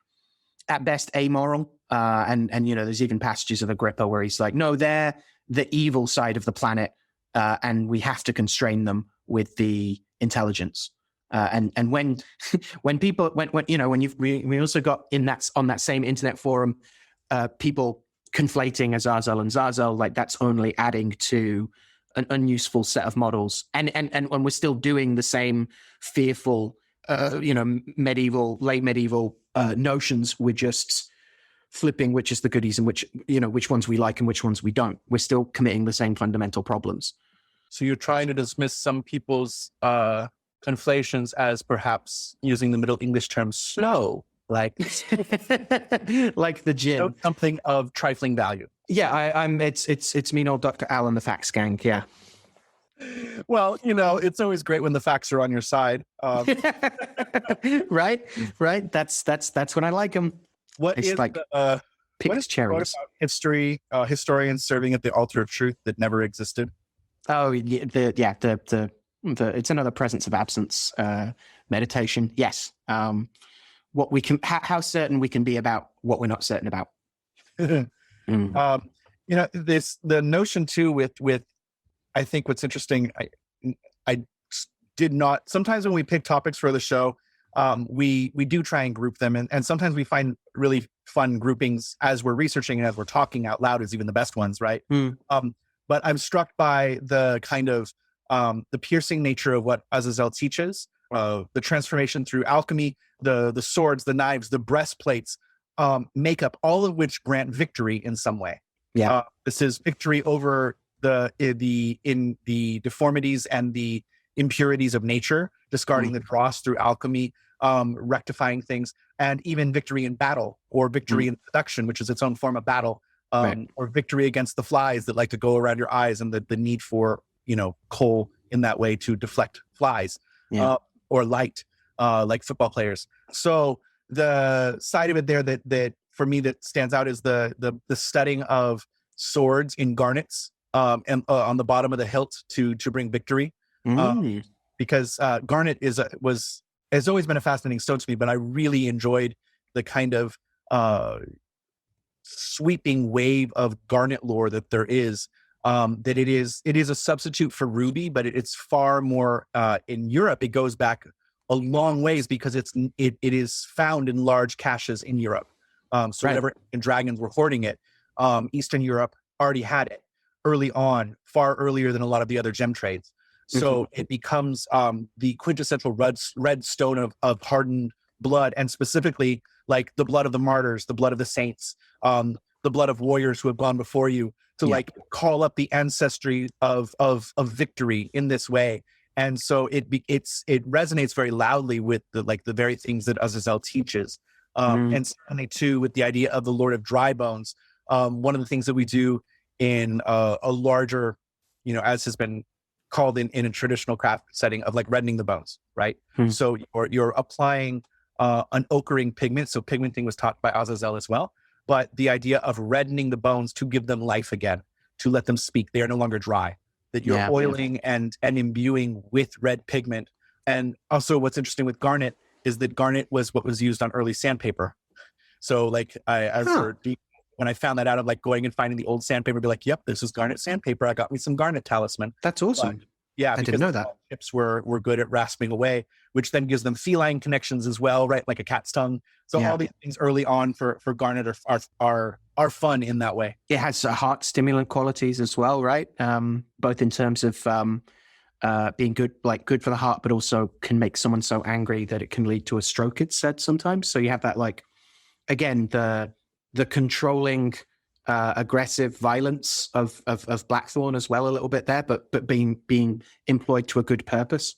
at best amoral. And there's even passages of Agrippa where he's like, no, they're the evil side of the planet, and we have to constrain them with the intelligence. And when people we also got on that same internet forum, people conflating Azazel and Zazel, like that's only adding to an unuseful set of models. And when we're still doing the same fearful, late medieval notions, we're just flipping which is the goodies and which ones we like and which ones we don't. We're still committing the same fundamental problems. So you're trying to dismiss some people's conflations as perhaps using the Middle English term slow, like like the gin, something of trifling value. Yeah, it's me and old Dr. Al and the Facts Gang. Yeah. Well, it's always great when the facts are on your side. Right. That's when I like them. What is like picked cherries? History, historians serving at the altar of truth that never existed. Oh, yeah. It's another presence of absence meditation. Yes. What we can, how certain we can be about what we're not certain about. The notion too with I think what's interesting. I did not. Sometimes when we pick topics for the show, we do try and group them, and sometimes we find really fun groupings as we're researching and as we're talking out loud is even the best ones, right? But I'm struck by the kind of the piercing nature of what Azazel teaches, the transformation through alchemy, the swords, the knives, the breastplates, makeup, all of which grant victory in some way. Yeah, this is victory over the deformities and the impurities of nature, discarding the dross through alchemy, rectifying things, and even victory in battle or victory in seduction, which is its own form of battle. Or victory against the flies that like to go around your eyes, and the need for coal in that way to deflect flies, or light, like football players. So the side of it there that for me that stands out is the studying of swords in garnets, and on the bottom of the hilt to bring victory, because garnet has always been a fascinating stone to me, but I really enjoyed the kind of sweeping wave of garnet lore that there is, that it is a substitute for ruby, but it's far more in Europe. It goes back a long ways because it is found in large caches in Europe. So whenever dragons were hoarding it, Eastern Europe already had it early on, far earlier than a lot of the other gem trades. So it becomes the quintessential red stone of hardened blood, and specifically like the blood of the martyrs, the blood of the saints, the blood of warriors who have gone before you, to like call up the ancestry of victory in this way. And so it resonates very loudly with the very things that Azazel teaches. And certainly too with the idea of the Lord of Dry Bones. One of the things that we do in a larger, as has been called in a traditional craft setting of like reddening the bones, right? So you're applying an ochring pigment. So pigmenting was taught by Azazel as well. But the idea of reddening the bones to give them life again, to let them speak. They are no longer dry. That you're oiling and imbuing with red pigment. And also what's interesting with garnet is that garnet was what was used on early sandpaper. So like when I found that out, of like going and finding the old sandpaper, be like, yep, this is garnet sandpaper. I got me some garnet talisman. That's awesome. Yeah, I didn't know that. Chips were good at rasping away, which then gives them feline connections as well, right? Like a cat's tongue. So all these things early on for garnet are fun in that way. It has heart stimulant qualities as well, right? Both in terms of being good for the heart, but also can make someone so angry that it can lead to a stroke, it's said sometimes. So you have that, like, again, the controlling aggressive violence of Blackthorn as well a little bit there, but being employed to a good purpose.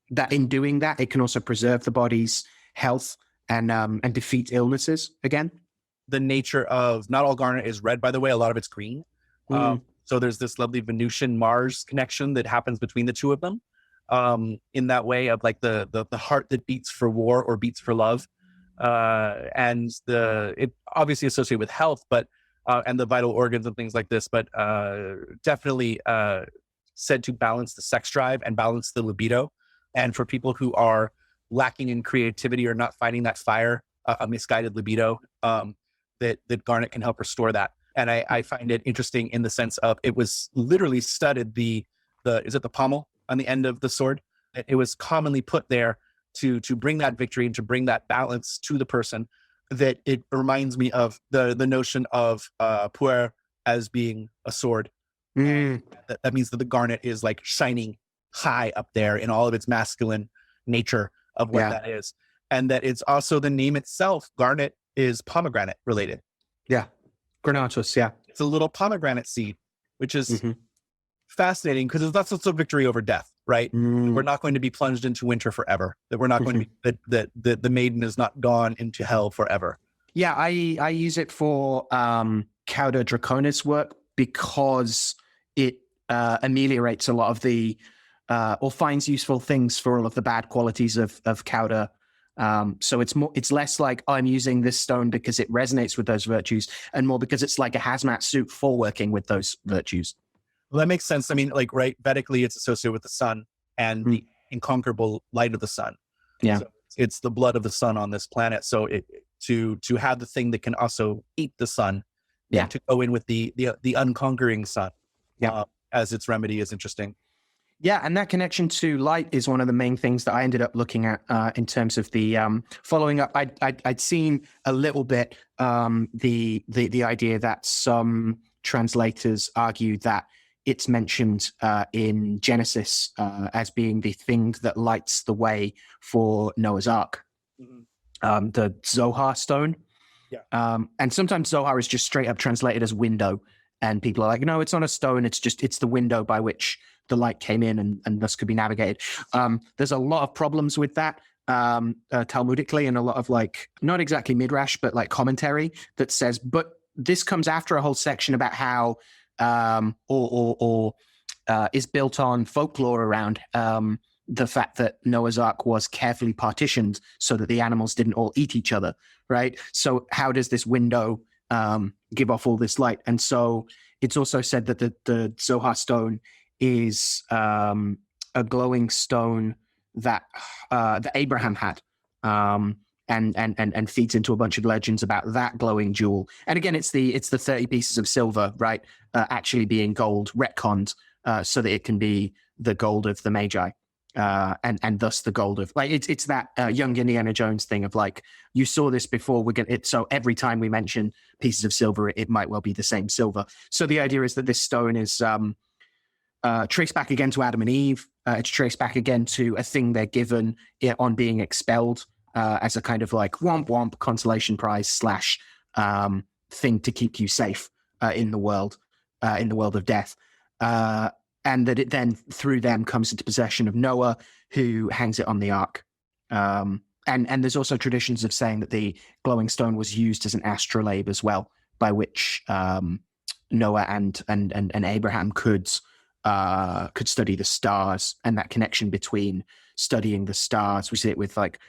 That in doing that, it can also preserve the body's health and defeat illnesses again. The nature of, not all garnet is red, by the way, a lot of it's green. So there's this lovely Venusian Mars connection that happens between the two of them, in that way of like the heart that beats for war or beats for love. And it obviously associated with health, but and the vital organs and things like this, but definitely said to balance the sex drive and balance the libido. And for people who are lacking in creativity or not finding that fire, a misguided libido, that garnet can help restore that. And I find it interesting in the sense of it was literally studded is it the pommel on the end of the sword? It was commonly put there to bring that victory and to bring that balance to the person. That it reminds me of the notion of puer as being a sword. That means that the garnet is like shining high up there in all of its masculine nature of what that is. And that it's also the name itself, garnet, is pomegranate related. Yeah. Granatus, yeah. It's a little pomegranate seed, which is fascinating because that's also victory over death, right? We're not going to be plunged into winter forever. That we're not going to be, that the maiden is not gone into hell forever. Yeah, I use it for Cauda Draconis work because it ameliorates a lot of the, or finds useful things for all of the bad qualities of Cauda. So it's less like, I'm using this stone because it resonates with those virtues, and more because it's like a hazmat suit for working with those virtues. Well, that makes sense. I mean, like, right, Vedically, it's associated with the sun and the inconquerable light of the sun. Yeah. So it's the blood of the sun on this planet. So to have the thing that can also eat the sun, to go in with the unconquering sun, as its remedy is interesting. Yeah, and that connection to light is one of the main things that I ended up looking at in terms of the following up. I'd seen a little bit the idea that some translators argue that it's mentioned in Genesis as being the thing that lights the way for Noah's Ark, the Zohar stone. Yeah. And sometimes Zohar is just straight up translated as window, and people are like, no, it's not a stone. It's the window by which the light came in and thus could be navigated. There's a lot of problems with that Talmudically, and a lot of like, not exactly midrash, but like commentary that says, but this comes after a whole section about how is built on folklore around the fact that Noah's Ark was carefully partitioned so that the animals didn't all eat each other, right? So how does this window give off all this light? And so it's also said that the Zohar stone is a glowing stone that Abraham had, and feeds into a bunch of legends about that glowing jewel. And again, it's the 30 pieces of silver, right? Actually being gold retconned so that it can be the gold of the Magi. and thus the gold of like it's that young Indiana Jones thing of like you saw this before. We're gonna so every time we mention pieces of silver, it might well be the same silver. So the idea is that this stone is traced back again to Adam and Eve. It's traced back again to a thing they're given on being expelled as a kind of like womp womp consolation prize slash thing to keep you safe in the world of death. And that it then, through them, comes into possession of Noah, who hangs it on the ark. And there's also traditions of saying that the glowing stone was used as an astrolabe as well, by which Noah and Abraham could study the stars, and that connection between studying the stars. We see it with like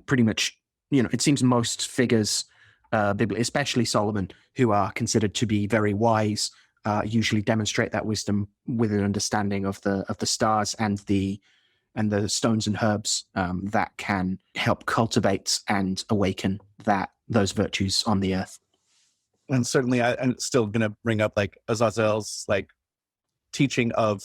pretty much, it seems most figures, especially Solomon, who are considered to be very wise, usually demonstrate that wisdom with an understanding of the stars and the stones and herbs that can help cultivate and awaken those virtues on the earth. And certainly, I'm still going to bring up like Azazel's like teaching of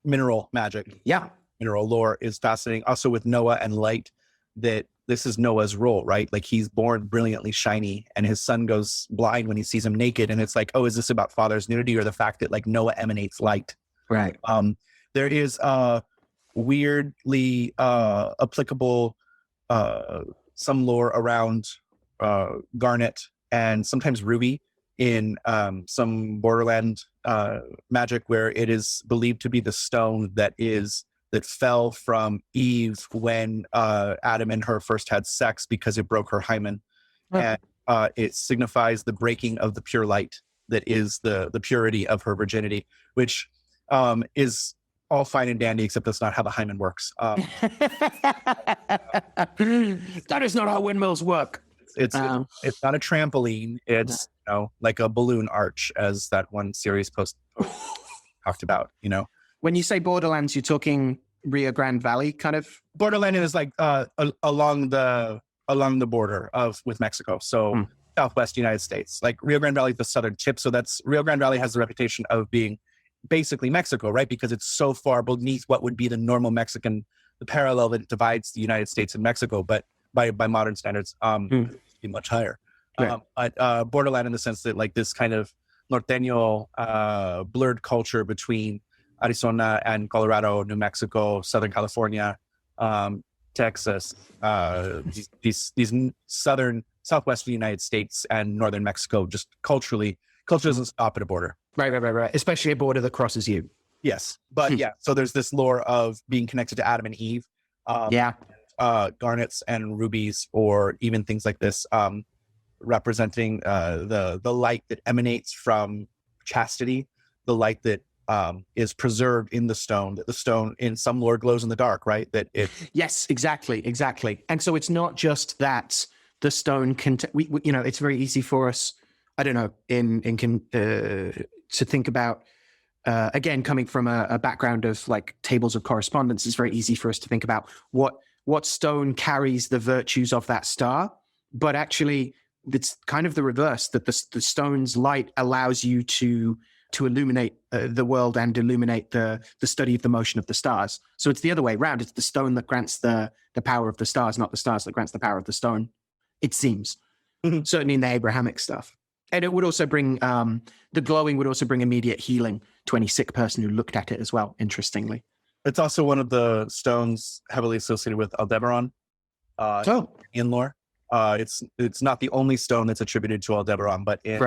mineral magic. Yeah, mineral lore is fascinating. Also with Noah and light, that this is Noah's role, right? Like he's born brilliantly shiny and his son goes blind when he sees him naked. And it's like, oh, is this about father's nudity or the fact that like Noah emanates light? Right. There is weirdly applicable some lore around garnet and sometimes ruby in some borderland magic, where it is believed to be the stone that fell from Eve when Adam and her first had sex because it broke her hymen. And it signifies the breaking of the pure light that is the purity of her virginity, which is all fine and dandy, except that's not how the hymen works. That is not how windmills work. It's not a trampoline. It's like a balloon arch, as that one series post talked about. When you say borderlands, you're talking Rio Grande Valley kind of? Borderland is like along the border with Mexico. So Southwest United States. Like Rio Grande Valley is the southern tip. So Rio Grande Valley has the reputation of being basically Mexico, right? Because it's so far beneath what would be the normal Mexican, the parallel that divides the United States and Mexico, but by modern standards, much higher. Right. Borderland in the sense that like this kind of norteño blurred culture between Arizona and Colorado, New Mexico, Southern California, Texas, these southwestern United States and northern Mexico, just culture doesn't stop at a border. Right. Especially a border that crosses you. Yes. But yeah, so there's this lore of being connected to Adam and Eve. Garnets and rubies, or even things like this, representing the light that emanates from chastity, the light that is preserved in the stone, that the stone in some lore glows in the dark, right? Yes, exactly. And so it's not just that the stone can, it's very easy for us, I don't know, to think about, again, coming from a background of like tables of correspondence, it's very easy for us to think about what stone carries the virtues of that star. But actually, it's kind of the reverse, that the stone's light allows you to illuminate the world and illuminate the study of the motion of the stars. So it's the other way around. It's the stone that grants the power of the stars, not the stars that grants the power of the stone, it seems. Certainly in the Abrahamic stuff. And it would also bring, the glowing would also bring immediate healing to any sick person who looked at it as well, interestingly. It's also one of the stones heavily associated with Aldebaran in lore. It's not the only stone that's attributed to Aldebaran, but in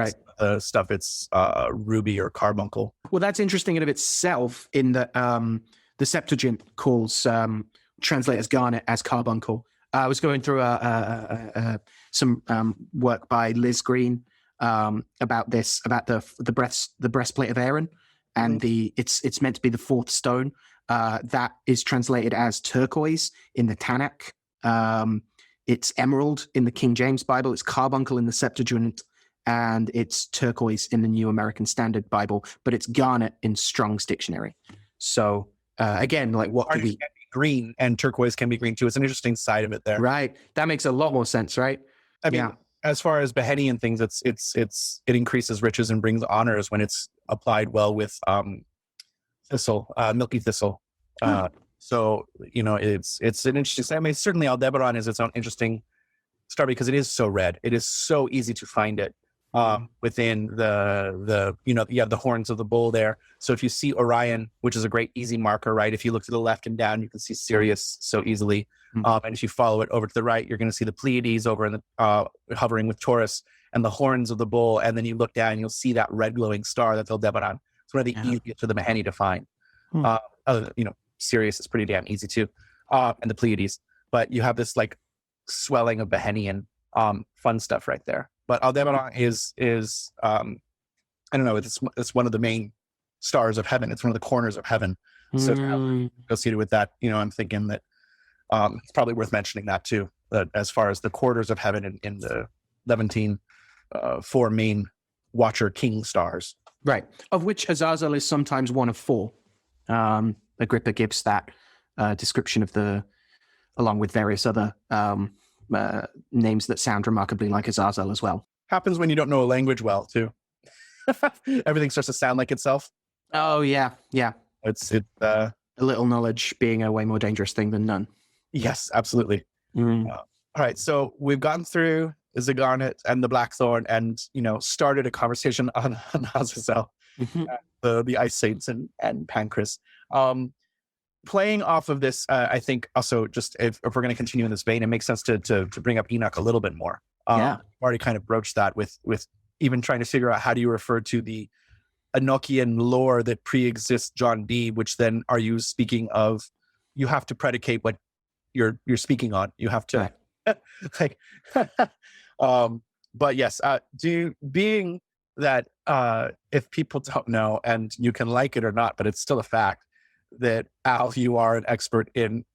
stuff it's ruby or carbuncle. Well, that's interesting in of itself, in that the Septuagint calls translates Garnet as carbuncle. I was going through some work by Liz Green about this, about the breastplate of Aaron, and it's meant to be the fourth stone that is translated as turquoise in the Tanakh. It's emerald in the King James Bible. It's carbuncle in the Septuagint, and it's turquoise in the New American Standard Bible. But it's garnet in Strong's Dictionary. So again, like what do we? Can be green, and turquoise can be green too. It's an interesting side of it there. Right. That makes a lot more sense, right? I mean, as far as Behenian things, it increases riches and brings honors when it's applied well with thistle, milky thistle. So, it's an interesting, I mean, certainly Aldebaran is its own interesting star because it is so red. It is so easy to find it within you have the horns of the bull there. So if you see Orion, which is a great easy marker, right? If you look to the left and down, you can see Sirius so easily. And if you follow it over to the right, you're going to see the Pleiades over in the hovering with Taurus and the horns of the bull. And then you look down, you'll see that red glowing star, that's Aldebaran. It's one of the easiest for the Maheni to find. Sirius is pretty damn easy too, and the Pleiades. But you have this like swelling of Behenian fun stuff right there. But Aldebaran is I don't know, it's one of the main stars of heaven. It's one of the corners of heaven. So associated with that, I'm thinking that it's probably worth mentioning that too. That as far as the quarters of heaven in the Levantine, four main Watcher King stars, right? Of which Azazel is sometimes one of four. Agrippa gives that description of along with various other names that sound remarkably like Azazel as well. Happens when you don't know a language well, too. Everything starts to sound like itself. Oh, yeah. It's a little knowledge being a way more dangerous thing than none. Yes, absolutely. All right, so we've gone through the Garnet and the Blackthorn and, started a conversation on Azazel, the Ice Saints and Pancras. Playing off of this, I think also just if we're going to continue in this vein, it makes sense to bring up Enoch a little bit more. I've already kind of broached that with even trying to figure out how do you refer to the Enochian lore that pre-exists John Dee, which then are you speaking of, you have to predicate what you're speaking on. You have to but yes, being that if people don't know, and you can like it or not, but it's still a fact, that Al, you are an expert in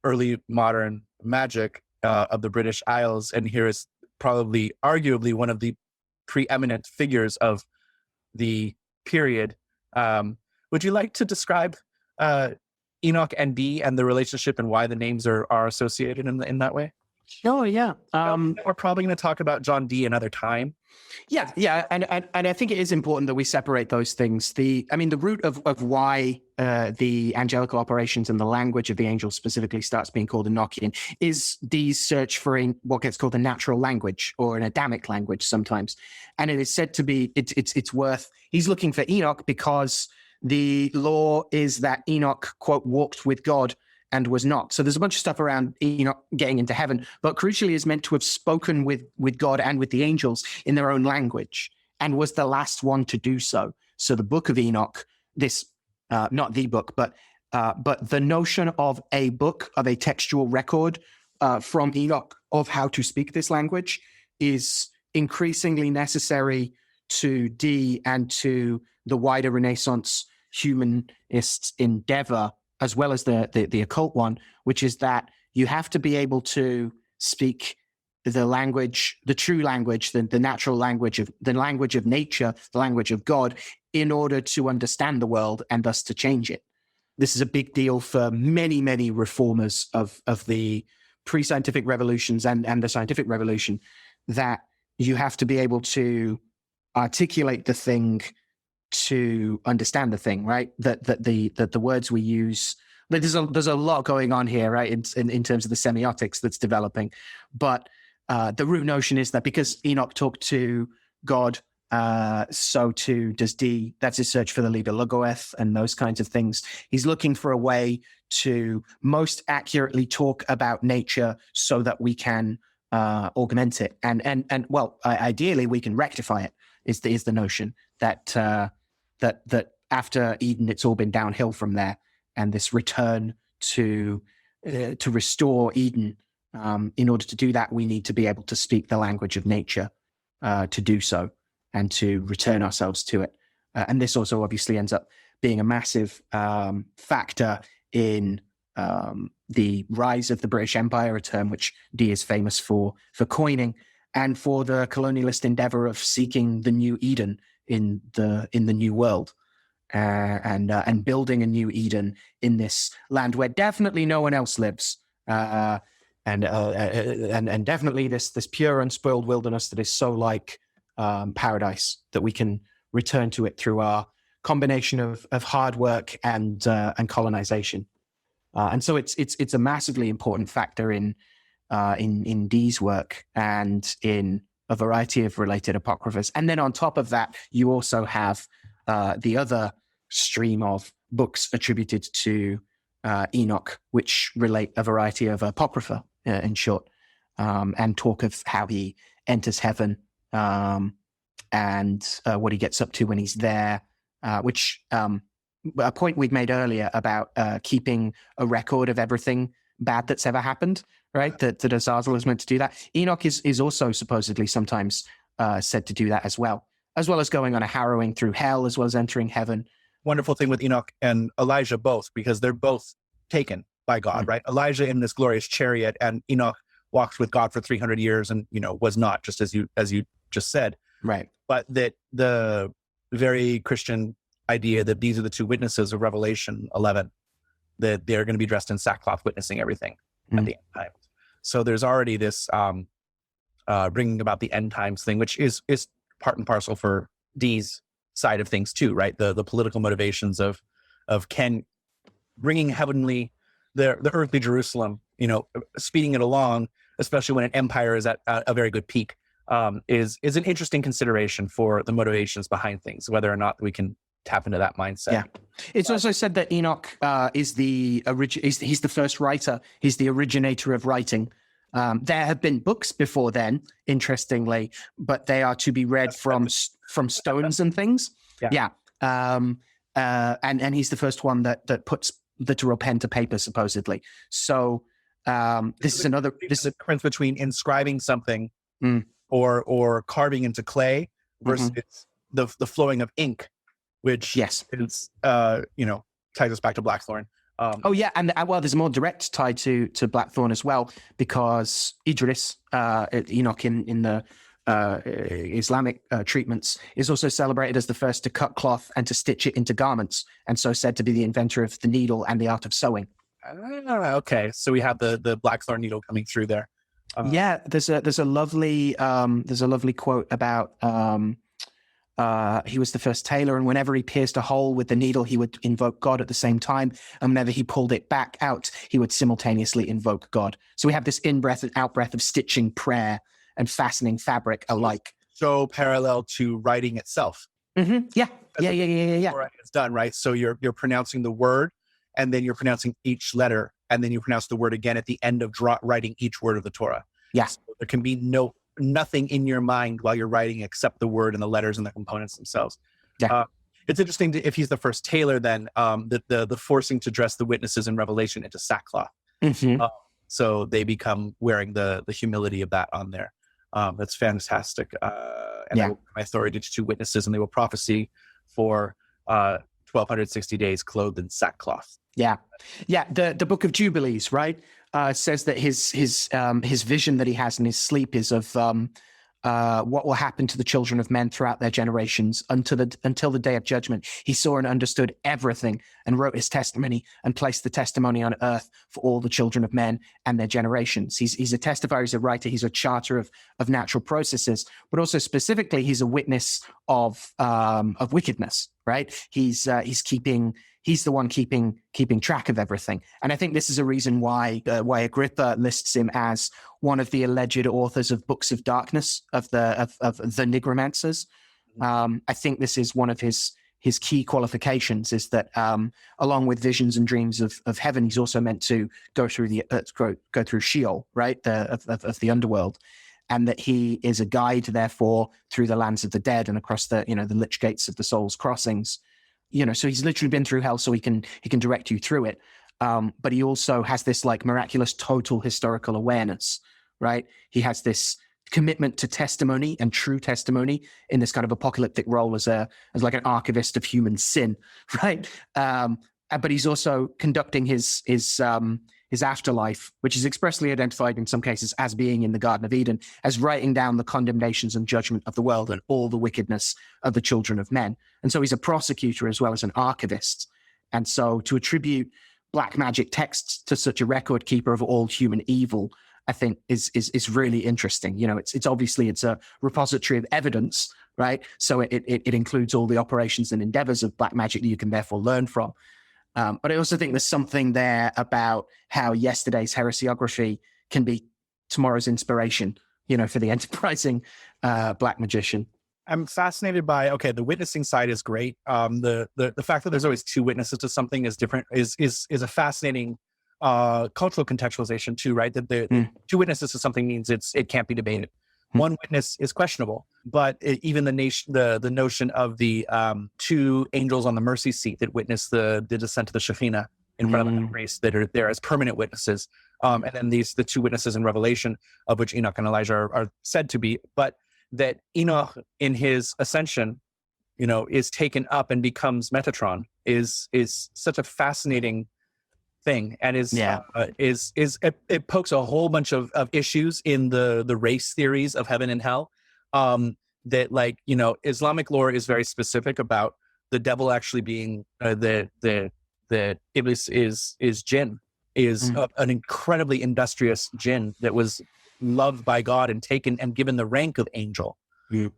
early modern magic of the British Isles, and here is probably arguably one of the preeminent figures of the period. Would you like to describe Enoch and Dee and the relationship and why the names are associated in that way? Oh, yeah. We're probably going to talk about John Dee another time. Yeah, and I think it is important that we separate those things. The root of why the angelical operations and the language of the angels specifically starts being called Enochian is Dee's search for what gets called a natural language or an Adamic language sometimes, and it is said to be he's looking for Enoch because the law is that Enoch, quote, walked with God and was not. So there's a bunch of stuff around Enoch getting into heaven, but crucially is meant to have spoken with God and with the angels in their own language and was the last one to do so. So the book of Enoch, not the book, but the notion of a book, of a textual record from Enoch of how to speak this language is increasingly necessary to Dee and to the wider Renaissance humanist endeavor, as well as the occult one, which is that you have to be able to speak the language, the true language, the natural language the language of nature, the language of God, in order to understand the world and thus to change it. This is a big deal for many, many reformers of the pre-scientific revolutions and the scientific revolution, that you have to be able to articulate the thing to understand the thing, right? That the words we use, there's a lot going on here, right? In terms of the semiotics that's developing, but the root notion is that because Enoch talked to God, so too does Dee. That's his search for the Liber Logoeth and those kinds of things. He's looking for a way to most accurately talk about nature so that we can augment it, and ideally we can rectify it. Is the notion that after Eden, it's all been downhill from there, and this return to restore Eden. In order to do that, we need to be able to speak the language of nature to do so and to return ourselves to it. And this also obviously ends up being a massive factor in the rise of the British Empire, a term which Dee is famous for coining, and for the colonialist endeavor of seeking the new Eden in the new world, and building a new Eden in this land where definitely no one else lives, and definitely this pure unspoiled wilderness that is so like paradise that we can return to it through our combination of hard work and colonization. And so it's a massively important factor in Dee's work and in a variety of related apocryphas. And then on top of that, you also have the other stream of books attributed to Enoch, which relate a variety of apocrypha, in short, and talk of how he enters heaven and what he gets up to when he's there, which a point we'd made earlier about keeping a record of everything bad that's ever happened, right? That Azazel is meant to do that. Enoch is also supposedly sometimes said to do that as well as going on a harrowing through hell, as well as entering heaven. Wonderful thing with Enoch and Elijah both, because they're both taken by God, right? Elijah in this glorious chariot, and Enoch walked with God for 300 years and, was not, just as you just said. Right. But that the very Christian idea that these are the two witnesses of Revelation 11, that they're going to be dressed in sackcloth witnessing everything at the end times. So there's already this bringing about the end times thing, which is part and parcel for Dee's side of things too, right? The political motivations of bringing heavenly, the earthly Jerusalem, speeding it along, especially when an empire is at a very good peak, is an interesting consideration for the motivations behind things, whether or not we can tap into that mindset. Yeah, it's also said that Enoch is he's the first writer. He's the originator of writing. There have been books before then, interestingly, but they are to be read from stones and things. Yeah. And he's the first one that puts literal pen to paper, supposedly. So this is another. This is the difference between inscribing something or carving into clay versus the flowing of ink, which is ties us back to Blackthorn. And well, there's a more direct tie to Blackthorn as well, because Idris, Enoch in the Islamic treatments, is also celebrated as the first to cut cloth and to stitch it into garments, and so said to be the inventor of the needle and the art of sewing. Okay, so we have the Blackthorn needle coming through there. There's a lovely quote about he was the first tailor, and whenever he pierced a hole with the needle, he would invoke God at the same time. And whenever he pulled it back out, he would simultaneously invoke God. So we have this in-breath and out-breath of stitching prayer and fastening fabric alike. So parallel to writing itself. Yeah. It's done, right? So you're pronouncing the word, and then you're pronouncing each letter, and then you pronounce the word again at the end of writing each word of the Torah. Yes. So there can be nothing in your mind while you're writing except the word and the letters and the components themselves. Yeah. It's interesting if he's the first tailor, then the forcing to dress the witnesses in Revelation into sackcloth. So they become wearing the humility of that on there. That's fantastic. And I will give my authority to two witnesses, and they will prophesy for 1260 days clothed in sackcloth. Yeah. The Book of Jubilees, right, says that his vision that he has in his sleep is of what will happen to the children of men throughout their generations until the day of judgment. He saw and understood everything and wrote his testimony and placed the testimony on earth for all the children of men and their generations. He's a testifier, he's a writer, he's a charter of natural processes, but also specifically he's a witness of wickedness, right? He's the one keeping track of everything. And I think this is a reason why Agrippa lists him as one of the alleged authors of books of darkness, of the nigromancers. I think this is one of his key qualifications, is that along with visions and dreams of heaven, he's also meant to go through go through Sheol, right, of the underworld, and that he is a guide, therefore, through the lands of the dead and across the lich gates of the soul's crossings. So he's literally been through hell, so he can direct you through it. But he also has this like miraculous total historical awareness, right? He has this commitment to testimony and true testimony in this kind of apocalyptic role as like an archivist of human sin, right? But he's also conducting his afterlife, which is expressly identified in some cases as being in the Garden of Eden, as writing down the condemnations and judgment of the world and all the wickedness of the children of men. And so he's a prosecutor as well as an archivist. And so to attribute black magic texts to such a record keeper of all human evil, I think is really interesting. It's obviously it's a repository of evidence, right? So it includes all the operations and endeavors of black magic that you can therefore learn from. But I also think there's something there about how yesterday's heresiography can be tomorrow's inspiration, for the enterprising black magician. I'm fascinated by, the witnessing side is great. The fact that there's always two witnesses to something is different, is a fascinating cultural contextualization too, right? That the two witnesses to something means it can't be debated. One witness is questionable, but even the notion of the two angels on the mercy seat that witness the descent of the Shekhinah in front of the grace, that are there as permanent witnesses, and then the two witnesses in Revelation, of which Enoch and Elijah are said to be, but that Enoch in his ascension, is taken up and becomes Metatron is such a fascinating thing, and it pokes a whole bunch of issues in the race theories of heaven and hell, that Islamic lore is very specific about the devil actually being the Iblis is jinn, is an incredibly industrious jinn that was loved by God and taken and given the rank of angel, even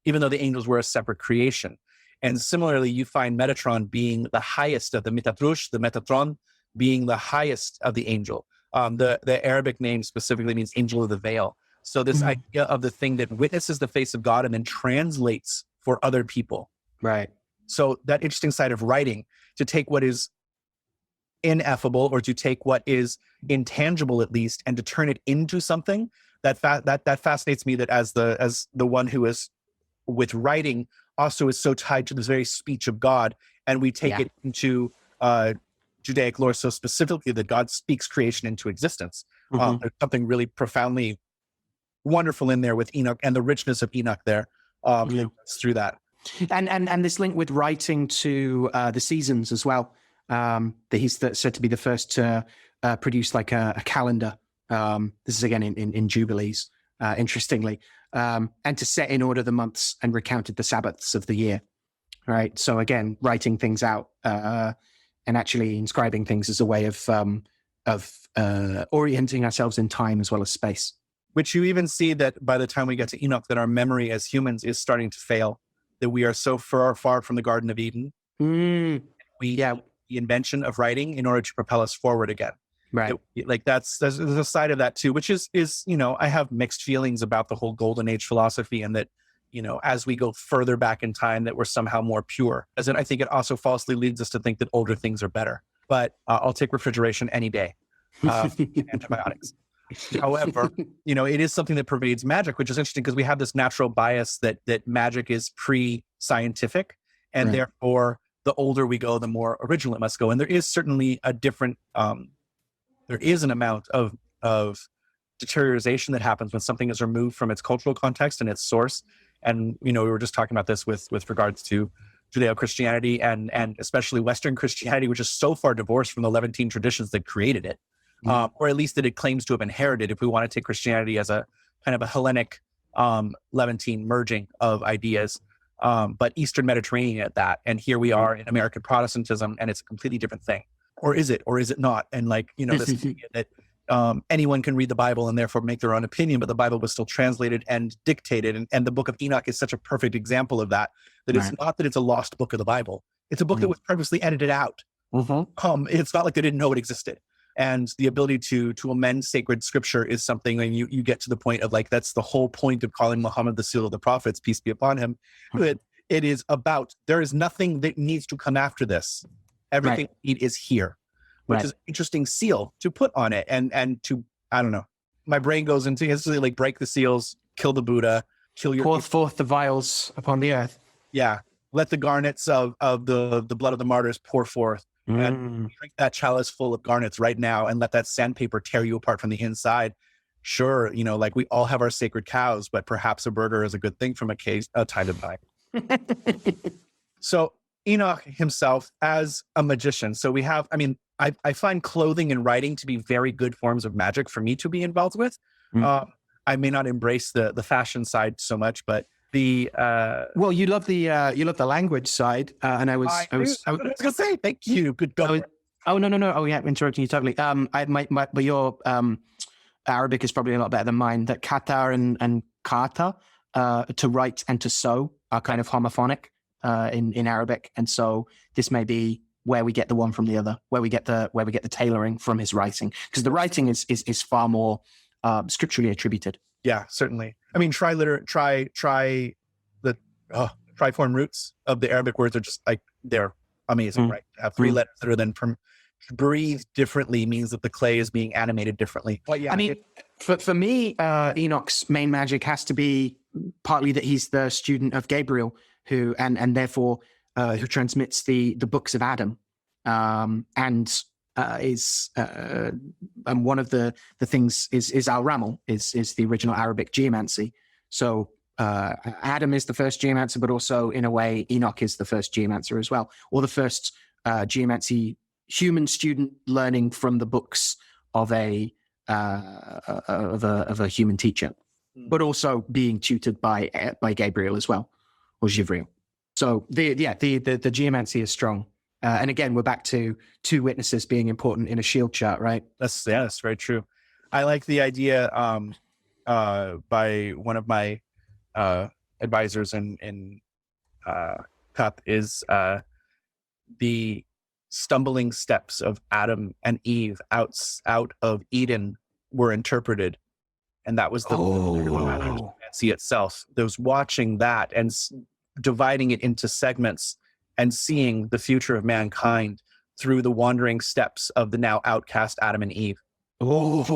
though the angels were a separate creation. And similarly, you find Metatron being the highest of the Metatrush, the Metatron being the highest of the angel. The Arabic name specifically means angel of the veil. So this idea of the thing that witnesses the face of God and then translates for other people. Right. So that interesting side of writing, to take what is ineffable, or to take what is intangible at least, and to turn it into something that fascinates me, that as the one who is with writing also is so tied to this very speech of God, and we take it into Judaic lore so specifically that God speaks creation into existence. There's something really profoundly wonderful in there with Enoch, and the richness of Enoch there through that. And this link with writing to the seasons as well. That he's said to be the first to produce like a calendar. This is again in Jubilees, interestingly, and to set in order the months and recounted the Sabbaths of the year. Right. So again, writing things out and actually inscribing things as a way of orienting ourselves in time as well as space. Which you even see that by the time we get to Enoch, that our memory as humans is starting to fail, that we are so far from the Garden of Eden. The invention of writing in order to propel us forward again. Right. There's a side of that too, which is I have mixed feelings about the whole Golden Age philosophy, and that, as we go further back in time, that we're somehow more pure. As in, I think it also falsely leads us to think that older things are better. But I'll take refrigeration any day. Antibiotics. However, it is something that pervades magic, which is interesting because we have this natural bias that magic is pre-scientific, and therefore the older we go, the more original it must go. And there is certainly a different, there is an amount of deterioration that happens when something is removed from its cultural context and its source. And, we were just talking about this with regards to Judeo-Christianity and especially Western Christianity, which is so far divorced from the Levantine traditions that created it, or at least that it claims to have inherited, if we want to take Christianity as a kind of a Hellenic Levantine merging of ideas. But Eastern Mediterranean at that. And here we are in American Protestantism, and it's a completely different thing. Or is it not? And this idea that anyone can read the Bible and therefore make their own opinion, but the Bible was still translated and dictated. And the book of Enoch is such a perfect example of that, it's not that it's a lost book of the Bible. It's a book that was purposely edited out. It's not like they didn't know it existed. And the ability to amend sacred scripture is something, when you get to the point of that's the whole point of calling Muhammad the seal of the prophets, peace be upon him. It is about, there is nothing that needs to come after this. Everything is here, which is an interesting seal to put on it. And to, I don't know, my brain goes into instantly break the seals, kill the Buddha, kill your... Pour forth the vials upon the earth. Yeah. Let the garnets of the blood of the martyrs pour forth. And drink that chalice full of garnets right now, and let that sandpaper tear you apart from the inside. Sure, we all have our sacred cows, but perhaps a burger is a good thing from a time to time. So Enoch himself as a magician. So we have, I find clothing and writing to be very good forms of magic for me to be involved with. I may not embrace the fashion side so much, but you love the language side, and I was gonna say thank you. Good going. No. Oh yeah, interrupting you totally. But your Arabic is probably a lot better than mine. That kata and kata, to write and to sew, are kind of homophonic in Arabic, and so this may be where we get the one from the other, where we get the tailoring from his writing, because the writing is far more scripturally attributed. Yeah, certainly. I mean, the triform roots of the Arabic words are just like, they're amazing, right? Have three letters that are then breathed differently means that the clay is being animated differently. Well, yeah, I mean, for me, Enoch's main magic has to be partly that he's the student of Gabriel, who and therefore who transmits the books of Adam, and one of the things is al-Ramal, is the original Arabic geomancy. So Adam is the first geomancer, but also in a way Enoch is the first geomancer as well, or the first geomancy human student learning from the books of a human teacher, but also being tutored by Gabriel as well, or Jivril. So the geomancy is strong. And again, we're back to two witnesses being important in a shield chart, right? That's very true. I like the idea by one of my advisors in Kath is the stumbling steps of Adam and Eve out of Eden were interpreted, and that was the geomancy itself. Those watching that and dividing it into segments and seeing the future of mankind through the wandering steps of the now outcast Adam and Eve. Oh,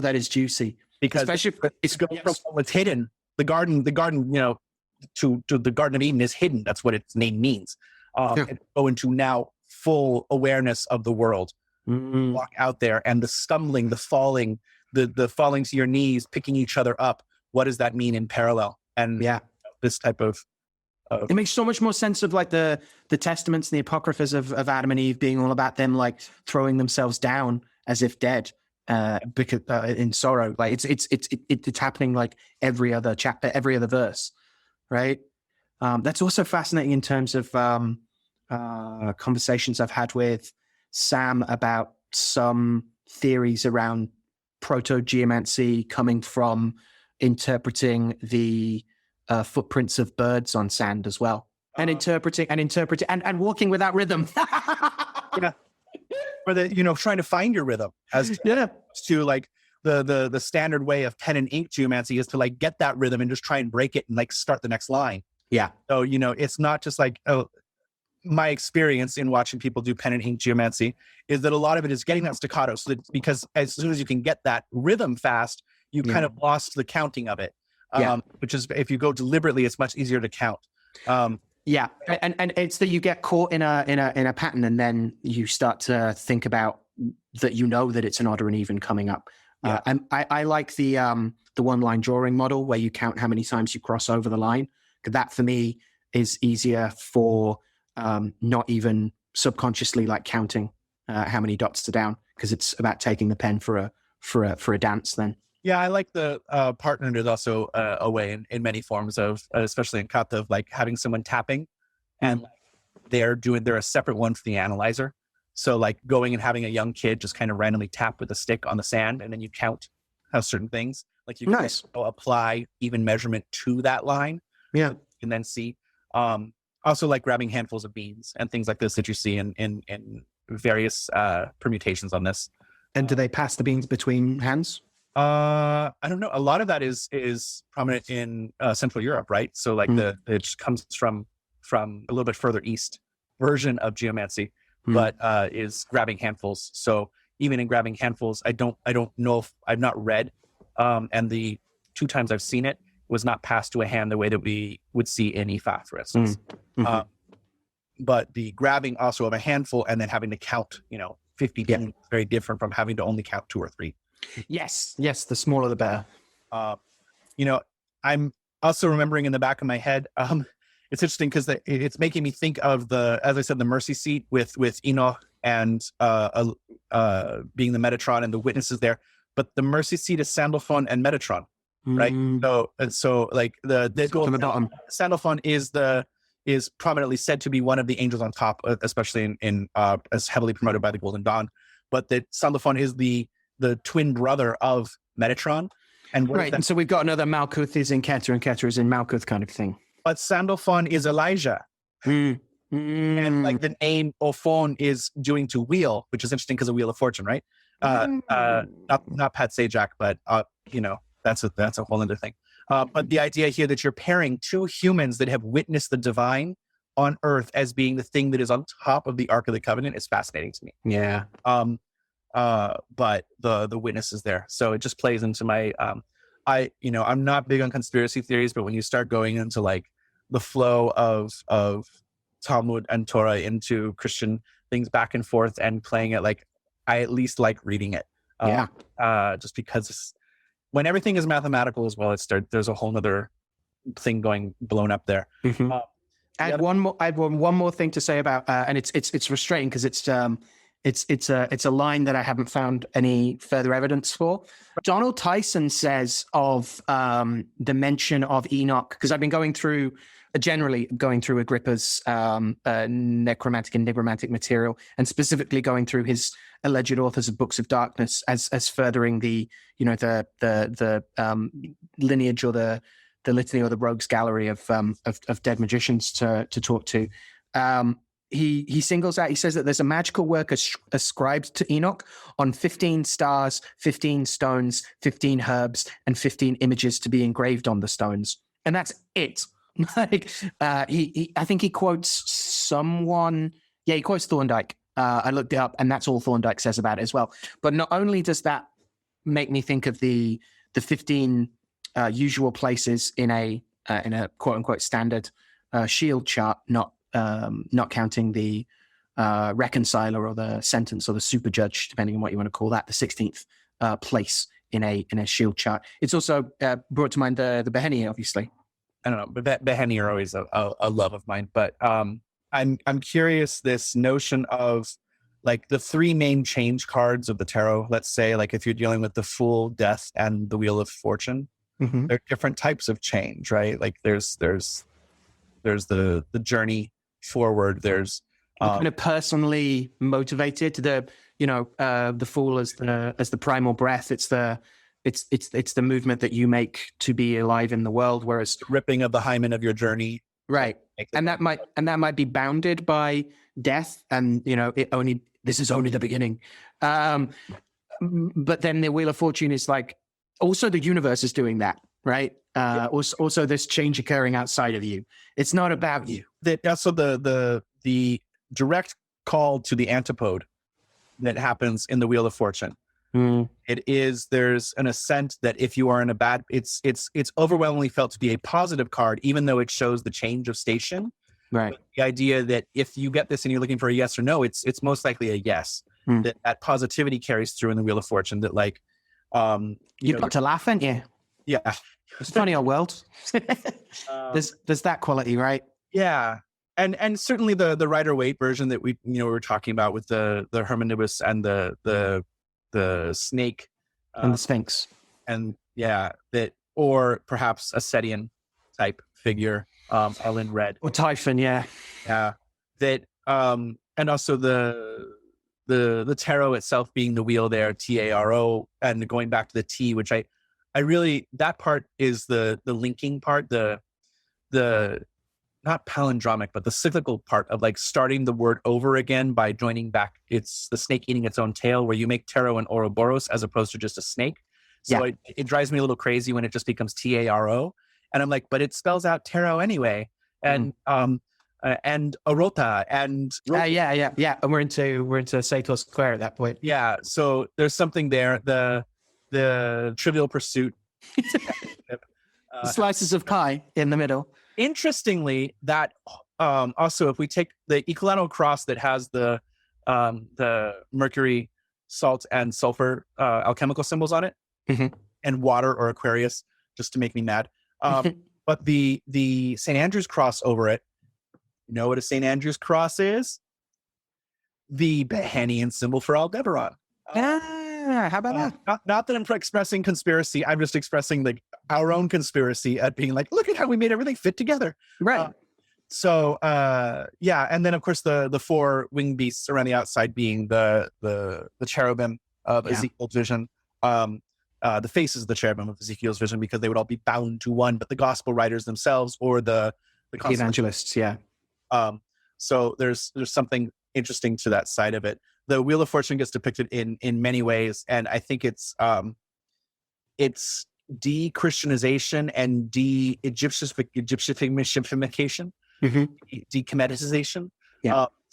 that is juicy. Because especially it's going from what's hidden. The garden, to the Garden of Eden is hidden. That's what its name means. Go into now full awareness of the world. Walk out there, and the stumbling, the falling, the falling to your knees, picking each other up. What does that mean in parallel? And this type of it makes so much more sense of like the testaments and the apocryphas of Adam and Eve being all about them like throwing themselves down as if dead because in sorrow. Like it's happening like every other chapter, every other verse, right? That's also fascinating in terms of conversations I've had with Sam about some theories around proto-geomancy coming from interpreting the footprints of birds on sand as well, and interpreting and walking without rhythm. Or trying to find your rhythm as to like the standard way of pen and ink geomancy is to like get that rhythm and just try and break it and like start the next line. Yeah. So, it's not just like, my experience in watching people do pen and ink geomancy is that a lot of it is getting that staccato. So that, because as soon as you can get that rhythm fast, you kind of lost the counting of it. Which is, if you go deliberately, it's much easier to count. And it's that you get caught in a pattern, and then you start to think about that. That it's an odd or an even coming up. And I like the one line drawing model where you count how many times you cross over the line. That for me is easier for not even subconsciously like counting how many dots are down, because it's about taking the pen for a dance then. Yeah, I like the partner is also a way in many forms of, especially in kata, of like having someone tapping, and they're a separate one for the analyzer. So like going and having a young kid just kind of randomly tap with a stick on the sand, and then you count how certain things, like you can apply even measurement to that line. Yeah, you can then see. Also like grabbing handfuls of beans and things like this that you see in various permutations on this. And do they pass the beans between hands? I don't know. A lot of that is prominent in Central Europe, right? So like it just comes from a little bit further east version of geomancy, but is grabbing handfuls. So even in grabbing handfuls, I don't know if I've not read, and the 2 times I've seen it was not passed to a hand the way that we would see in Ifa, for instance. But the grabbing also of a handful and then having to count, 50 beans is very different from having to only count 2 or 3. Yes, the smaller the better. I'm also remembering in the back of my head, it's interesting because it's making me think of as I said, the mercy seat with Enoch and being the Metatron and the witnesses there. But the mercy seat is Sandalphon and Metatron, right? So like the from the bottom. Sandalphon is prominently said to be one of the angels on top, especially in as heavily promoted by the Golden Dawn. But that Sandalphon is the twin brother of Metatron. And and so we've got another Malkuth is in Keter and Keter is in Malkuth kind of thing. But Sandalphon is Elijah. And like the name Ophon is doing to wheel, which is interesting because of Wheel of Fortune, right? Not Pat Sajak, but that's a whole other thing. But the idea here that you're pairing two humans that have witnessed the divine on earth as being the thing that is on top of the Ark of the Covenant is fascinating to me. Yeah. But the witness is there. So it just plays into my, I'm not big on conspiracy theories, but when you start going into like the flow of Talmud and Torah into Christian things back and forth and playing it, like I at least like reading it. Just because when everything is mathematical as well, there's a whole nother thing blown up there. Mm-hmm. I had one more thing to say about, and it's frustrating because it's a line that I haven't found any further evidence for. Donald Tyson says of the mention of Enoch, because I've been going through Agrippa's necromantic and nigromantic material, and specifically going through his alleged authors of books of darkness as furthering the lineage or the litany or the rogues gallery of dead magicians to talk to. He singles out, he says that there's a magical work ascribed to Enoch on 15 stars, 15 stones, 15 herbs, and 15 images to be engraved on the stones. And that's it. Like, I think he quotes someone. Yeah, he quotes Thorndike. I looked it up, and that's all Thorndike says about it as well. But not only does that make me think of the 15 usual places in a quote unquote standard shield chart, not counting the reconciler or the sentence or the super judge, depending on what you want to call that, the 16th place in a shield chart. It's also brought to mind the Beheni, obviously. I don't know, but Beheni are always a love of mine. But I'm curious, this notion of like the three main change cards of the tarot. Let's say, like if you're dealing with the Fool, Death, and the Wheel of Fortune, mm-hmm. there are different types of change, right? Like there's the journey forward. There's kind of personally motivated. The Fool as the primal breath. It's the movement that you make to be alive in the world, whereas ripping of the hymen of your journey, right? And that might be bounded by death, and this is only the beginning. But then the Wheel of Fortune is like also the universe is doing that, right? Also this change occurring outside of you. It's not about you. So the direct call to the antipode that happens in the Wheel of Fortune. There's an ascent that if you are in a bad, it's overwhelmingly felt to be a positive card, even though it shows the change of station. Right. But the idea that if you get this and you're looking for a yes or no, it's most likely a yes. That positivity carries through in the Wheel of Fortune. That like, you've got to laugh, ain't you? Yeah, it's funny old world. There's that quality, right? Yeah. And certainly the Rider-Waite version that we were talking about with the Hermanibus and the snake and the Sphinx, and that, or perhaps a Setian type figure, all in red, or Typhon, that and also the tarot itself being the wheel there, TARO, and going back to the T, which I really, that part is the linking part, the not palindromic, but the cyclical part of like starting the word over again by joining back. It's the snake eating its own tail, where you make tarot and Ouroboros as opposed to just a snake. So it drives me a little crazy when it just becomes TARO. And I'm like, but it spells out tarot anyway. And Arota and yeah. And we're into Sator Square at that point. Yeah. So there's something there. The Trivial Pursuit. Slices of pie in the middle. Interestingly, that also, if we take the Equilateral Cross that has the mercury, salt, and sulfur alchemical symbols on it, and water or Aquarius, just to make me mad. But the St. Andrew's Cross over it, you know what a St. Andrew's Cross is? The Bahanian symbol for Aldebaran. How about that? Not that I'm expressing conspiracy. I'm just expressing like our own conspiracy at being like, look at how we made everything fit together. Right. And then of course the four winged beasts around the outside being the cherubim of Ezekiel's vision, the faces of the cherubim of Ezekiel's vision, because they would all be bound to one, but the gospel writers themselves or the evangelists, So there's something interesting to that side of it. The Wheel of Fortune gets depicted in many ways, and I think it's de-Christianization and de-Egyptification, dechematization,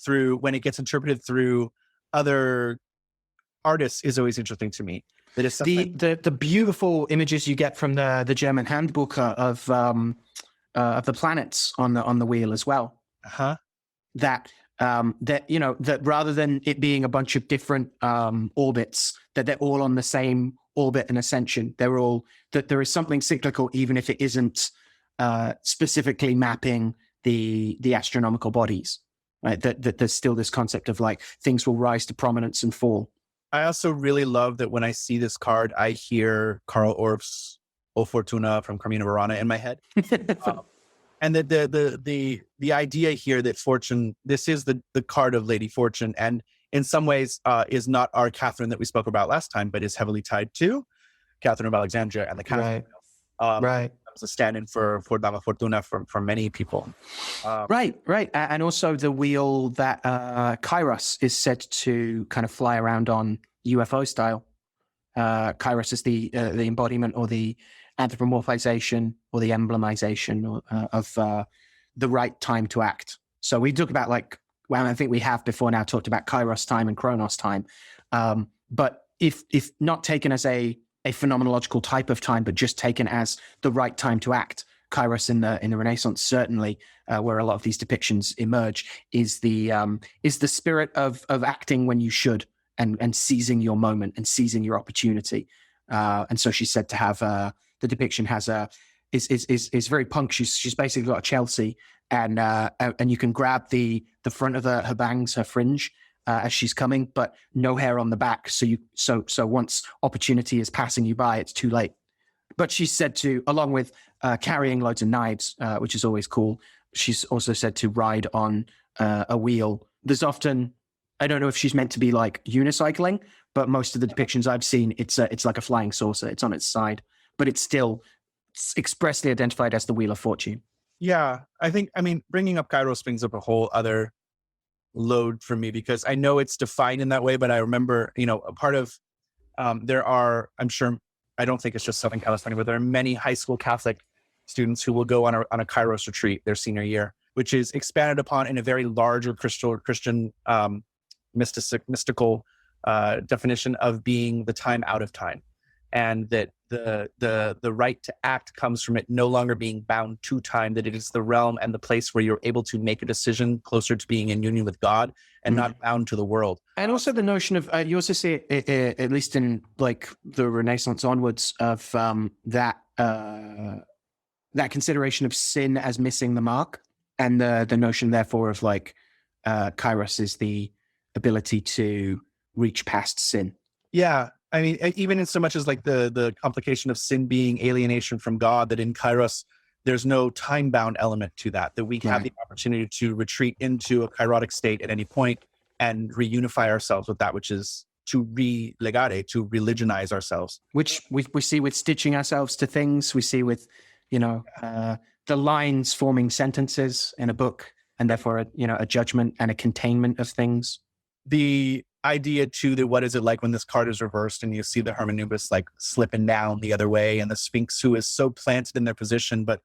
through when it gets interpreted through other artists is always interesting to me. That is the beautiful images you get from the German handbook of the planets on the wheel as well. That that rather than it being a bunch of different orbits, that they're all on the same orbit and ascension. They're all that there is something cyclical, even if it isn't specifically mapping the astronomical bodies. Right? That there's still this concept of like things will rise to prominence and fall. I also really love that when I see this card, I hear Karl Orff's O Fortuna from Carmina Burana in my head. And that the idea here that Fortune, this is the card of Lady Fortune, and in some ways is not our Catherine that we spoke about last time, but is heavily tied to Catherine of Alexandria and the Catherine. Right. That was a stand-in for Dama Fortuna for many people. Right. And also the wheel that Kairos is said to kind of fly around on UFO style. Kairos is the embodiment or the anthropomorphization or the emblemization of the right time to act. So we talk about I think we have before now talked about Kairos time and Chronos time. But if not taken as a phenomenological type of time, but just taken as the right time to act, Kairos in the Renaissance, certainly where a lot of these depictions emerge, is the spirit of acting when you should and seizing your moment and seizing your opportunity. And so she's said to have the depiction is very punk. She's basically got a Chelsea, and you can grab the front of her bangs, her fringe, as she's coming, but no hair on the back. So once opportunity is passing you by, it's too late. But she's said to, along with carrying loads of knives, which is always cool. She's also said to ride on a wheel. There's often, I don't know if she's meant to be like unicycling, but most of the depictions I've seen, it's like a flying saucer. It's on its side, but it's still expressly identified as the Wheel of Fortune. Yeah, I mean, bringing up Kairos brings up a whole other load for me, because I know it's defined in that way, but I remember, a part of, there are, I'm sure, I don't think it's just Southern California, but there are many high school Catholic students who will go on a Kairos retreat their senior year, which is expanded upon in a very larger Christian mystical definition of being the time out of time. And that the right to act comes from it no longer being bound to time, that it is the realm and the place where you're able to make a decision closer to being in union with God and not bound to the world. And also the notion of, you also see it, at least in like the Renaissance onwards, of that consideration of sin as missing the mark, and the notion therefore of like Kairos is the ability to reach past sin. Yeah. I mean, even in so much as like the complication of sin being alienation from God, that in Kairos, there's no time-bound element to that we have the opportunity to retreat into a kairotic state at any point and reunify ourselves with that, which is to relegare, to religionize ourselves. Which we see with stitching ourselves to things. We see with, the lines forming sentences in a book, and therefore, a judgment and a containment of things. The idea too that what is it like when this card is reversed and you see the Hermanubis like slipping down the other way, and the Sphinx who is so planted in their position, but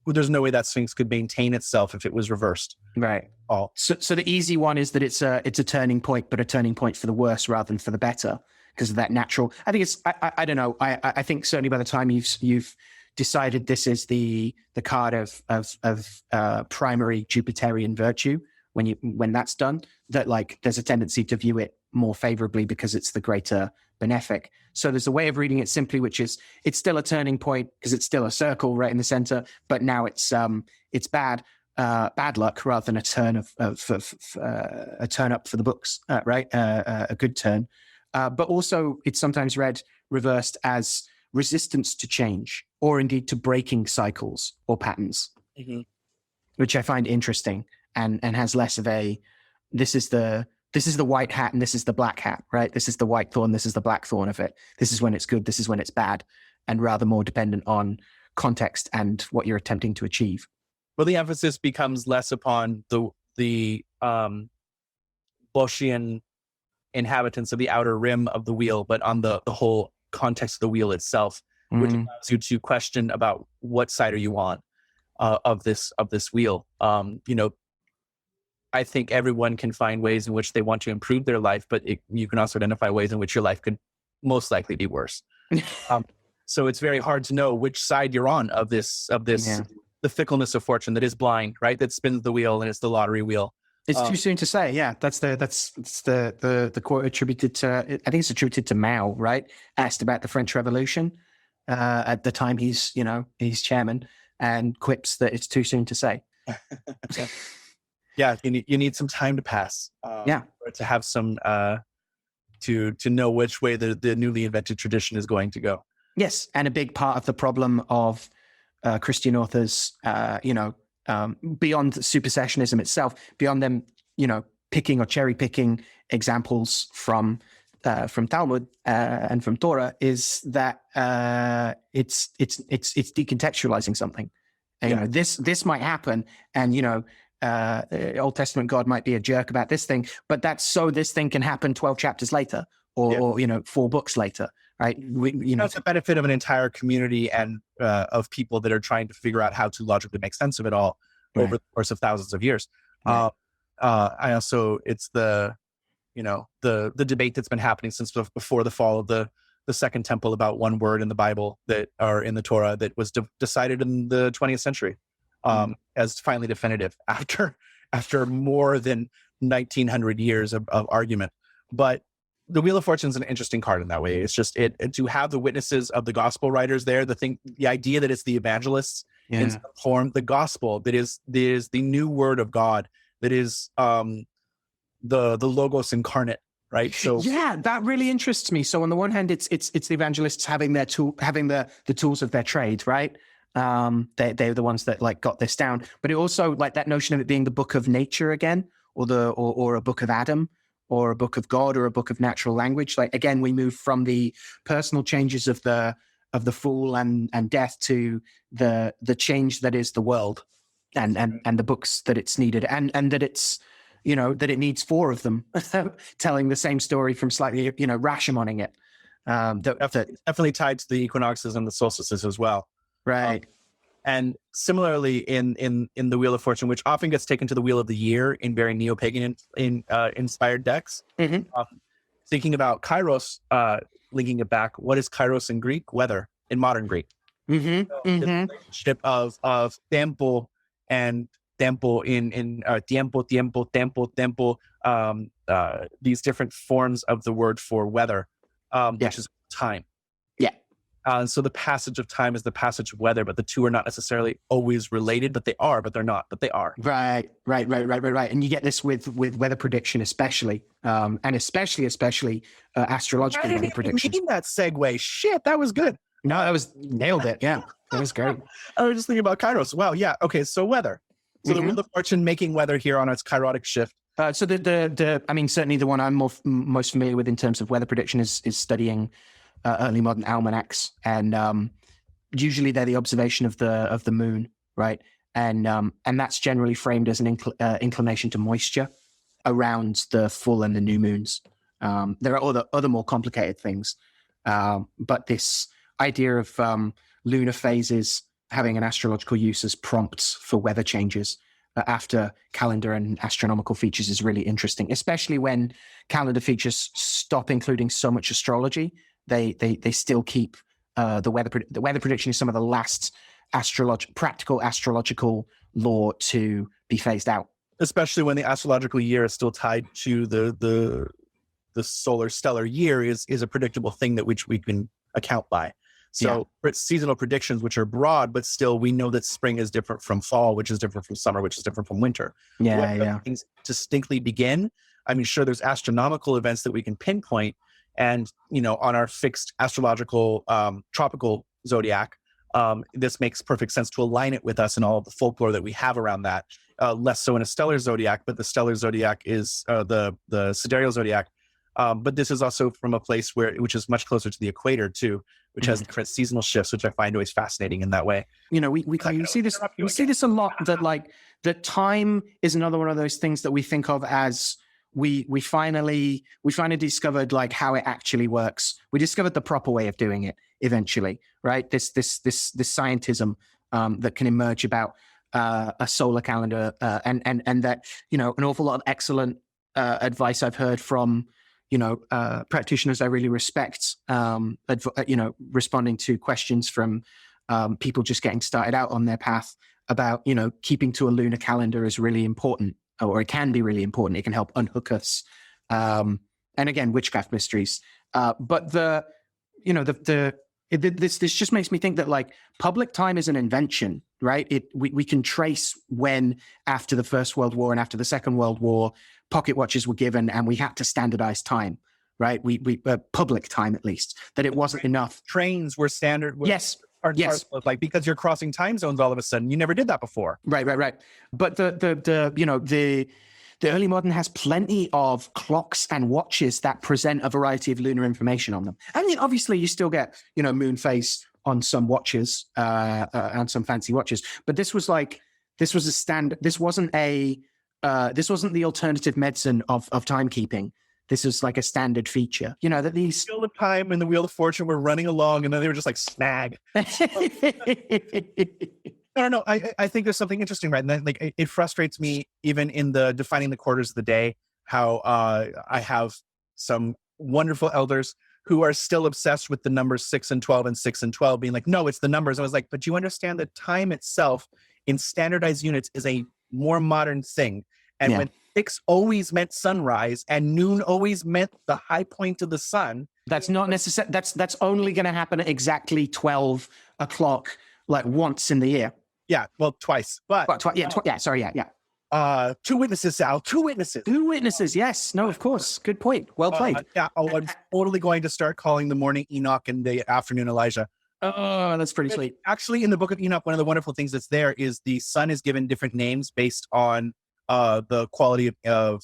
there's no way that Sphinx could maintain itself if it was reversed. Right. So the easy one is that it's a turning point, but a turning point for the worse rather than for the better, because of that natural. I think it's I don't know. I think certainly by the time you've decided this is the card of primary Jupiterian virtue, when that's done, that like there's a tendency to view it more favorably because it's the greater benefic. So there's a way of reading it simply, which is it's still a turning point because it's still a circle right in the center, but now it's bad luck rather than a turn a turn up for the books, right? A good turn. But also it's sometimes read reversed as resistance to change, or indeed to breaking cycles or patterns, which I find interesting. And has less of a, this is the white hat and this is the black hat, right? This is the white thorn, this is the black thorn of it. This is when it's good, this is when it's bad, and rather more dependent on context and what you're attempting to achieve. Well, the emphasis becomes less upon the the Boschian inhabitants of the outer rim of the wheel, but on the whole context of the wheel itself, which allows you to question about what side are you on of this wheel. I think everyone can find ways in which they want to improve their life, but you can also identify ways in which your life could most likely be worse. So it's very hard to know which side you're on of this, the fickleness of fortune that is blind, right? That spins the wheel, and it's the lottery wheel. It's too soon to say. Yeah, that's the quote attributed to, I think it's attributed to Mao, right? Asked about the French Revolution at the time he's chairman, and quips that it's too soon to say. Yeah, you need some time to pass. To have some to know which way the newly invented tradition is going to go. Yes, and a big part of the problem of Christian authors, beyond supersessionism itself, beyond them, picking or cherry picking examples from Talmud and from Torah, is that it's decontextualizing something. And, this might happen, and Old Testament God might be a jerk about this thing, but that's so this thing can happen 12 chapters later, or 4 books later, right? It's the benefit of an entire community and of people that are trying to figure out how to logically make sense of it all over the course of thousands of years. Right. It's the debate that's been happening since before the fall of the Second Temple about one word in the Bible that are in the Torah that was decided in the 20th century. As finally definitive after more than 1900 years of argument. But the Wheel of Fortune is an interesting card in that way. It's just to have the witnesses of the gospel writers there, the idea that it's the evangelists in some form, the gospel that is the new word of God, that is the logos incarnate, right? So that really interests me. So on the one hand, it's the evangelists having the tools of their trade, right? They're the ones that got this down, but it also that notion of it being the book of nature again, or a book of Adam, or a book of God, or a book of natural language. Again, we move from the personal changes of the fall and death to the change that is the world, and the books that it's needed, and that it's that it needs 4 of them telling the same story from slightly Rashomoning it. Definitely tied to the equinoxes and the solstices as well. Right. And similarly in the Wheel of Fortune, which often gets taken to the Wheel of the Year in very neo-pagan inspired decks, thinking about Kairos, linking it back, what is Kairos in Greek? Weather, in modern Greek. The relationship of tempo and tempo in tiempo, these different forms of the word for weather, which is time. So the passage of time is the passage of weather, but the two are not necessarily always related, but they're not, but they are. Right. And you get this with weather prediction, especially, and especially astrological weather prediction. That segue. Shit, that was good. No, that was nailed it. Yeah, that was great. I was just thinking about Kairos. Wow. Yeah. Okay. So weather. So the Wheel of Fortune making weather here on its kairotic shift. So certainly the one I'm most familiar with in terms of weather prediction is studying early modern almanacs, and usually they're the observation of the moon, right? And that's generally framed as an inclination to moisture around the full and the new moons. There are other more complicated things, but this idea of lunar phases having an astrological use as prompts for weather changes after calendar and astronomical features is really interesting, especially when calendar features stop including so much astrology. They still keep the weather prediction is some of the last practical astrological law to be phased out. Especially when the astrological year is still tied to the solar stellar year is a predictable thing that which we can account by. So seasonal predictions, which are broad, but still we know that spring is different from fall, which is different from summer, which is different from winter. Things distinctly begin. I mean, sure, there's astronomical events that we can pinpoint, and on our fixed astrological tropical zodiac, this makes perfect sense to align it with us and all of the folklore that we have around that. Less so in a stellar zodiac, but the stellar zodiac is the sidereal zodiac. But this is also from a place which is much closer to the equator too, which has different seasonal shifts, which I find always fascinating in that way. We see this a lot, that that time is another one of those things that we think of as we finally discovered like how it actually works. We discovered the proper way of doing it eventually, right? This scientism that can emerge about a solar calendar, and that, you know, an awful lot of excellent advice I've heard from, you know, practitioners I really respect, you know, responding to questions from people just getting started out on their path about, you know, keeping to a lunar calendar is really important, or it can be really important. It can help unhook us. And again, witchcraft mysteries. But this just makes me think that like public time is an invention, right? We can trace when after the First World War and after the Second World War, pocket watches were given and we had to standardize time, right? We public time, at least, that it wasn't enough. Trains were standard. Yes. Yes. Like, because you're crossing time zones all of a sudden. You never did that before. Right. But the early modern has plenty of clocks and watches that present a variety of lunar information on them. I mean, obviously you still get, you know, moon phase on some watches, and some fancy watches, but this was a standard. This wasn't the alternative medicine of timekeeping. This is like a standard feature, you know, that these Wheel of Time and the Wheel of Fortune were running along, and then they were just like, snag. I don't know. I think there's something interesting, right? And then, like, it frustrates me even in the defining the quarters of the day, how I have some wonderful elders who are still obsessed with the numbers 6 and 12 and 6 and 12, being like, no, it's the numbers. I was like, but you understand that time itself in standardized units is a more modern thing. And when 6 always meant sunrise and noon always meant the high point of the sun. That's not necessary. That's only going to happen at exactly 12 o'clock, like once in the year. Yeah, well, twice. But sorry. 2 witnesses, Sal. 2 witnesses. 2 witnesses. Yes. No, of course. Good point. Well played. I'm totally going to start calling the morning Enoch and the afternoon Elijah. Oh, that's pretty sweet. Actually, in the book of Enoch, one of the wonderful things that's there is the sun is given different names based on the quality of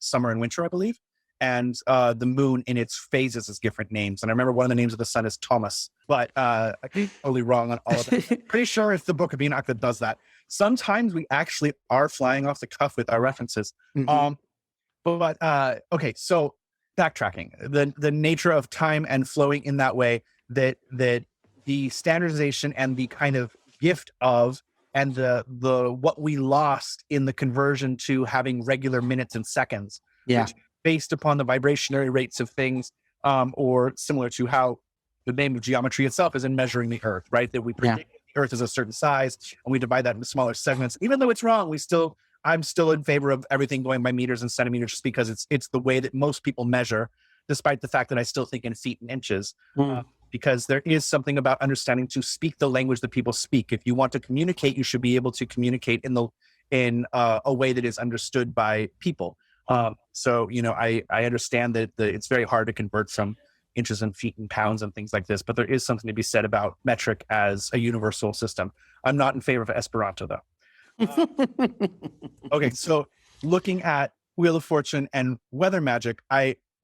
summer and winter, I believe. And the moon in its phases is different names. And I remember one of the names of the sun is Thomas, but I'm totally wrong on all of that. Pretty sure it's the book of Enoch that does that. Sometimes we actually are flying off the cuff with our references. Mm-hmm. Okay, so backtracking, the nature of time and flowing in that way, that the standardization and the kind of gift of, and the what we lost in the conversion to having regular minutes and seconds, which, based upon the vibrationary rates of things, or similar to how the name of geometry itself is in measuring the Earth, right? That we predict the Earth is a certain size and we divide that into smaller segments. Even though it's wrong, I'm still in favor of everything going by meters and centimeters, just because it's the way that most people measure, despite the fact that I still think in feet and inches. Because there is something about understanding to speak the language that people speak. If you want to communicate, you should be able to communicate in a way that is understood by people. So, you know, I understand that it's very hard to convert from inches and feet and pounds and things like this, but there is something to be said about metric as a universal system. I'm not in favor of Esperanto, though. Okay, so looking at Wheel of Fortune and weather magic,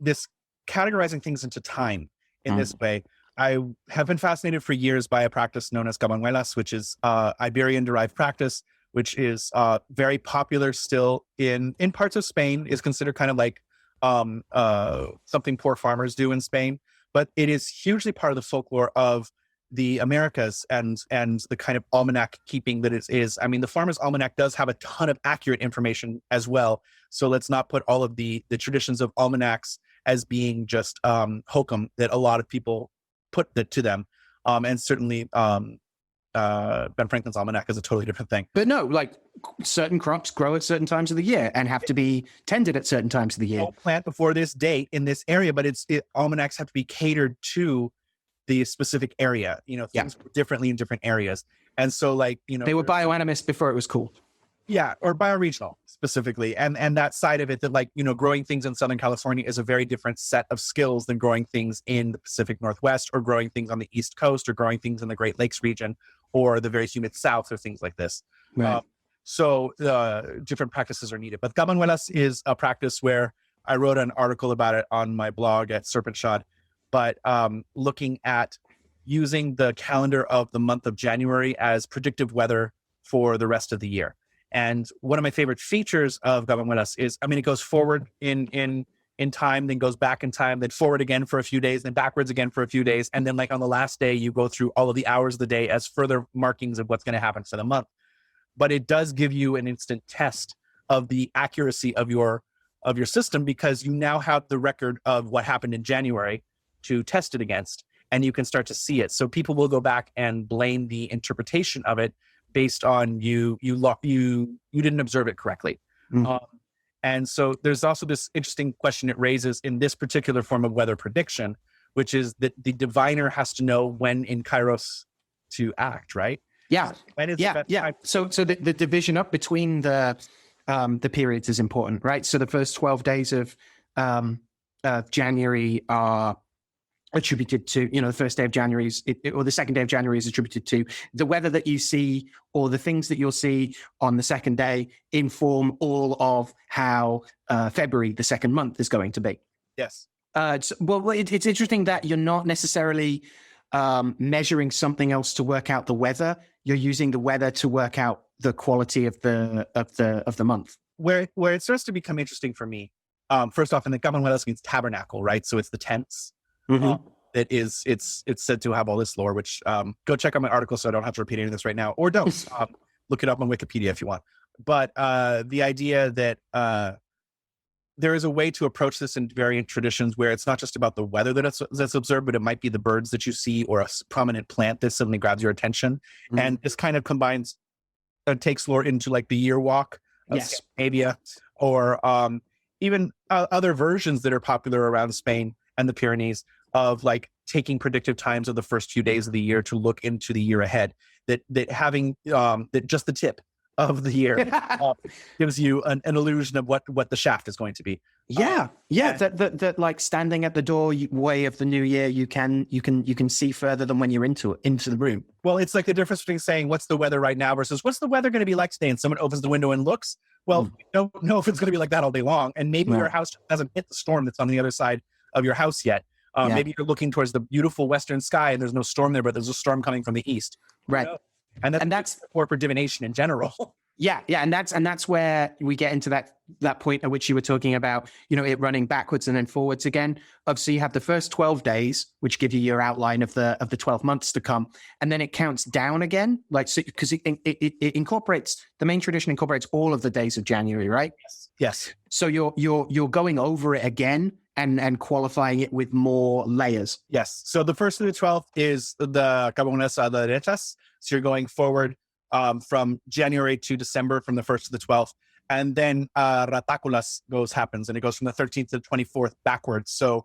this categorizing things into time in this way, I have been fascinated for years by a practice known as Gabanuelas, which is Iberian-derived practice, which is very popular still in parts of Spain. Is considered kind of like something poor farmers do in Spain, but it is hugely part of the folklore of the Americas and the kind of almanac keeping that it is. I mean, the Farmer's Almanac does have a ton of accurate information as well. So let's not put all of the traditions of almanacs as being just hokum that a lot of people put to them. And certainly Ben Franklin's almanac is a totally different thing. But no, like certain crops grow at certain times of the year and have to be tended at certain times of the year. Don't plant before this date in this area, but almanacs have to be catered to the specific area. You know, things differently in different areas. And so, like, you know, they were bioanimist before it was cool. Yeah, or bioregional specifically. And that side of it, that, like, you know, growing things in Southern California is a very different set of skills than growing things in the Pacific Northwest, or growing things on the East Coast, or growing things in the Great Lakes region, or the very humid South, or things like this. Right. So different practices are needed. But Gabanuelas is a practice where I wrote an article about it on my blog at Serpent Shod, but looking at using the calendar of the month of January as predictive weather for the rest of the year. And one of my favorite features of Gabamuelas is, I mean, it goes forward in time, then goes back in time, then forward again for a few days, then backwards again for a few days. And then like on the last day, you go through all of the hours of the day as further markings of what's going to happen for the month. But it does give you an instant test of the accuracy of your system, because you now have the record of what happened in January to test it against, and you can start to see it. So people will go back and blame the interpretation of it based on you didn't observe it correctly. And so there's also this interesting question it raises in this particular form of weather prediction, which is that the diviner has to know when in Kairos to act, right? Yeah. When is So the division up between the periods is important, right? So the first 12 days of January are attributed to, the first day of January or the second day of January is attributed to the weather that you see, or the things that you'll see on the second day inform all of how February, the second month, is going to be. Yes. It's interesting that you're not necessarily measuring something else to work out the weather. You're using the weather to work out the quality of the month. Where it starts to become interesting for me, first off, in the Gabamuelas means tabernacle, right? So it's the tents. It's said to have all this lore, which go check out my article so I don't have to repeat any of this right now, or don't. Look it up on Wikipedia if you want. But the idea that there is a way to approach this in variant traditions where it's not just about the weather that's observed, but it might be the birds that you see or a prominent plant that suddenly grabs your attention. And this kind of combines, takes lore into like the year walk of Scandinavia, or even other versions that are popular around Spain and the Pyrenees of like taking predictive times of the first few days of the year to look into the year ahead, that having that just the tip of the year gives you an illusion of what the shaft is going to be. That like standing at the doorway of the new year, you can see further than when you're into the room. Well, it's like the difference between saying what's the weather right now versus what's the weather going to be like today, and someone opens the window and looks. Well, you don't know if it's going to be like that all day long, and maybe your house hasn't hit the storm that's on the other side of your house yet. Maybe you're looking towards the beautiful western sky and there's no storm there, but there's a storm coming from the east. Right. And that's for divination in general. Yeah. And that's where we get into that point at which you were talking about, it running backwards and then forwards again. Obviously, you have the first 12 days, which give you your outline of the 12 months to come. And then it counts down again, because it incorporates, the main tradition incorporates all of the days of January, right? Yes. So you're going over it again and qualifying it with more layers. Yes. So the first to the 12th is the Gabamuelas a la derechas. So you're going forward from January to December, from the 1st to the 12th. And then Rataculas happens, and it goes from the 13th to the 24th backwards. So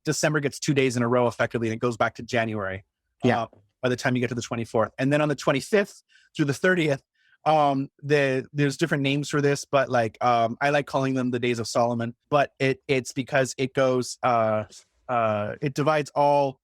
December gets 2 days in a row effectively, and it goes back to January by the time you get to the 24th. And then on the 25th through the 30th, there's different names for this, but like I like calling them the days of Solomon, but it's because it goes it divides all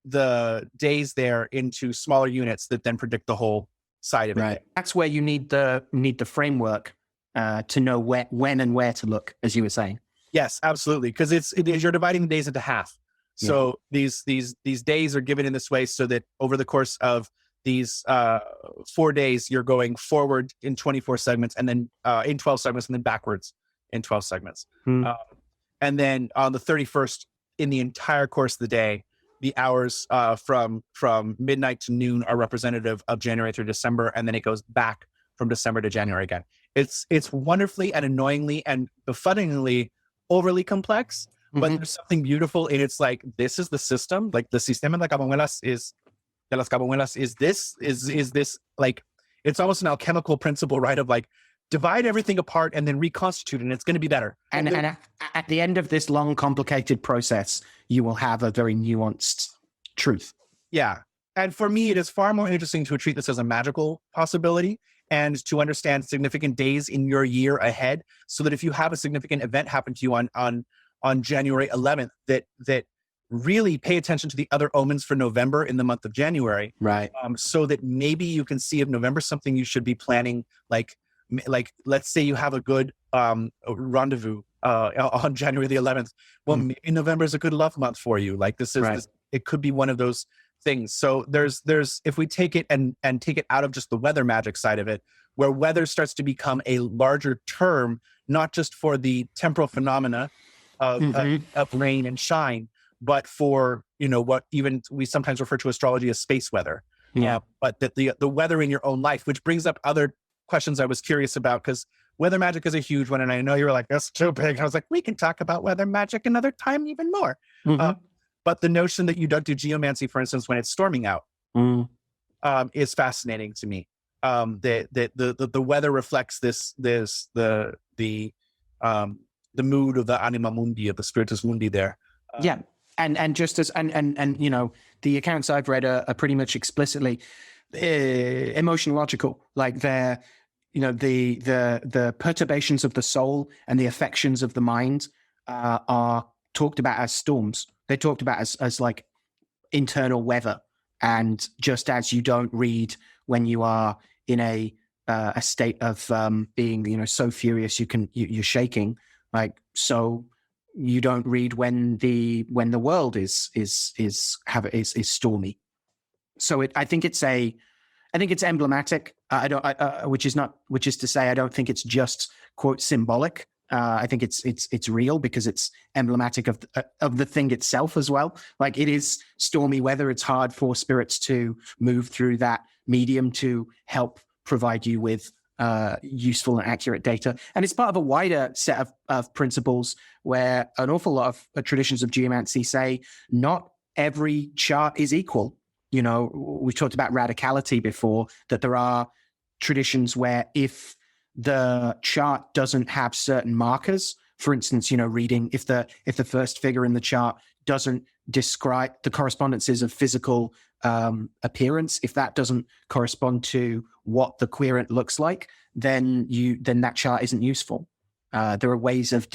the days there into smaller units that then predict the whole side of it. Right. That's where you need the framework to know when and where to look, as you were saying. Yes, absolutely, because you're dividing the days into half. So these days are given in this way so that over the course of these 4 days, you're going forward in 24 segments, and then in 12 segments, and then backwards in 12 segments. And then on the 31st, in the entire course of the day, the hours from midnight to noon are representative of January through December, and then it goes back from December to January again. It's wonderfully and annoyingly and befuddlingly overly complex, but there's something beautiful in it's like, this is the system, like the sistema de las Gabamuelas is this like, it's almost an alchemical principle, right? Of like, divide everything apart and then reconstitute, and it's going to be better. And at the end of this long, complicated process, you will have a very nuanced truth. Yeah. And for me, it is far more interesting to treat this as a magical possibility and to understand significant days in your year ahead, so that if you have a significant event happen to you on January 11th, that really pay attention to the other omens for November in the month of January. Right. So that maybe you can see if November is something you should be planning, like let's say you have a good rendezvous on January the 11th. Well, maybe November is a good love month for you. Like this is, it could be one of those things. So there's if we take it and take it out of just the weather magic side of it, where weather starts to become a larger term, not just for the temporal phenomena of rain and shine, but for, what even we sometimes refer to astrology as space weather. Yeah. But that the weather in your own life, which brings up other questions I was curious about, because weather magic is a huge one. And I know you were like, that's too big. I was like, we can talk about weather magic another time even more. But the notion that you don't do geomancy, for instance, when it's storming out, is fascinating to me. The weather reflects the mood of the anima mundi, of the spiritus mundi there. Yeah. And just as, and the accounts I've read are pretty much explicitly emotionological, like they're, the perturbations of the soul and the affections of the mind are talked about as storms. They're talked about as like internal weather. And just as you don't read when you are in a state of being, so furious you're shaking, like, so you don't read when the world is stormy. So I think it's emblematic. Which is to say, I don't think it's just quote symbolic. I think it's real because it's emblematic of the thing itself as well. Like, it is stormy weather. It's hard for spirits to move through that medium to help provide you with useful and accurate data. And it's part of a wider set of principles where an awful lot of traditions of geomancy say not every chart is equal. We've talked about radicality before, that there are traditions where if the chart doesn't have certain markers, for instance, reading if the first figure in the chart doesn't describe the correspondences of physical appearance, if that doesn't correspond to what the querent looks like, then that chart isn't useful. There are ways of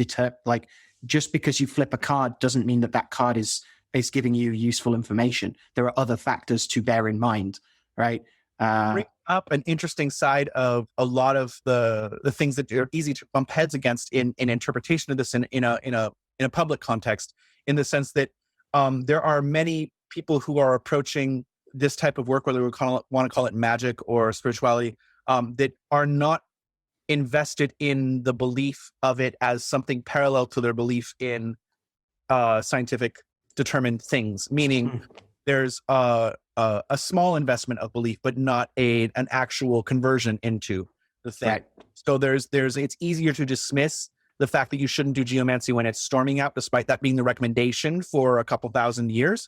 like, just because you flip a card doesn't mean that card is giving you useful information. There are other factors to bear in mind, right? Bring up an interesting side of a lot of the things that are easy to bump heads against in interpretation of this in a public context, in the sense that there are many people who are approaching this type of work, whether we want to call it magic or spirituality, that are not invested in the belief of it as something parallel to their belief in scientific determined things, meaning there's a small investment of belief, but not an actual conversion into the thing. Right. So it's easier to dismiss the fact that you shouldn't do geomancy when it's storming out, despite that being the recommendation for a couple thousand years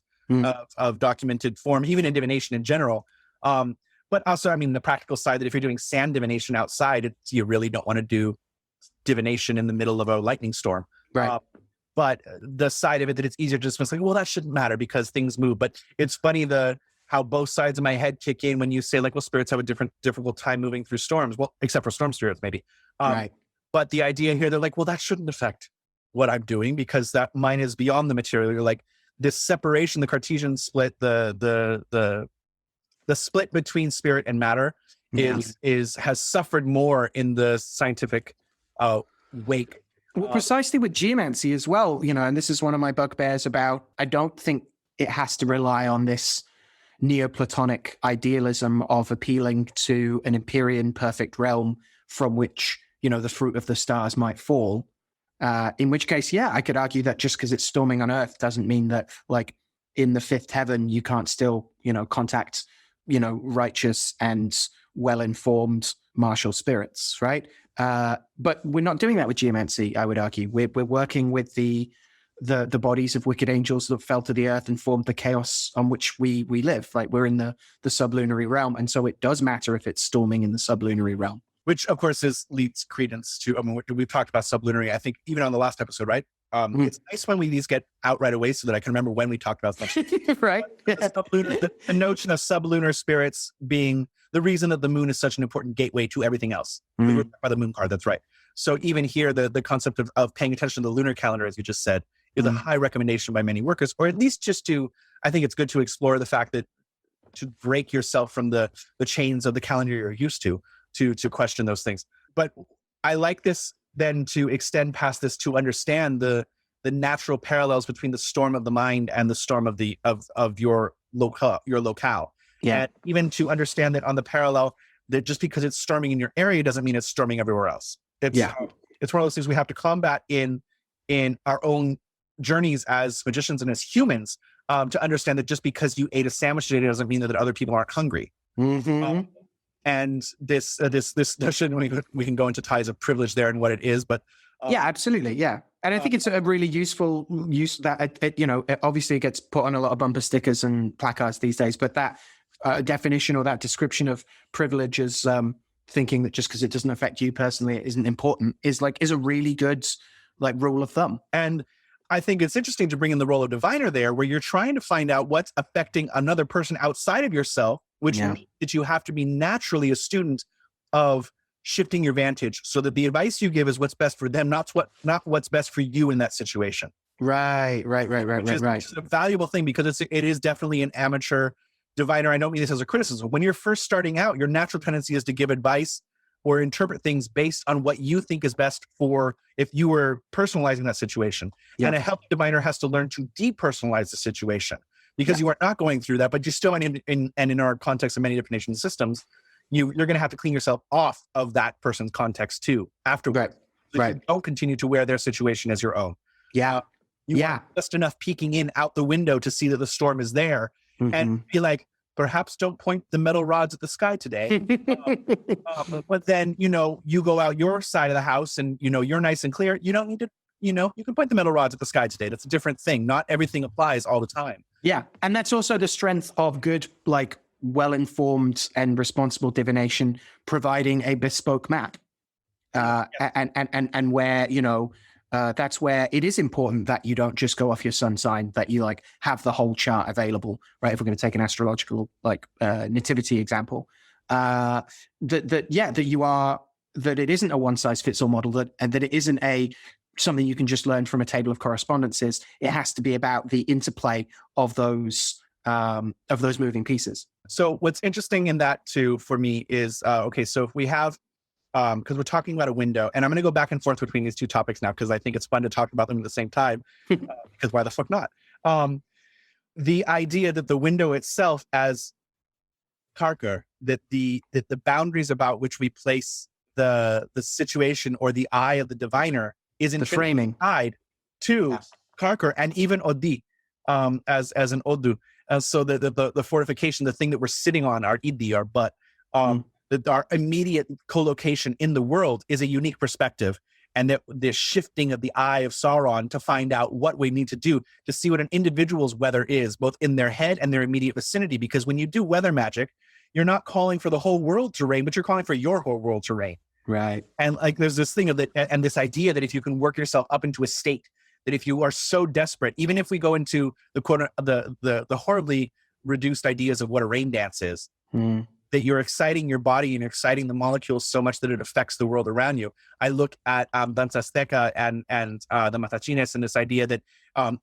of documented form, even in divination in general. But also, the practical side, that if you're doing sand divination outside, you really don't want to do divination in the middle of a lightning storm. Right. But the side of it that it's easier to dismiss, like, well, that shouldn't matter because things move. But it's funny how both sides of my head kick in when you say, like, well, spirits have a difficult time moving through storms. Well, except for storm spirits, maybe. Right. But the idea here, they're like, well, that shouldn't affect what I'm doing because that mine is beyond the material. You're like, this separation, the Cartesian split, the split between spirit and matter has suffered more in the scientific wake. Well, precisely with geomancy as well, and this is one of my bugbears about, I don't think it has to rely on this Neoplatonic idealism of appealing to an Empyrean perfect realm from which, the fruit of the stars might fall. In which case, I could argue that just because it's storming on Earth doesn't mean that, like, in the fifth heaven, you can't still, contact, righteous and well-informed martial spirits, right? But we're not doing that with geomancy, I would argue. We're working with the bodies of wicked angels that fell to the earth and formed the chaos on which we live. Like, we're in the sublunary realm. And so it does matter if it's storming in the sublunary realm. Which, of course, leads credence to, we've talked about sublunary, I think, even on the last episode, right? It's nice when these get out right away so that I can remember when we talked about something. Right. The notion of sublunar spirits being the reason that the moon is such an important gateway to everything else. By the moon card, that's right. So even here, the concept of paying attention to the lunar calendar, as you just said, is a high recommendation by many workers, or at least just I think it's good to explore the fact that to break yourself from the chains of the calendar you're used to question those things. But I like this then to extend past this to understand the natural parallels between the storm of the mind and the storm of your locale. Yeah. And even to understand that on the parallel, that just because it's storming in your area doesn't mean it's storming everywhere else. It's one of those things we have to combat in our own journeys as magicians and as humans, to understand that just because you ate a sandwich today doesn't mean that other people aren't hungry. Mm-hmm. And this we can go into ties of privilege there and what it is, but yeah, absolutely, yeah. And I think it's a really useful use that it obviously gets put on a lot of bumper stickers and placards these days, but that definition or that description of privilege as thinking that just because it doesn't affect you personally, it isn't important, is a really good rule of thumb. And I think it's interesting to bring in the role of diviner there, where you're trying to find out what's affecting another person outside of yourself, which means that you have to be naturally a student of shifting your vantage so that the advice you give is what's best for them, not what's best for you in that situation. Right. Which is a valuable thing, because it is definitely an amateur diviner. I don't mean this as a criticism. When you're first starting out, your natural tendency is to give advice or interpret things based on what you think is best for if you were personalizing that situation. And a healthy diviner has to learn to depersonalize the situation, because you are not going through that, but you still, in our context of many different nation systems, you're going to have to clean yourself off of that person's context too afterwards. Right. You don't continue to wear their situation as your own. You want just enough peeking in out the window to see that the storm is there, and be like, perhaps don't point the metal rods at the sky today. But then, you go out your side of the house and, you're nice and clear. You don't need to, you can point the metal rods at the sky today. That's a different thing. Not everything applies all the time. Yeah. And that's also the strength of good, well-informed and responsible divination, providing a bespoke map. And where, that's where it is important that you don't just go off your sun sign, that you have the whole chart available, right? If we're going to take an astrological nativity example, that it isn't a one size fits all model, and that it isn't something you can just learn from a table of correspondences. It has to be about the interplay of those moving pieces. So what's interesting in that too, for me, is, so if we have, because we're talking about a window, and I'm going to go back and forth between these two topics now, because I think it's fun to talk about them at the same time, because why the fuck not? The idea that the window itself as Carcer, that the boundaries about which we place the situation or the eye of the diviner is in framing tied to Carcer and even Odi, as an Odu. So the fortification, the thing that we're sitting on, our Idi, our butt, that our immediate co-location in the world is a unique perspective, and that the shifting of the eye of Sauron to find out what we need to do to see what an individual's weather is, both in their head and their immediate vicinity. Because when you do weather magic, you're not calling for the whole world to rain, but you're calling for your whole world to rain. Right. And there's this thing of that, and this idea that if you can work yourself up into a state, that if you are so desperate, even if we go into the horribly reduced ideas of what a rain dance is, that you're exciting your body and you're exciting the molecules so much that it affects the world around you. I look at Danza Azteca and the Matachines, and this idea that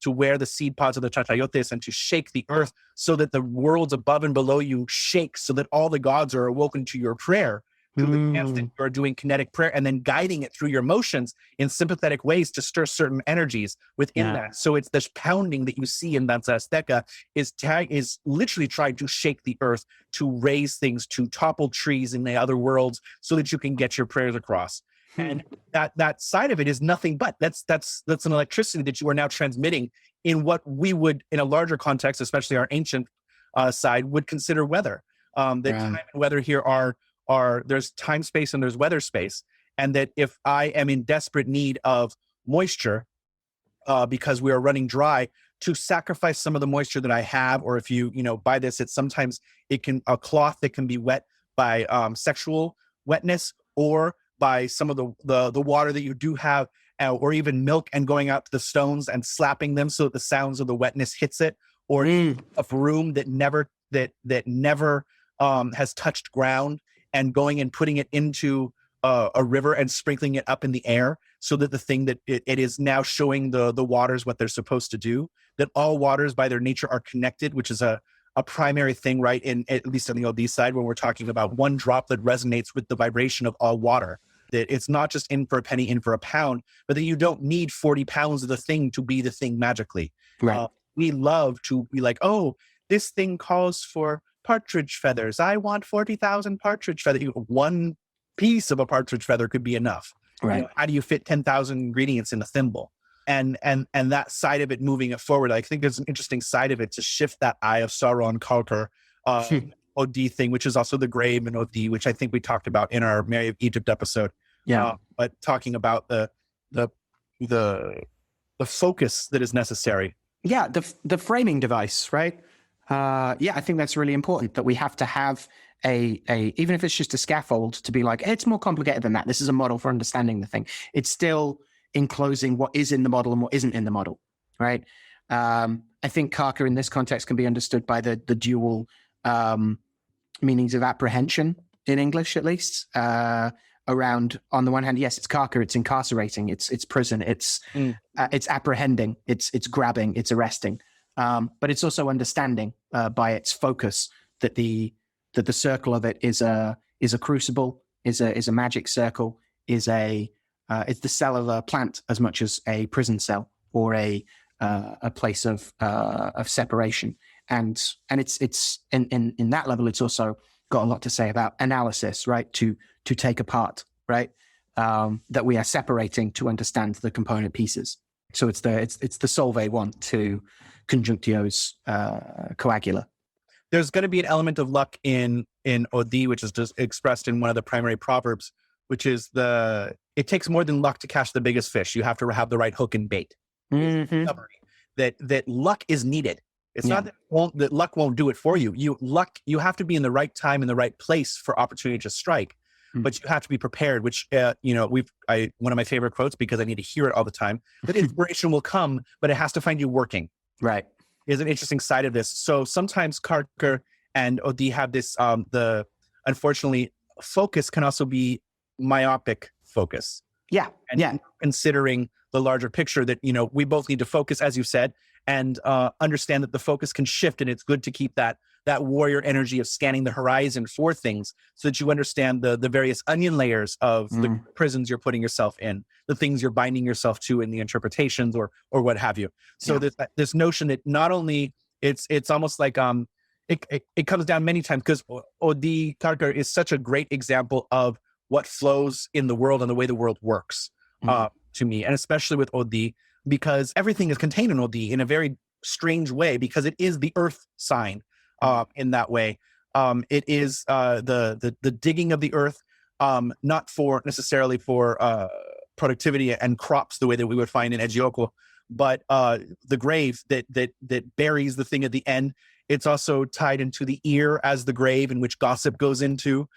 to wear the seed pods of the chachayotes and to shake the earth so that the worlds above and below you shake, so that all the gods are awoken to your prayer, to the dance that you're doing kinetic prayer, and then guiding it through your motions in sympathetic ways to stir certain energies within that. So it's this pounding that you see in Danza Azteca is literally trying to shake the earth, to raise things, to topple trees in the other worlds so that you can get your prayers across. And that side of it is nothing but that's an electricity that you are now transmitting in what we would, in a larger context, especially our ancient side, would consider weather. Time and weather here are there's time space and there's weather space, and that if I am in desperate need of moisture because we are running dry, to sacrifice some of the moisture that I have, or if you buy this, it's sometimes a cloth that can be wet by sexual wetness, or by some of the water that you do have, or even milk, and going out to the stones and slapping them so that the sounds of the wetness hits it, or a broom that never has touched ground, and going and putting it into a river and sprinkling it up in the air, so that the thing that it is now showing the waters what they're supposed to do. That all waters by their nature are connected, which is a primary thing, right? At least on the OD side, when we're talking about one drop that resonates with the vibration of all water. That it's not just in for a penny, in for a pound, but that you don't need 40 pounds of the thing to be the thing magically. Right. We love to be like, oh, this thing calls for partridge feathers. I want 40,000 partridge feathers. One piece of a partridge feather could be enough. Right. How do you fit 10,000 ingredients in a thimble? And that side of it, moving it forward, I think there's an interesting side of it to shift that Eye of Sauron Carcer OD thing, which is also the grave in OD, which I think we talked about in our Mary of Egypt episode. Yeah. But talking about the focus that is necessary. Yeah, the framing device, right? I think that's really important, that we have to have a even if it's just a scaffold, to be like, it's more complicated than that. This is a model for understanding the thing. It's still enclosing what is in the model and what isn't in the model, right? I think Carcer in this context can be understood by the dual meanings of apprehension in English, at least. Around, on the one hand, yes, it's Carcer, it's incarcerating, it's prison, it's apprehending, it's grabbing, it's arresting, but it's also understanding by its focus that the circle of it is a crucible, is a magic circle, it's the cell of a plant as much as a prison cell or a place of separation, and it's in that level, it's also got a lot to say about analysis, right? To take apart, right? That we are separating to understand the component pieces. So it's the Solve 1 to Conjunctio's Coagula. There's going to be an element of luck in OD, which is just expressed in one of the primary proverbs, which is it takes more than luck to catch the biggest fish. You have to have the right hook and bait. Mm-hmm. That luck is needed. It's not that luck won't do it for you. You have to be in the right time in the right place for opportunity to strike, but you have to be prepared. Which one of my favorite quotes, because I need to hear it all the time, that inspiration will come, but it has to find you working. Right, is an interesting side of this. So sometimes Carcer and OD have this. Unfortunately, focus can also be myopic focus. Yeah, and considering the larger picture, that we both need to focus, as you said, and understand that the focus can shift, and it's good to keep that warrior energy of scanning the horizon for things, so that you understand the various onion layers of the prisons you're putting yourself in, the things you're binding yourself to in the interpretations or what have you. So this notion that not only it's almost like it comes down many times, because OD Carcer is such a great example of what flows in the world and the way the world works to me, and especially with OD, because everything is contained in OD in a very strange way, because it is the earth sign in that way. It is the digging of the earth, not for necessarily for productivity and crops the way that we would find in Ejioko, but the grave that buries the thing at the end. It's also tied into the ear as the grave in which gossip goes into.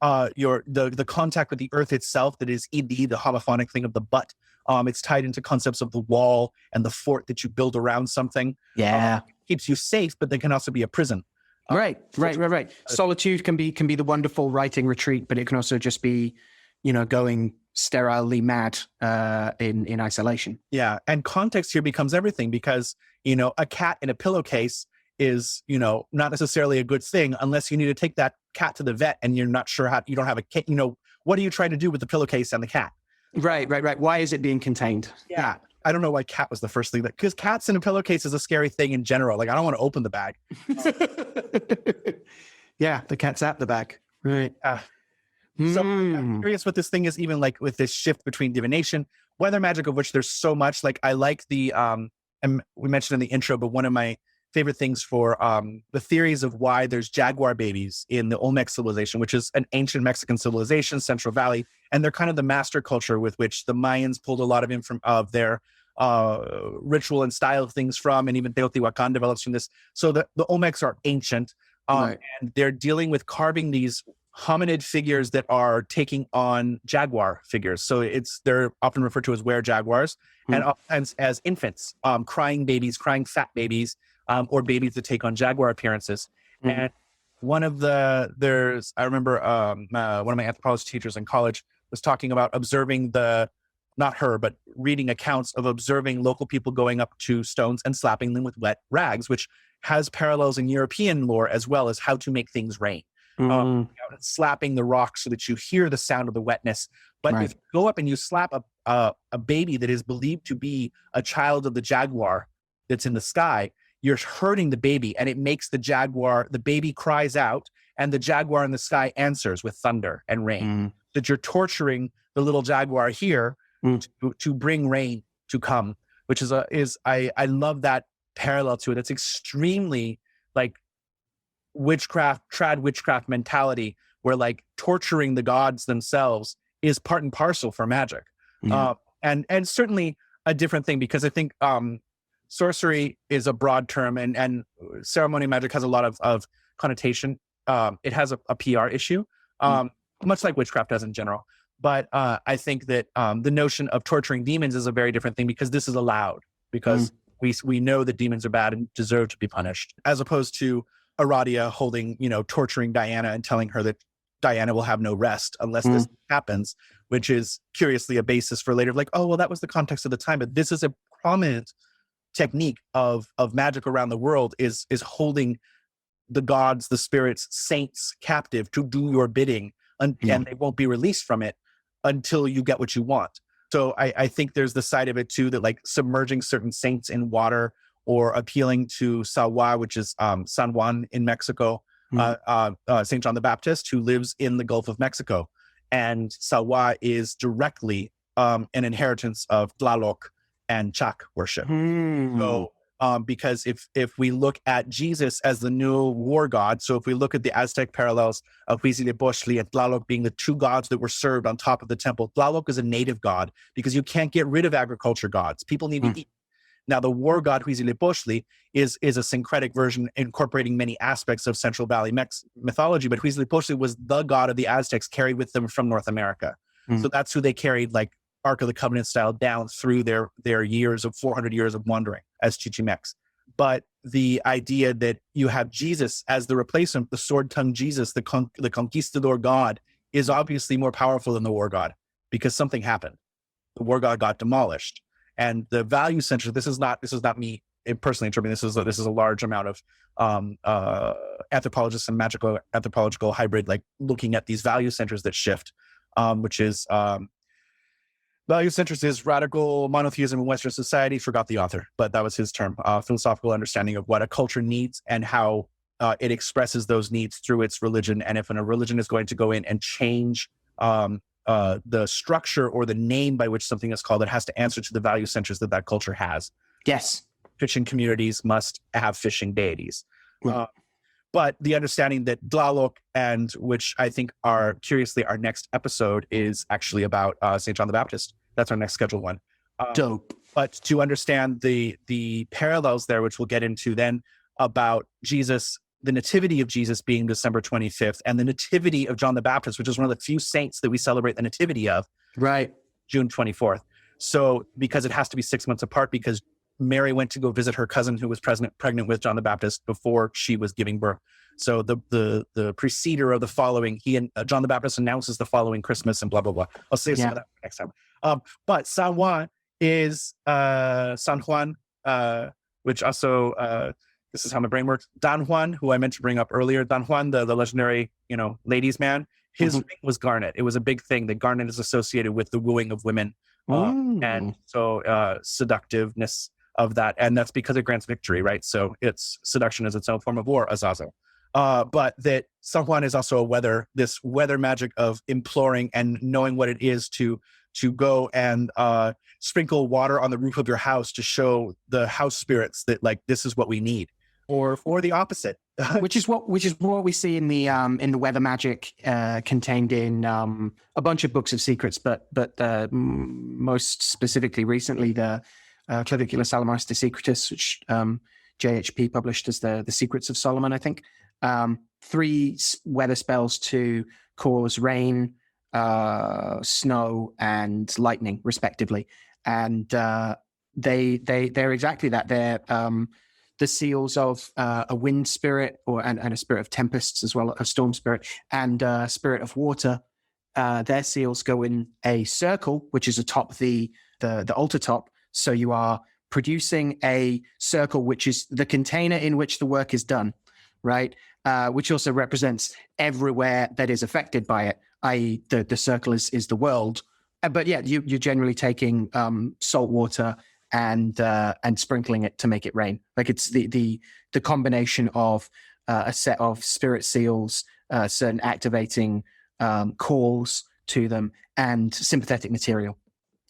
The contact with the earth itself, that is Idi, the homophonic thing of the butt. It's tied into concepts of the wall and the fort that you build around something. Yeah. Keeps you safe, but they can also be a prison. Right. Solitude can be the wonderful writing retreat, but it can also just be, going sterilely mad in isolation. Yeah, and context here becomes everything, because a cat in a pillowcase is not necessarily a good thing unless you need to take that cat to the vet and you're not sure how. You don't have a cat. What are you trying to do with the pillowcase and the cat? Right. Why is it being contained? Yeah. I don't know why cat was the first thing, because cats in a pillowcase is a scary thing in general. Like, I don't want to open the bag. Yeah, the cat's at the back. Right. So I'm curious what this thing is, even like with this shift between divination, weather magic, of which there's so much. Like, I like and we mentioned in the intro, but one of my favorite things for the theories of why there's jaguar babies in the Olmec civilization, which is an ancient Mexican civilization, Central Valley, and they're kind of the master culture with which the Mayans pulled a lot of their ritual and style of things from, and even Teotihuacan develops from this. So the Olmecs are ancient, and they're dealing with carving these hominid figures that are taking on jaguar figures. So they're often referred to as were-jaguars, and oftentimes as infants, crying babies, crying fat babies, or babies that take on jaguar appearances. And I remember one of my anthropology teachers in college was talking about observing not her, but reading accounts of observing local people going up to stones and slapping them with wet rags, which has parallels in European lore as well as how to make things rain. Slapping the rocks so that you hear the sound of the wetness. But if you go up and you slap a baby that is believed to be a child of the jaguar that's in the sky, you're hurting the baby, and it makes the baby cries out, and the jaguar in the sky answers with thunder and rain. That you're torturing the little jaguar here to bring rain to come, which I love that parallel to it. It's extremely like trad witchcraft mentality, where like torturing the gods themselves is part and parcel for magic. And certainly a different thing, because I think sorcery is a broad term, and ceremonial magic has a lot of connotation. It has a PR issue, much like witchcraft does in general. But I think that the notion of torturing demons is a very different thing, because this is allowed, because we know that demons are bad and deserve to be punished, as opposed to Aradia torturing Diana and telling her that Diana will have no rest unless this happens, which is curiously a basis for later, like, oh, well, that was the context of the time. But this is a prominent technique of magic around the world, is holding the gods, the spirits, saints captive to do your bidding, and they won't be released from it until you get what you want. So I think there's the side of it too, that like submerging certain saints in water, or appealing to Sawa, which is San Juan in Mexico, St. John the Baptist, who lives in the Gulf of Mexico. And Sawa is directly an inheritance of Tlaloc and Chac worship. So because if we look at Jesus as the new war god, so if we look at the Aztec parallels of Huitzilopochtli and Tlaloc being the two gods that were served on top of the temple, Tlaloc is a native god, because you can't get rid of agriculture gods. People need to eat. Now, the war god Huitzilopochtli is a syncretic version incorporating many aspects of Central Valley mythology, but Huitzilopochtli was the god of the Aztecs, carried with them from North America. So that's who they carried, like Ark of the Covenant style, down through their years of 400 years of wandering as Chichimecs. But the idea that you have Jesus as the replacement, the sword-tongued Jesus, the conquistador god, is obviously more powerful than the war god, because something happened. The war god got demolished. And the value center, this is not me personally interpreting, this is a large amount of anthropologists and magical anthropological hybrid, like looking at these value centers that shift, which is value centers is radical monotheism in Western society. Forgot the author, but that was his term. Philosophical understanding of what a culture needs and how it expresses those needs through its religion. And if a religion is going to go in and change the structure or the name by which something is called, it has to answer to the value centers that culture has. Yes. Fishing communities must have fishing deities. But the understanding that Tlaloc, and which I think are curiously our next episode is actually about St. John the Baptist. That's our next scheduled one. Dope. But to understand the parallels there, which we'll get into then, about Jesus, the nativity of Jesus being December 25th, and the nativity of John the Baptist, which is one of the few saints that we celebrate the nativity of, right, June 24th. So because it has to be 6 months apart, because Mary went to go visit her cousin who was pregnant with John the Baptist before she was giving birth. So the preceder of the following, John the Baptist announces the following Christmas and blah, blah, blah. I'll save some of that for next time. But San Juan is San Juan, which also... this is how my brain works. Don Juan, who I meant to bring up earlier, Don Juan, the legendary, ladies' man, his ring was Garnet. It was a big thing that Garnet is associated with the wooing of women, and so seductiveness of that, and that's because it grants victory, right? So seduction is its own form of war, Azazel. But that San Juan is also this weather magic of imploring and knowing what it is to go and sprinkle water on the roof of your house to show the house spirits that like this is what we need. Or the opposite, which is what we see in the weather magic contained in a bunch of books of secrets, but most specifically recently the Clavicula Salamis de Secretis, which JHP published as the Secrets of Solomon, I think. 3 weather spells to cause rain, snow, and lightning, respectively, and they're exactly that. They're the seals of a wind spirit and a spirit of tempests, as well, a storm spirit, and spirit of water. Their seals go in a circle, which is atop the altar top. So you are producing a circle, which is the container in which the work is done, right? Which also represents everywhere that is affected by it, i.e. the circle is the world. But yeah, you're generally taking salt water and sprinkling it to make it rain. Like it's the combination of a set of spirit seals, certain activating calls to them, and sympathetic material.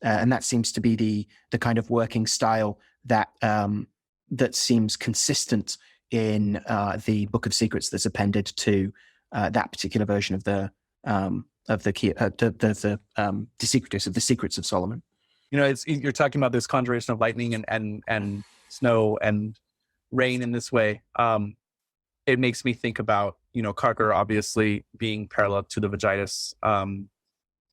And that seems to be the kind of working style that seems consistent in the Book of Secrets that's appended to that particular version of the Secretus, of the Secrets of Solomon. You're talking about this conjuration of lightning and snow and rain in this way. It makes me think about Carcer obviously being parallel to the Vagitus,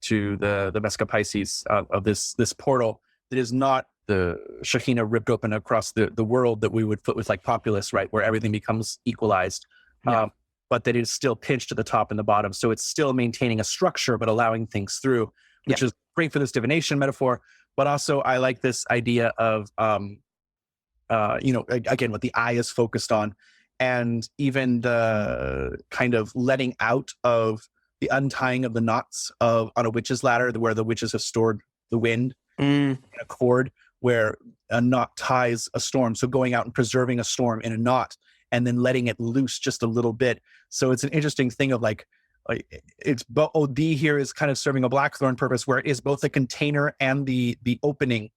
to the Vesca Pisces of this portal that is not the Shekhinah ripped open across the world that we would put with like Populus, right, where everything becomes equalized, but that it is still pinched at the top and the bottom. So it's still maintaining a structure, but allowing things through, which is great for this divination metaphor. But also I like this idea of, again, what the eye is focused on, and even the kind of letting out of the untying of the knots on a witch's ladder, where the witches have stored the wind in a cord, where a knot ties a storm. So going out and preserving a storm in a knot and then letting it loose just a little bit. So it's an interesting thing of like it's OD here is kind of serving a Blackthorn purpose, where it is both a container and the opening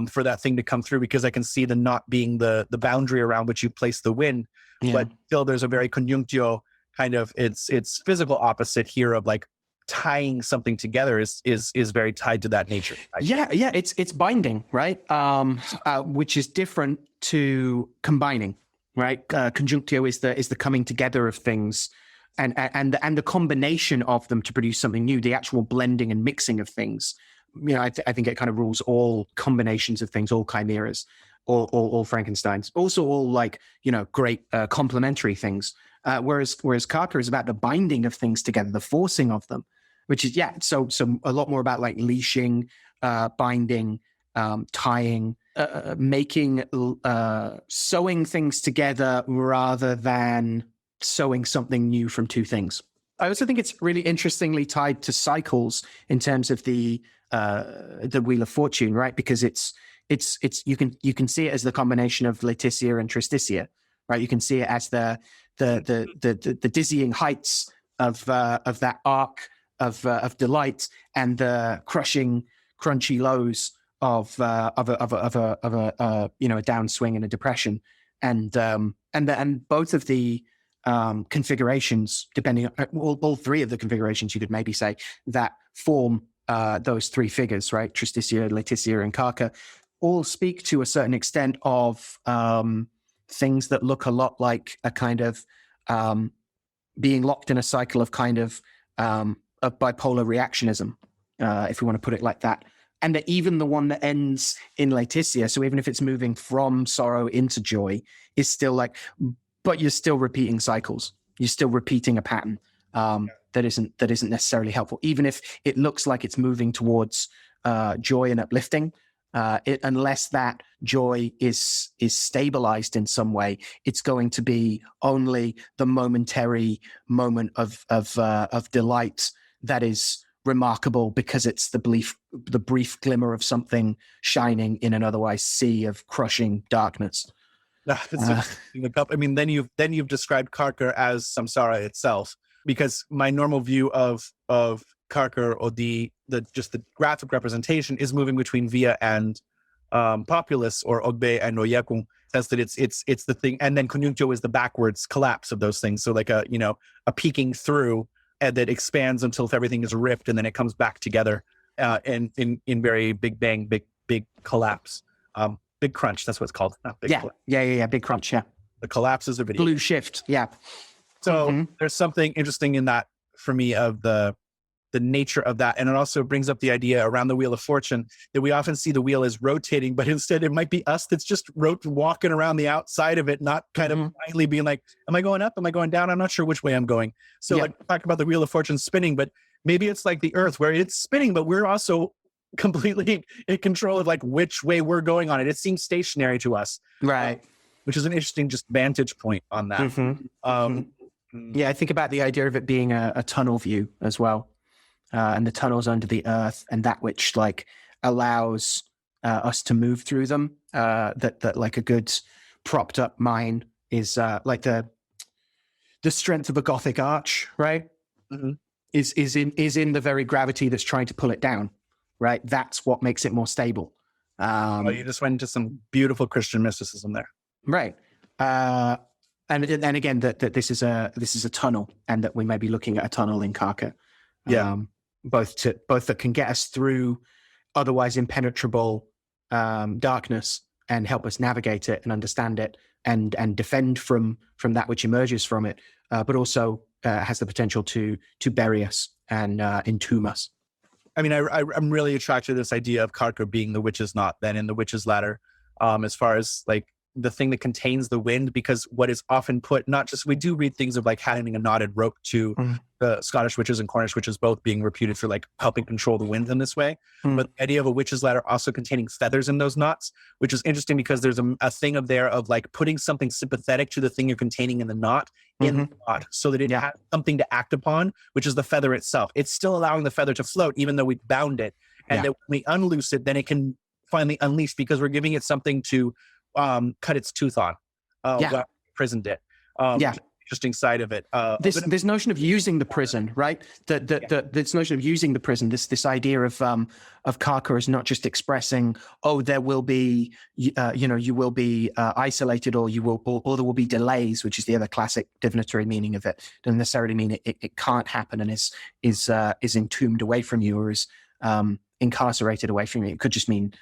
for that thing to come through, because I can see the knot being the boundary around which you place the wind, but still there's a very conjunctio kind of its physical opposite here of like tying something together is very tied to that nature. It's binding, right? Which is different to combining, right? Conjunctio is the coming together of things, and the combination of them to produce something new. The actual blending and mixing of things. I think it kind of rules all combinations of things, all chimeras, all Frankensteins. Also, all like great complementary things. Whereas Carcer is about the binding of things together, the forcing of them, which is so a lot more about like leashing, binding, tying, making, sewing things together rather than sewing something new from two things. I also think it's really interestingly tied to cycles in terms of the Wheel of Fortune, right? Because it's you can see it as the combination of Laetitia and Tristisia, right? You can see it as the dizzying heights of that arc of delight, and the crushing, crunchy lows of a downswing and a depression, and both of the configurations, depending on all three of the configurations, you could maybe say, that form those three figures, right? Tristisia, Laetitia, and Carcer, all speak to a certain extent of things that look a lot like a kind of being locked in a cycle of kind of bipolar reactionism, if we want to put it like that. And that even the one that ends in Laetitia, so even if it's moving from sorrow into joy, is still like, but you're still repeating cycles. You're still repeating a pattern that isn't necessarily helpful. Even if it looks like it's moving towards joy and uplifting, unless that joy is stabilized in some way, it's going to be only the momentary moment of delight that is remarkable, because it's the brief glimmer of something shining in an otherwise sea of crushing darkness. I mean, then you've described Carcer as samsara itself, because my normal view of Carcer, or the graphic representation, is moving between Via and Populus, or Ogbe and Oyekun. Says that it's the thing, and then conjunctio is the backwards collapse of those things. So like a peeking through, and that expands until everything is ripped, and then it comes back together, and in very big bang, big collapse. Big crunch, that's what it's called. Not big collapse. Big crunch, yeah. The collapse is a video. Blue shift, yeah. So there's something interesting in that for me, of the nature of that. And it also brings up the idea around the Wheel of Fortune that we often see the wheel as rotating, but instead it might be us that's just walking around the outside of it, not kind of blindly being like, am I going up? Am I going down? I'm not sure which way I'm going. So like talk about the Wheel of Fortune spinning, but maybe it's like the Earth where it's spinning, but we're also completely in control of like which way we're going on it. It seems stationary to us. Right. Which is an interesting just vantage point on that. I think about the idea of it being a tunnel view as well. And the tunnels under the earth, and that which like allows us to move through them. That like a good propped up mine is like the strength of a Gothic arch, right? Mm-hmm. Is in the very gravity that's trying to pull it down, right? That's what makes it more stable. You just went into some beautiful Christian mysticism there, right? And again, that this is a tunnel, and that we may be looking at a tunnel in Carcer. Yeah, both that can get us through otherwise impenetrable darkness and help us navigate it and understand it and defend from that which emerges from it, but also has the potential to bury us and entomb us. I mean, I'm really attracted to this idea of Carcer being the witch's knot, then in the witch's ladder, as far as like the thing that contains the wind, because what is often put, not just, we do read things of like handing a knotted rope to the Scottish witches and Cornish witches, both being reputed for like helping control the wind in this way. But the idea of a witch's ladder also containing feathers in those knots, which is interesting because there's a thing of there of like putting something sympathetic to the thing you're containing in the knot, in the knot, so that it has something to act upon, which is the feather itself. It's still allowing the feather to float, even though we've bound it. And then when we unloose it, then it can finally unleash, because we're giving it something to cut its tooth on. Well, imprisoned it. Interesting side of it. This notion of using the prison, right? This notion of using the prison, this idea of Carcer is not just expressing, oh, there will be, you will be isolated, or or there will be delays, which is the other classic divinatory meaning of it. Doesn't necessarily mean it can't happen and is entombed away from you, or is incarcerated away from you. It could just mean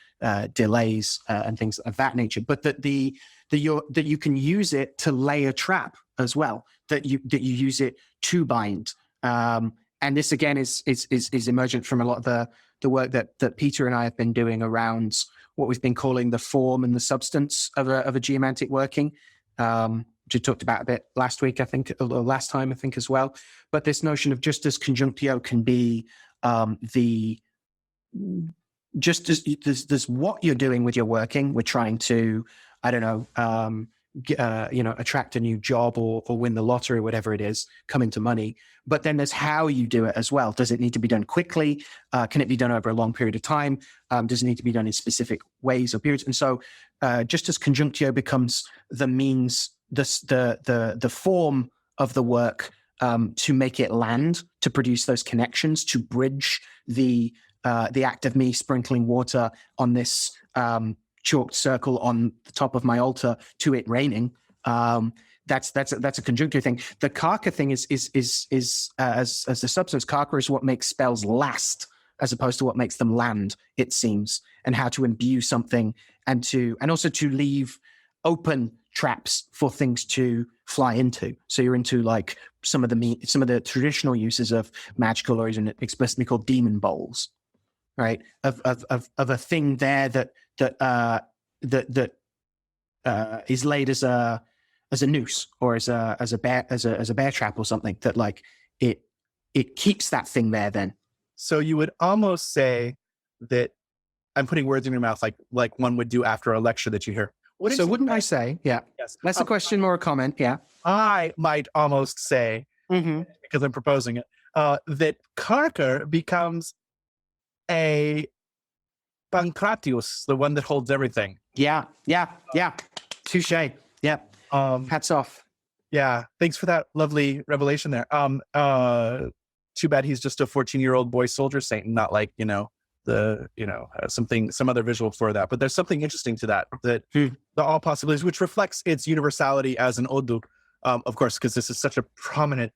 delays and things of that nature. But that you can use it to lay a trap as well. That you use it to bind. And this again is emergent from a lot of the work that Peter and I have been doing around what we've been calling the form and the substance of a geomantic working. Which we talked about a bit last week, I think, or last time, I think, as well. But this notion of just as conjunctio can be just as there's what you're doing with your working. We're trying to, I don't know, attract a new job or win the lottery, whatever it is, come into money. But then there's how you do it as well. Does it need to be done quickly? Can it be done over a long period of time? Does it need to be done in specific ways or periods? And so just as conjunctio becomes the means, the form of the work to make it land, to produce those connections, to bridge the act of me sprinkling water on this chalked circle on the top of my altar to it raining. That's a conjuncture thing. The Carcer thing is as the substance. Carcer is what makes spells last, as opposed to what makes them land, it seems, and how to imbue something and also to leave open traps for things to fly into. So you're into like some of the traditional uses of magical, or even explicitly called demon bowls, right? Of a thing there that is laid as a noose, or as a bear trap or something, that like it keeps that thing there then. So you would almost say that I'm putting words in your mouth, like one would do after a lecture that you hear. So wouldn't I say, yes, less a question, more a comment, I might almost say, because I'm proposing it, that Carcer becomes a Pancratius, the one that holds everything. Yeah. Touche. Yeah. Hats off. Yeah. Thanks for that lovely revelation there. Too bad he's just a 14-year-old boy soldier saint, and not like, some other visual for that. But there's something interesting to that the all possibilities, which reflects its universality as an Odu, of course, because this is such a prominent,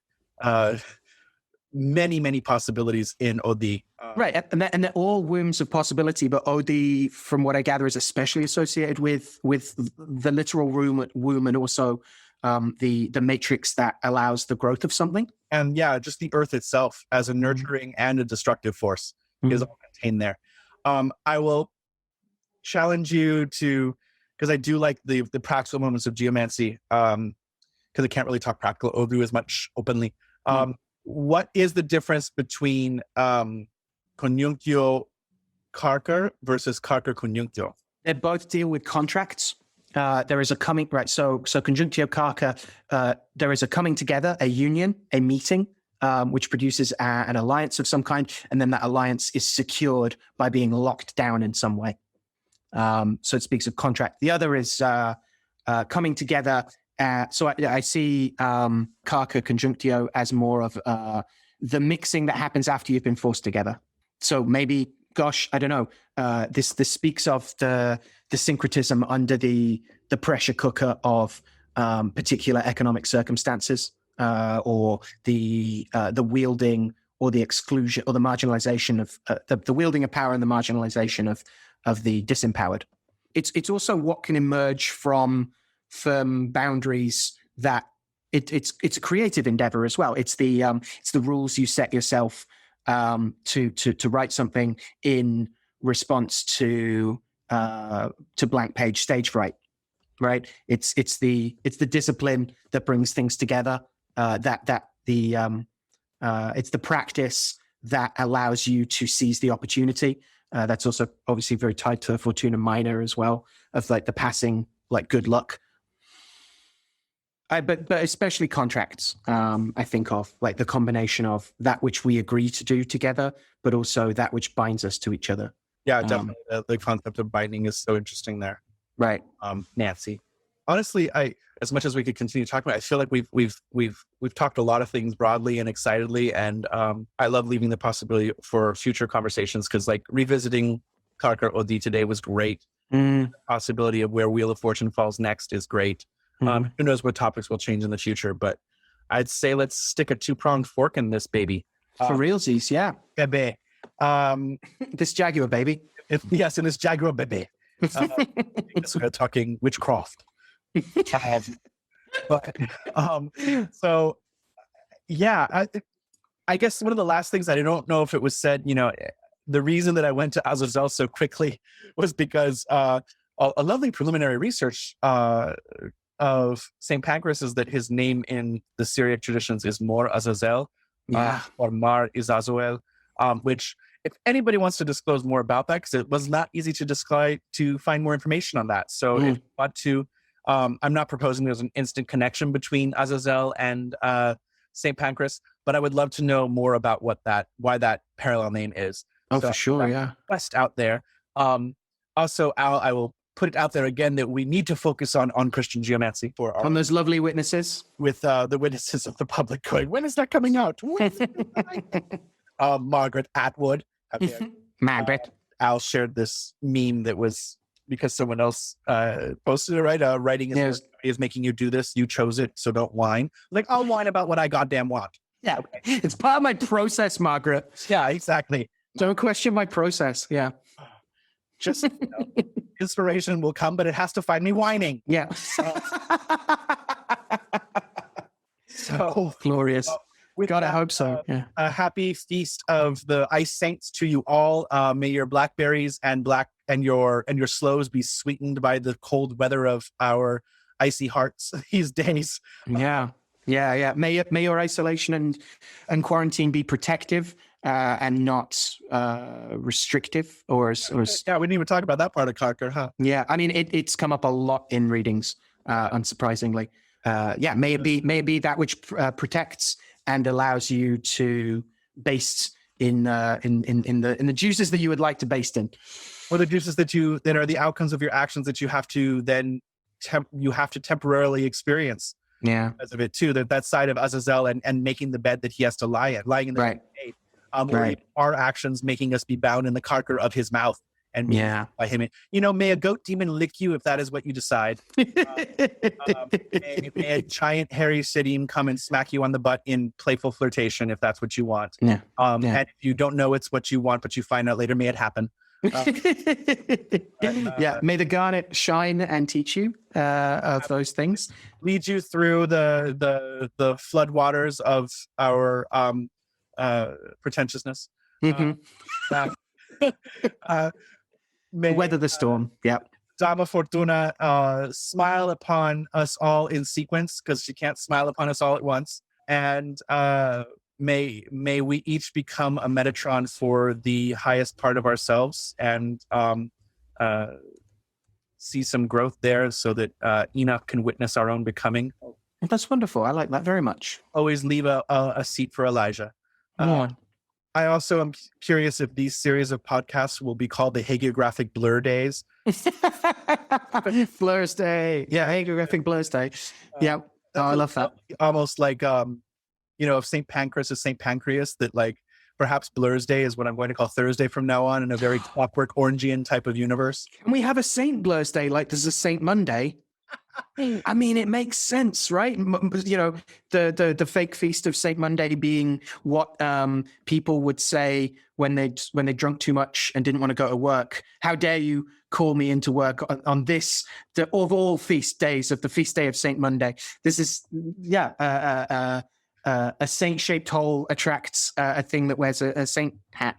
many possibilities in Odi. Right, and they're all wombs of possibility, but Odi, from what I gather, is especially associated with the literal womb and also the matrix that allows the growth of something. And just the earth itself as a nurturing and a destructive force is all contained there. I will challenge you to, because I do like the practical moments of geomancy, because I can't really talk practical Odu as much openly. What is the difference between conjunctio Carcer versus Carcer conjunctio? They both deal with contracts. There is a coming, right? So conjunctio Carcer, there is a coming together, a union, a meeting, which produces an alliance of some kind, and then that alliance is secured by being locked down in some way. So it speaks of contract. The other is coming together. So I see Carcer conjunctio as more of the mixing that happens after you've been forced together. So maybe, gosh, I don't know. This speaks of the syncretism under the pressure cooker of particular economic circumstances, or the wielding or the exclusion or the marginalization of the wielding of power and the marginalization of the disempowered. It's also what can emerge from firm boundaries that it's a creative endeavor as well. It's the rules you set yourself to write something in response to blank page stage fright, right? It's the discipline that brings things together. It's the practice that allows you to seize the opportunity. That's also obviously very tied to Fortuna Minor as well, of like the passing, like good luck. But especially contracts, I think of like the combination of that which we agree to do together, but also that which binds us to each other. Yeah, definitely. The concept of binding is so interesting there. Right. Nancy. Honestly, as much as we could continue talking about, I feel like we've talked a lot of things broadly and excitedly, and I love leaving the possibility for future conversations, because like revisiting Carcer OD today was great. The possibility of where Wheel of Fortune falls next is great. Who knows what topics will change in the future, but I'd say let's stick a 2-pronged fork in this baby. For realsies, yeah. Bebe. This Jaguar baby. Yes, in this Jaguar baby. We're talking witchcraft. So yeah, I guess one of the last things that I don't know if it was said, the reason that I went to Azazel so quickly was because a lovely preliminary research of Saint Pancras is that his name in the Syriac traditions is Mor Azazel, or Mar Azazel, which if anybody wants to disclose more about that, because it was not easy to find more information on that. So if you want to, I'm not proposing there's an instant connection between Azazel and Saint Pancras, but I would love to know more about why that parallel name is. Oh, so for sure, yeah. Quest out there. Also, Al, I will put it out there again that we need to focus on Christian geomancy for on those lovely witnesses, with the witnesses of the public going, when is that coming out? Margaret Atwood. Margaret. Al shared this meme that was because someone else posted it, right? Writing is making you do this. You chose it, so don't whine. Like, I'll whine about what I goddamn want. Yeah, okay. It's part of my process, Margaret. Yeah, exactly. Don't question my process. Yeah. Just inspiration will come, but it has to find me whining. Yeah. So glorious. God, I hope so. Yeah. A happy feast of the ice saints to you all. May your blackberries and your sloes be sweetened by the cold weather of our icy hearts these days. Yeah. May your isolation and quarantine be protective and not restrictive or yeah, we didn't even talk about that part of Carcer, huh? Yeah, I mean it's come up a lot in readings, unsurprisingly. May it be that which protects and allows you to baste in the juices that you would like to baste in, or the juices that are the outcomes of your actions that you have to then temporarily experience. Yeah, because of it too. That side of Azazel and making the bed that he has to lying in the right. bed, or our actions making us be bound in the carcer of his mouth. And by him, may a goat demon lick you if that is what you decide. May a giant hairy Sidian come and smack you on the butt in playful flirtation if that's what you want. Yeah. And if you don't know it's what you want, but you find out later, may it happen. May the Garnet shine and teach you of those things. Lead you through the floodwaters of our pretentiousness. Weather the storm. Yeah. Dama Fortuna smile upon us all in sequence, because she can't smile upon us all at once. And may we each become a Metatron for the highest part of ourselves, and see some growth there, so that Enoch can witness our own becoming. That's wonderful. I like that very much. Always leave a seat for Elijah. I also am curious if these series of podcasts will be called the Hagiographic Blur Days. Blur's Day. Yeah, Hagiographic Blur's Day. Yeah. I love that. Almost like, if Saint Pancras is Saint Pancras, that like perhaps Blur's Day is what I'm going to call Thursday from now on in a very Clockwork Orangian type of universe. Can we have a Saint Blur's Day like there's a Saint Monday? I mean, it makes sense, right? The fake Feast of Saint Monday being what people would say when they drunk too much and didn't want to go to work. How dare you call me into work on this, of all feast days, of the feast day of Saint Monday? This is, a saint-shaped hole attracts a thing that wears a saint hat.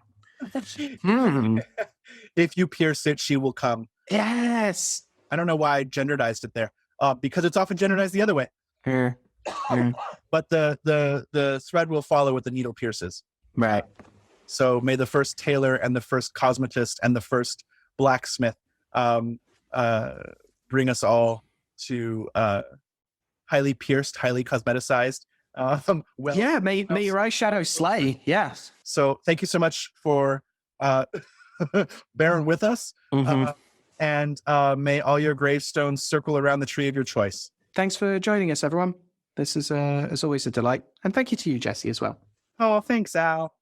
If you pierce it, she will come. Yes. I don't know why I genderized it there. Because it's often genderized the other way. But the thread will follow what the needle pierces. Right. So may the first tailor and the first cosmetist and the first blacksmith bring us all to highly pierced, highly cosmeticized. May your eyeshadow slay. Yes. So thank you so much for bearing with us. And may all your gravestones circle around the tree of your choice. Thanks for joining us, everyone. This is always a delight. And thank you to you, Jesse, as well. Oh, thanks, Al.